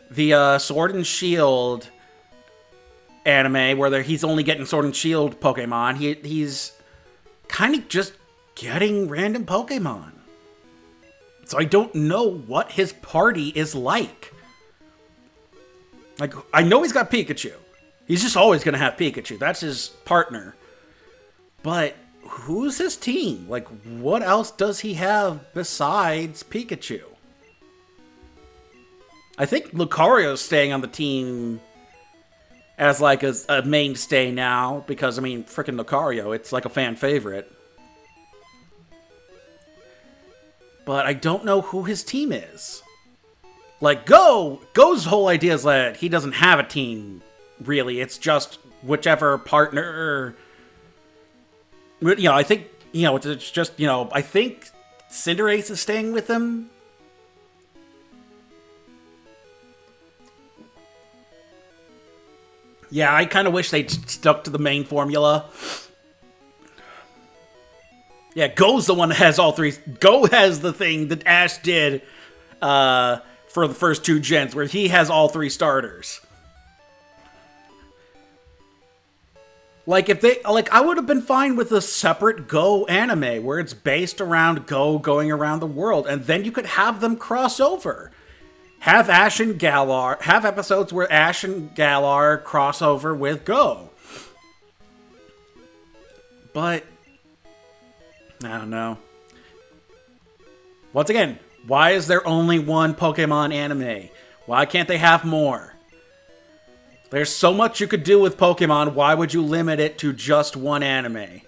the Sword and Shield anime where he's only getting Sword and Shield Pokemon. He's kind of just getting random Pokemon. So I don't know what his party is like. Like, I know he's got Pikachu. He's just always going to have Pikachu. That's his partner. But who's his team? Like, what else does he have besides Pikachu? I think Lucario's staying on the team as, like, a mainstay now. Because, I mean, frickin' Lucario, it's like a fan favorite. But I don't know who his team is. Like, Go's whole idea is that he doesn't have a team, really. It's just whichever partner... You know, I think, you know, it's just, you know, I think Cinderace is staying with him. Yeah, I kind of wish they'd stuck to the main formula. Yeah, Go's the one that has all three. Go has the thing that Ash did for the first two gens, where he has all three starters. Like, I would have been fine with a separate Go anime, where it's based around Go going around the world, and then you could have them cross over. Have Ash and Galar, have episodes where Ash and Galar cross over with Go. But I don't know. Once again, why is there only one Pokemon anime? Why can't they have more? There's so much you could do with Pokemon, why would you limit it to just one anime?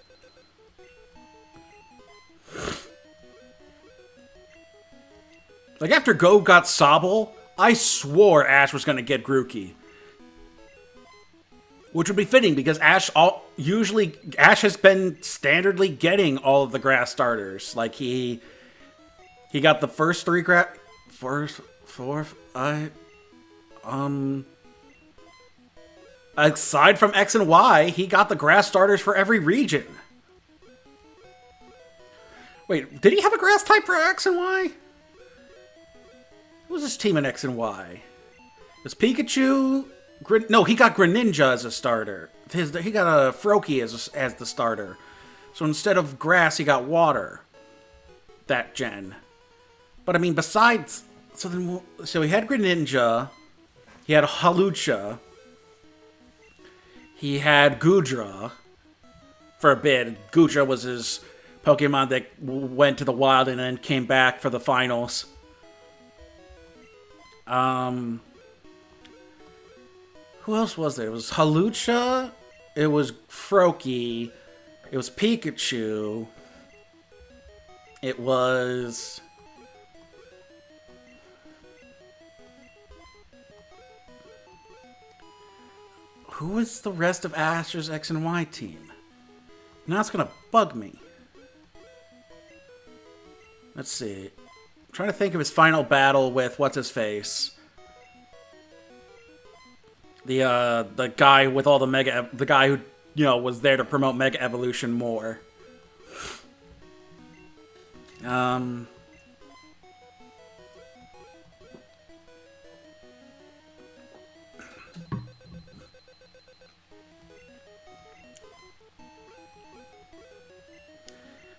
Like, after Go got Sobble, I swore Ash was going to get Grookey. Which would be fitting, because Ash has been standardly getting all of the grass starters. Like, he got the first three aside from X and Y, he got the grass starters for every region. Wait, did he have a grass type for X and Y? Who was his team in X and Y? It was Pikachu... No, he got Greninja as a starter. He got a Froakie as the starter. So instead of grass, he got water. That gen. But I mean, besides... So he had Greninja. He had Hawlucha. He had Goodra for a bit. Goodra was his Pokemon that went to the wild and then came back for the finals. Who else was there? It was Halucha. It was Froakie. It was Pikachu. It was... Who was the rest of Ash's X and Y team? Now it's gonna bug me. Let's see. I'm trying to think of his final battle with what's-his-face. The guy with all the guy who, you know, was there to promote Mega Evolution more.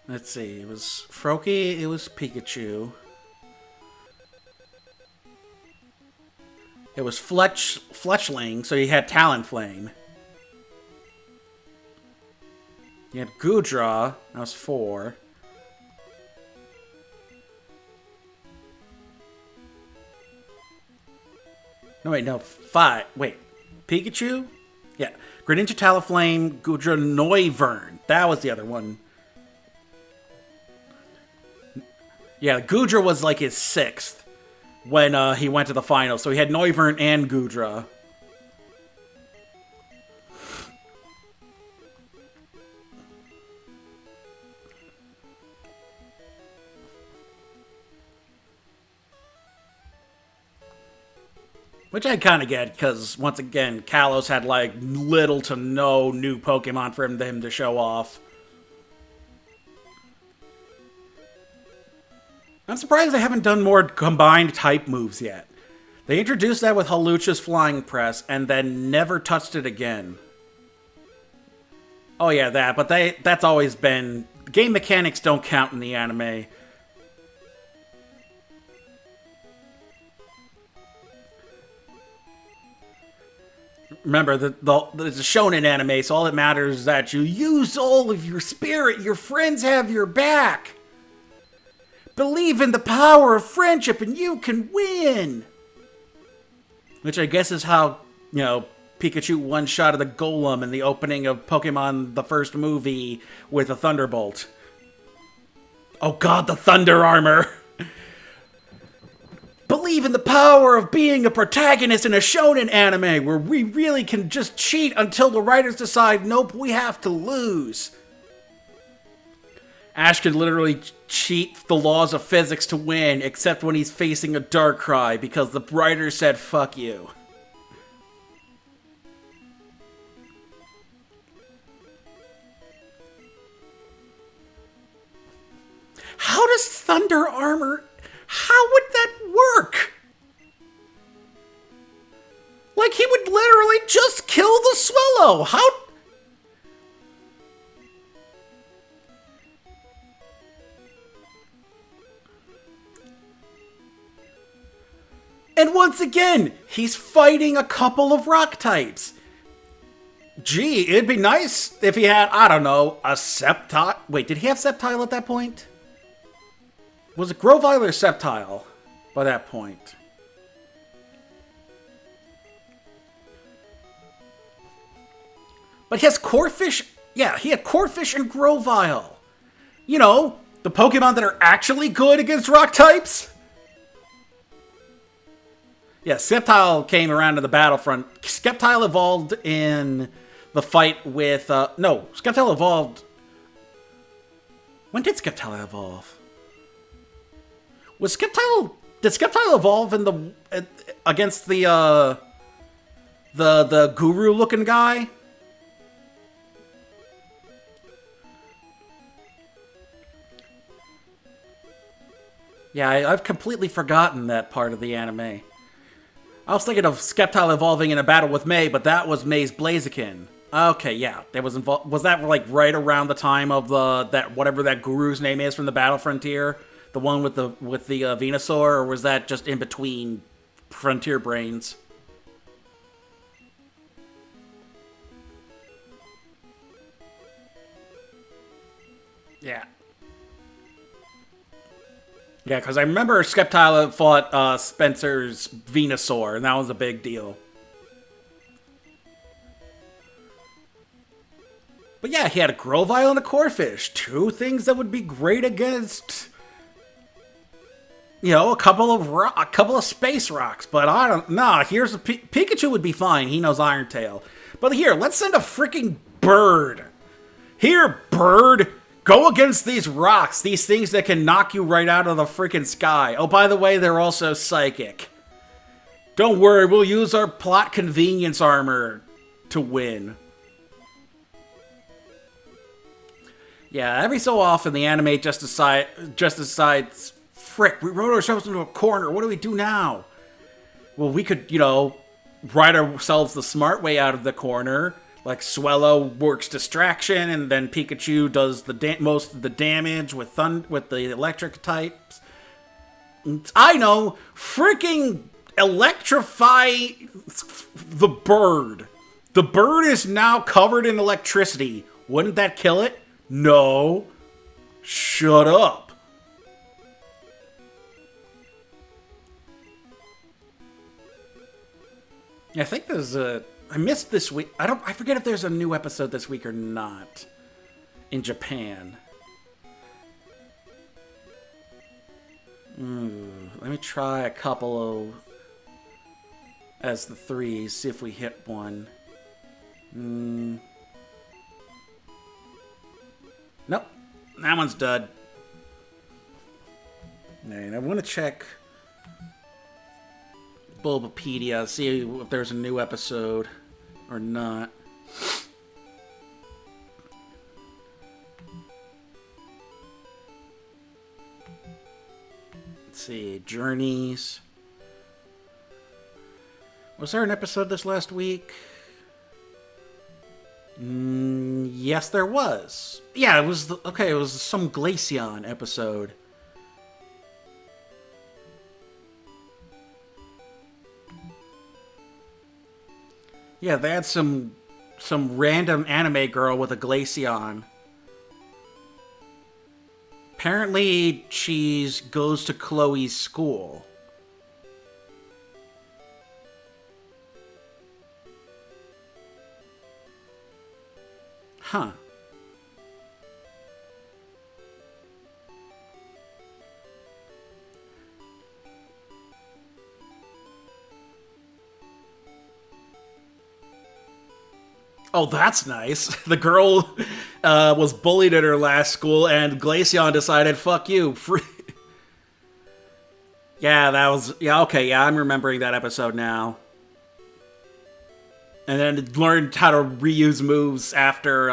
Let's see. It was Froakie. It was Pikachu. It was Fletchling, so he had Talonflame. You had Goodra. That was 4. No, wait, no, 5. Wait. Pikachu? Yeah. Greninja, Talonflame, Goodra, Noivern. That was the other one. Yeah, Goodra was like his 6th when he went to the finals. So he had Noivern and Goodra. Which I kind of get, because, once again, Kalos had, like, little to no new Pokemon for him to show off. I'm surprised they haven't done more combined type moves yet. They introduced that with Halucha's Flying Press, and then never touched it again. Oh yeah, that, but that's always been... Game mechanics don't count in the anime. Remember, it's a shonen anime, so all that matters is that you use all of your spirit, your friends have your back. Believe in the power of friendship and you can win! Which I guess is how, you know, Pikachu one-shotted the Golem in the opening of Pokemon the first movie with a Thunderbolt. Oh god, the Thunder Armor! Believe in the power of being a protagonist in a shonen anime where we really can just cheat until the writers decide, nope, we have to lose. Ash could literally cheat the laws of physics to win, except when he's facing a Darkrai, because the writer said, fuck you. How does Thunder Armor... How would that work? Like, he would literally just kill the Swallow. How... And once again, he's fighting a couple of rock types. Gee, it'd be nice if he had, I don't know, a Sceptile. Wait, did he have Sceptile at that point? Was it Grovyle or Sceptile by that point? But he has Corphish. Yeah, he had Corphish and Grovyle. You know, the Pokemon that are actually good against rock types. Yeah, Sceptile came around to the battlefront. Sceptile evolved in the fight with... no, Sceptile evolved... When did Sceptile evolve? Was Sceptile... Did Sceptile evolve in the... against the guru-looking guy? Yeah, I've completely forgotten that part of the anime. I was thinking of Sceptile evolving in a battle with May, but that was May's Blaziken. Okay, yeah, that was involved. Was that like right around the time of that whatever that guru's name is from the Battle Frontier, the one with the Venusaur, or was that just in between Frontier Brains? Yeah. Yeah, because I remember Skeptile fought Spencer's Venusaur, and that was a big deal. But yeah, he had a Grovyle and a Corphish. Two things that would be great against, you know, a couple of space rocks. But I don't. Nah, here's a Pikachu would be fine. He knows Iron Tail. But here, let's send a freaking bird. Here, bird. Go against these rocks. These things that can knock you right out of the freaking sky. Oh, by the way, they're also psychic. Don't worry, we'll use our plot convenience armor to win. Yeah, every so often the anime just decides, frick, we wrote ourselves into a corner. What do we do now? Well, we could, you know, write ourselves the smart way out of the corner. Like Swellow works distraction, and then Pikachu does the most of the damage with the electric types. I know, freaking electrify the bird. The bird is now covered in electricity. Wouldn't that kill it? No. Shut up. I think there's a... I missed this week. I forget if there's a new episode this week or not. In Japan. Let me try a couple of... as the threes. See if we hit one. Nope. That one's dud. And I want to check Bulbapedia, see if there's a new episode or not. Let's see, Journeys. Was there an episode this last week? Yes, there was. Yeah, it was. It was some Glaceon episode. Yeah, they had some random anime girl with a Glaceon. Apparently, she goes to Chloe's school. Huh. Oh, that's nice. The girl was bullied at her last school, and Glaceon decided, fuck you. Yeah, that was... Yeah, okay, yeah, I'm remembering that episode now. And then learned how to reuse moves after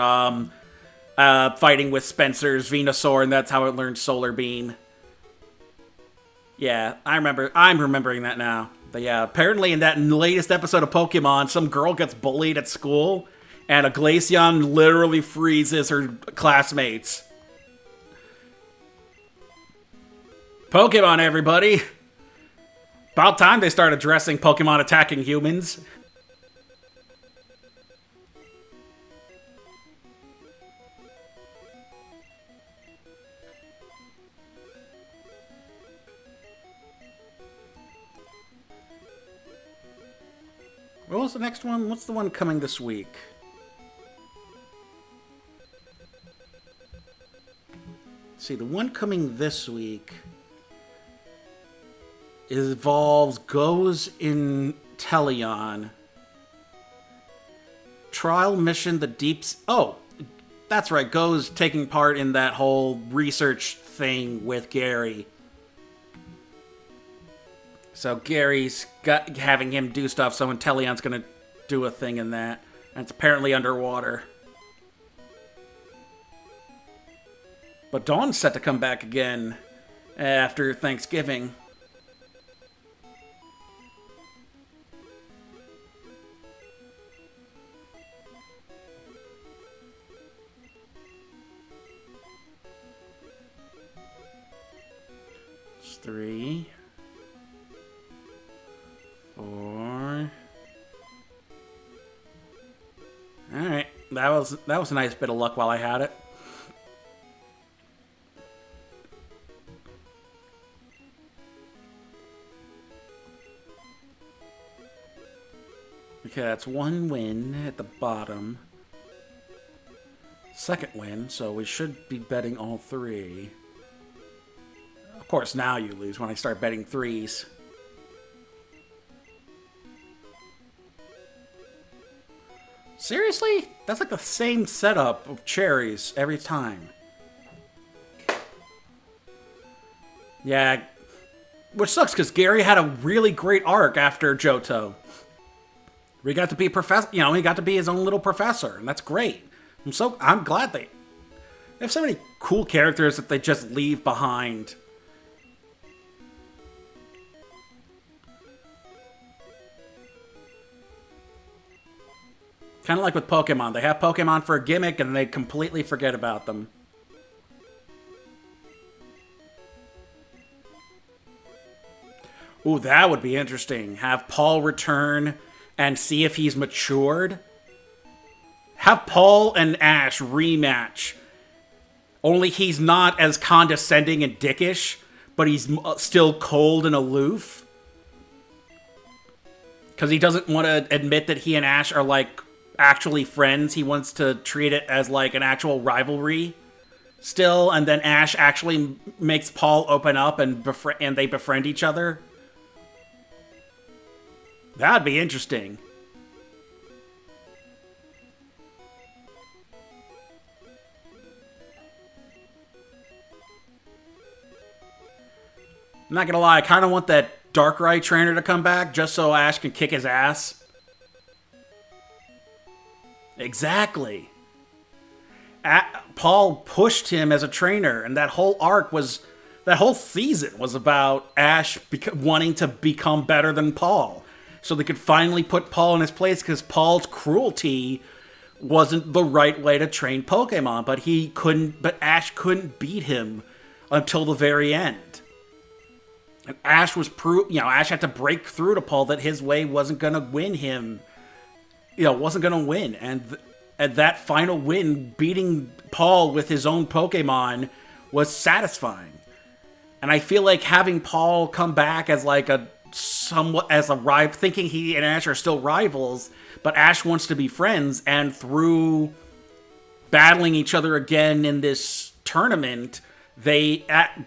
fighting with Spencer's Venusaur, and that's how it learned Solar Beam. Yeah, I'm remembering that now. But yeah, apparently in that latest episode of Pokemon, some girl gets bullied at school, and a Glaceon literally freezes her classmates. Pokemon, everybody! About time they start addressing Pokemon attacking humans. What was the next one? What's the one coming this week? Let's see, the one coming this week goes in Teleon. Trial mission, the Deeps... Oh, that's right, Go's taking part in that whole research thing with Gary. So Gary's having him do stuff, so Inteleon's gonna do a thing in that. And it's apparently underwater. But Dawn's set to come back again after Thanksgiving. It's 3, 4. Alright, that was a nice bit of luck while I had it. Okay, that's one win at the bottom. Second win, so we should be betting all three. Of course, now you lose when I start betting threes. Seriously? That's like the same setup of cherries every time. Yeah. Which sucks, because Gary had a really great arc after Johto. He got to be a professor, he got to be his own little professor, and that's great. I'm glad they have so many cool characters that they just leave behind. Kind of like with Pokemon. They have Pokemon for a gimmick and they completely forget about them. Ooh, that would be interesting. Have Paul return and see if he's matured. Have Paul and Ash rematch. Only he's not as condescending and dickish, but he's still cold and aloof. Because he doesn't want to admit that he and Ash are, like, actually friends. He wants to treat it as, like, an actual rivalry still. And then Ash actually makes Paul open up and they befriend each other. That'd be interesting. I'm not gonna lie, I kind of want that Darkrai trainer to come back just so Ash can kick his ass. Exactly. Paul pushed him as a trainer, and that whole season was about Ash wanting to become better than Paul. So they could finally put Paul in his place, because Paul's cruelty wasn't the right way to train Pokemon, but Ash couldn't beat him until the very end. And Ash Ash had to break through to Paul that his way wasn't going to win him. Wasn't going to win. And that final win, beating Paul with his own Pokemon, was satisfying. And I feel like having Paul come back as like as a rival, thinking he and Ash are still rivals, but Ash wants to be friends, and through battling each other again in this tournament,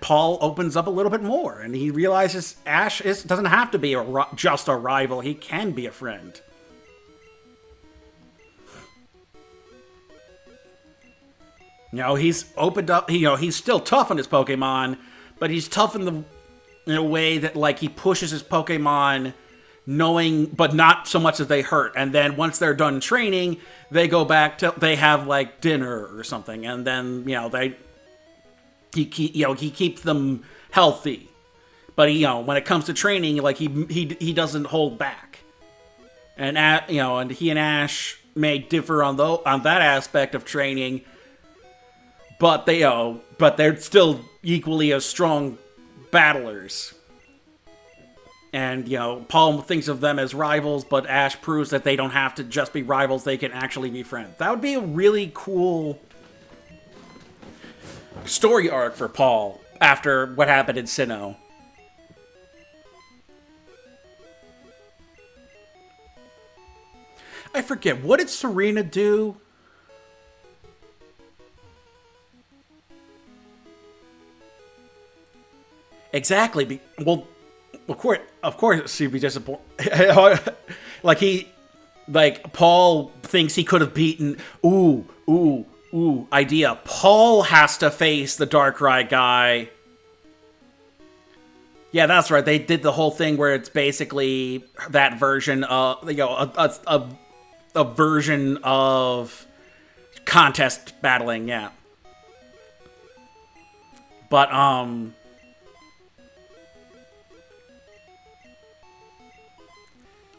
Paul opens up a little bit more, and he realizes Ash doesn't have to be just a rival. He can be a friend. He's opened up. He's still tough on his Pokemon, but he's tough in a way that, like, he pushes his Pokemon, but not so much that they hurt. And then once they're done training, they go back to they have like dinner or something, and then he keeps them healthy. But when it comes to training, like he doesn't hold back. And and he and Ash may differ on that aspect of training, but they're still equally as strong battlers. And Paul thinks of them as rivals, but Ash proves that they don't have to just be rivals, they can actually be friends. That would be a really cool story arc for Paul after what happened in Sinnoh. I forget, what did Serena do? Exactly. Well, of course, she'd be disappointed. Paul thinks he could have beaten. Idea. Paul has to face the Darkrai guy. Yeah, that's right. They did the whole thing where it's basically that version of a version of contest battling. Yeah, but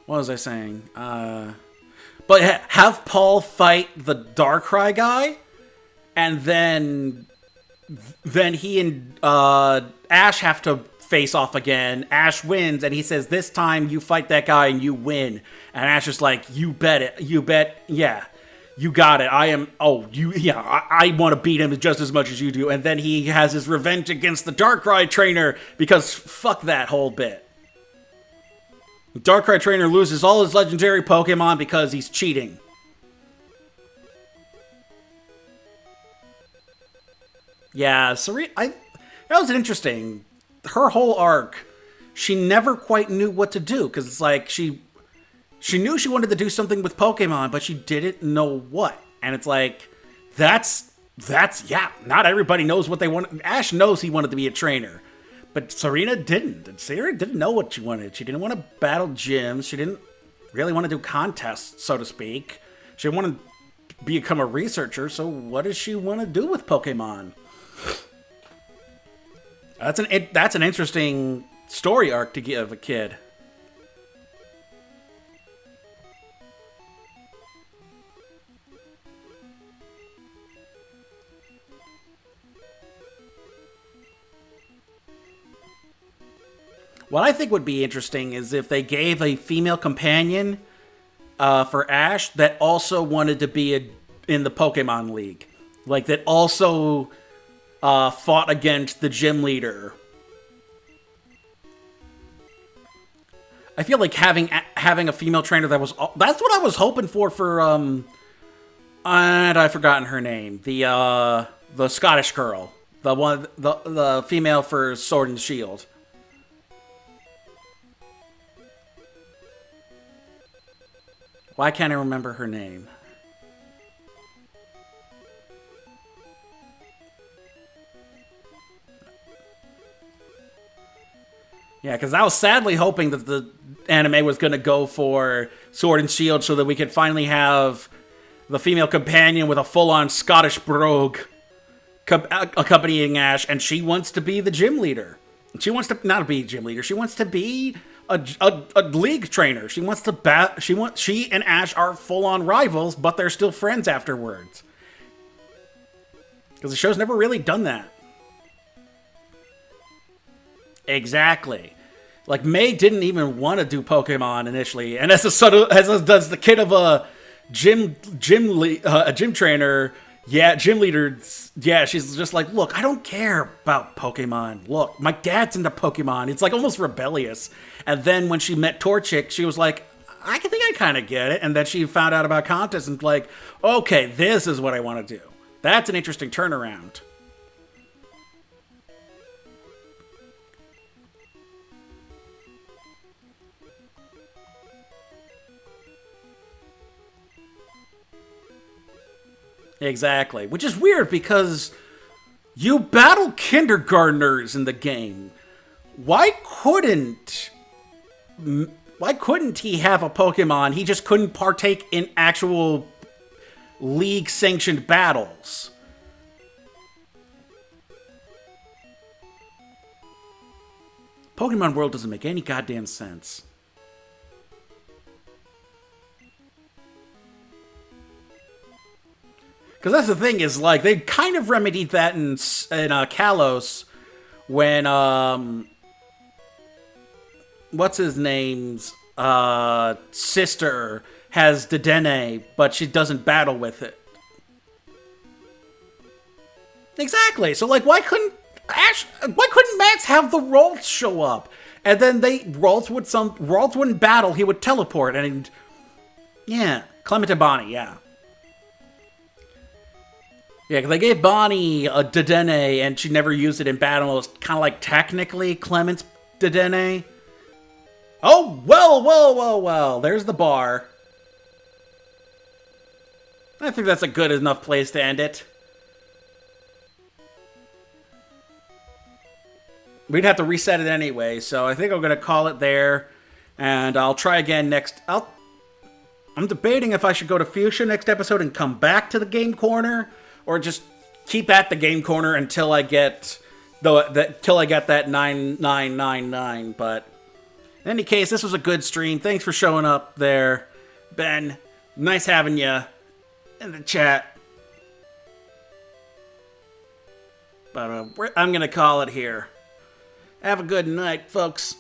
what was I saying? But have Paul fight the Darkrai guy, and then he and Ash have to face off again. Ash wins, and he says, "This time you fight that guy and you win." And Ash is like, "You bet it. You bet. Yeah, you got it. I am. Oh, you. Yeah, I want to beat him just as much as you do." And then he has his revenge against the Darkrai trainer because fuck that whole bit. Darkrai trainer loses all his legendary Pokemon because he's cheating. Yeah, Serena, that was interesting. Her whole arc, she never quite knew what to do because it's like she knew she wanted to do something with Pokemon, but she didn't know what. And it's like that's yeah. Not everybody knows what they want. Ash knows he wanted to be a trainer, but Serena didn't. And Serena didn't know what she wanted. She didn't want to battle gyms. She didn't really want to do contests, so to speak. She wanted to become a researcher. So what does she want to do with Pokemon? That's an interesting story arc to give a kid. What I think would be interesting is if they gave a female companion for Ash that also wanted to be in the Pokemon League. Like, that also fought against the gym leader. I feel like having a female trainer that was... That's what I was hoping for and I've forgotten her name. The Scottish girl. The female for Sword and Shield. Why can't I remember her name? Yeah, because I was sadly hoping that the anime was going to go for Sword and Shield so that we could finally have the female companion with a full-on Scottish brogue accompanying Ash, and she wants to be the gym leader. She wants to not be a gym leader. She wants to be a league trainer. She wants to she and Ash are full-on rivals, but they're still friends afterwards. Because the show's never really done that. Exactly. Like, May didn't even want to do Pokemon initially, and as does the kid of a gym trainer, yeah, gym leader, yeah, she's just like, look, I don't care about Pokemon. Look, my dad's into Pokemon. It's like almost rebellious. And then when she met Torchic, she was like, I think I kind of get it. And then she found out about contests and like, okay, this is what I want to do. That's an interesting turnaround. Exactly. Which is weird because you battle kindergartners in the game. Why couldn't he have a Pokemon? He just couldn't partake in actual league-sanctioned battles. Pokemon World doesn't make any goddamn sense. Because that's the thing is, like, they kind of remedied that in Kalos when, what's his name's sister has Dedenne, but she doesn't battle with it. Exactly. So, like, why couldn't Max have the Ralts show up? And then Ralts wouldn't battle, he would teleport, and yeah, Clement and Bonnie, yeah. Yeah, because they gave Bonnie a Dedenne, and she never used it in battle. It was kind of like technically Clement's Dedenne. Oh, well. There's the bar. I think that's a good enough place to end it. We'd have to reset it anyway, so I think I'm going to call it there. And I'll try again next... I'm debating if I should go to Fuchsia next episode and come back to the Game Corner, or just keep at the Game Corner until I get that 9999. But in any case, this was a good stream. Thanks for showing up there, Ben. Nice having you in the chat. But I'm gonna call it here. Have a good night, folks.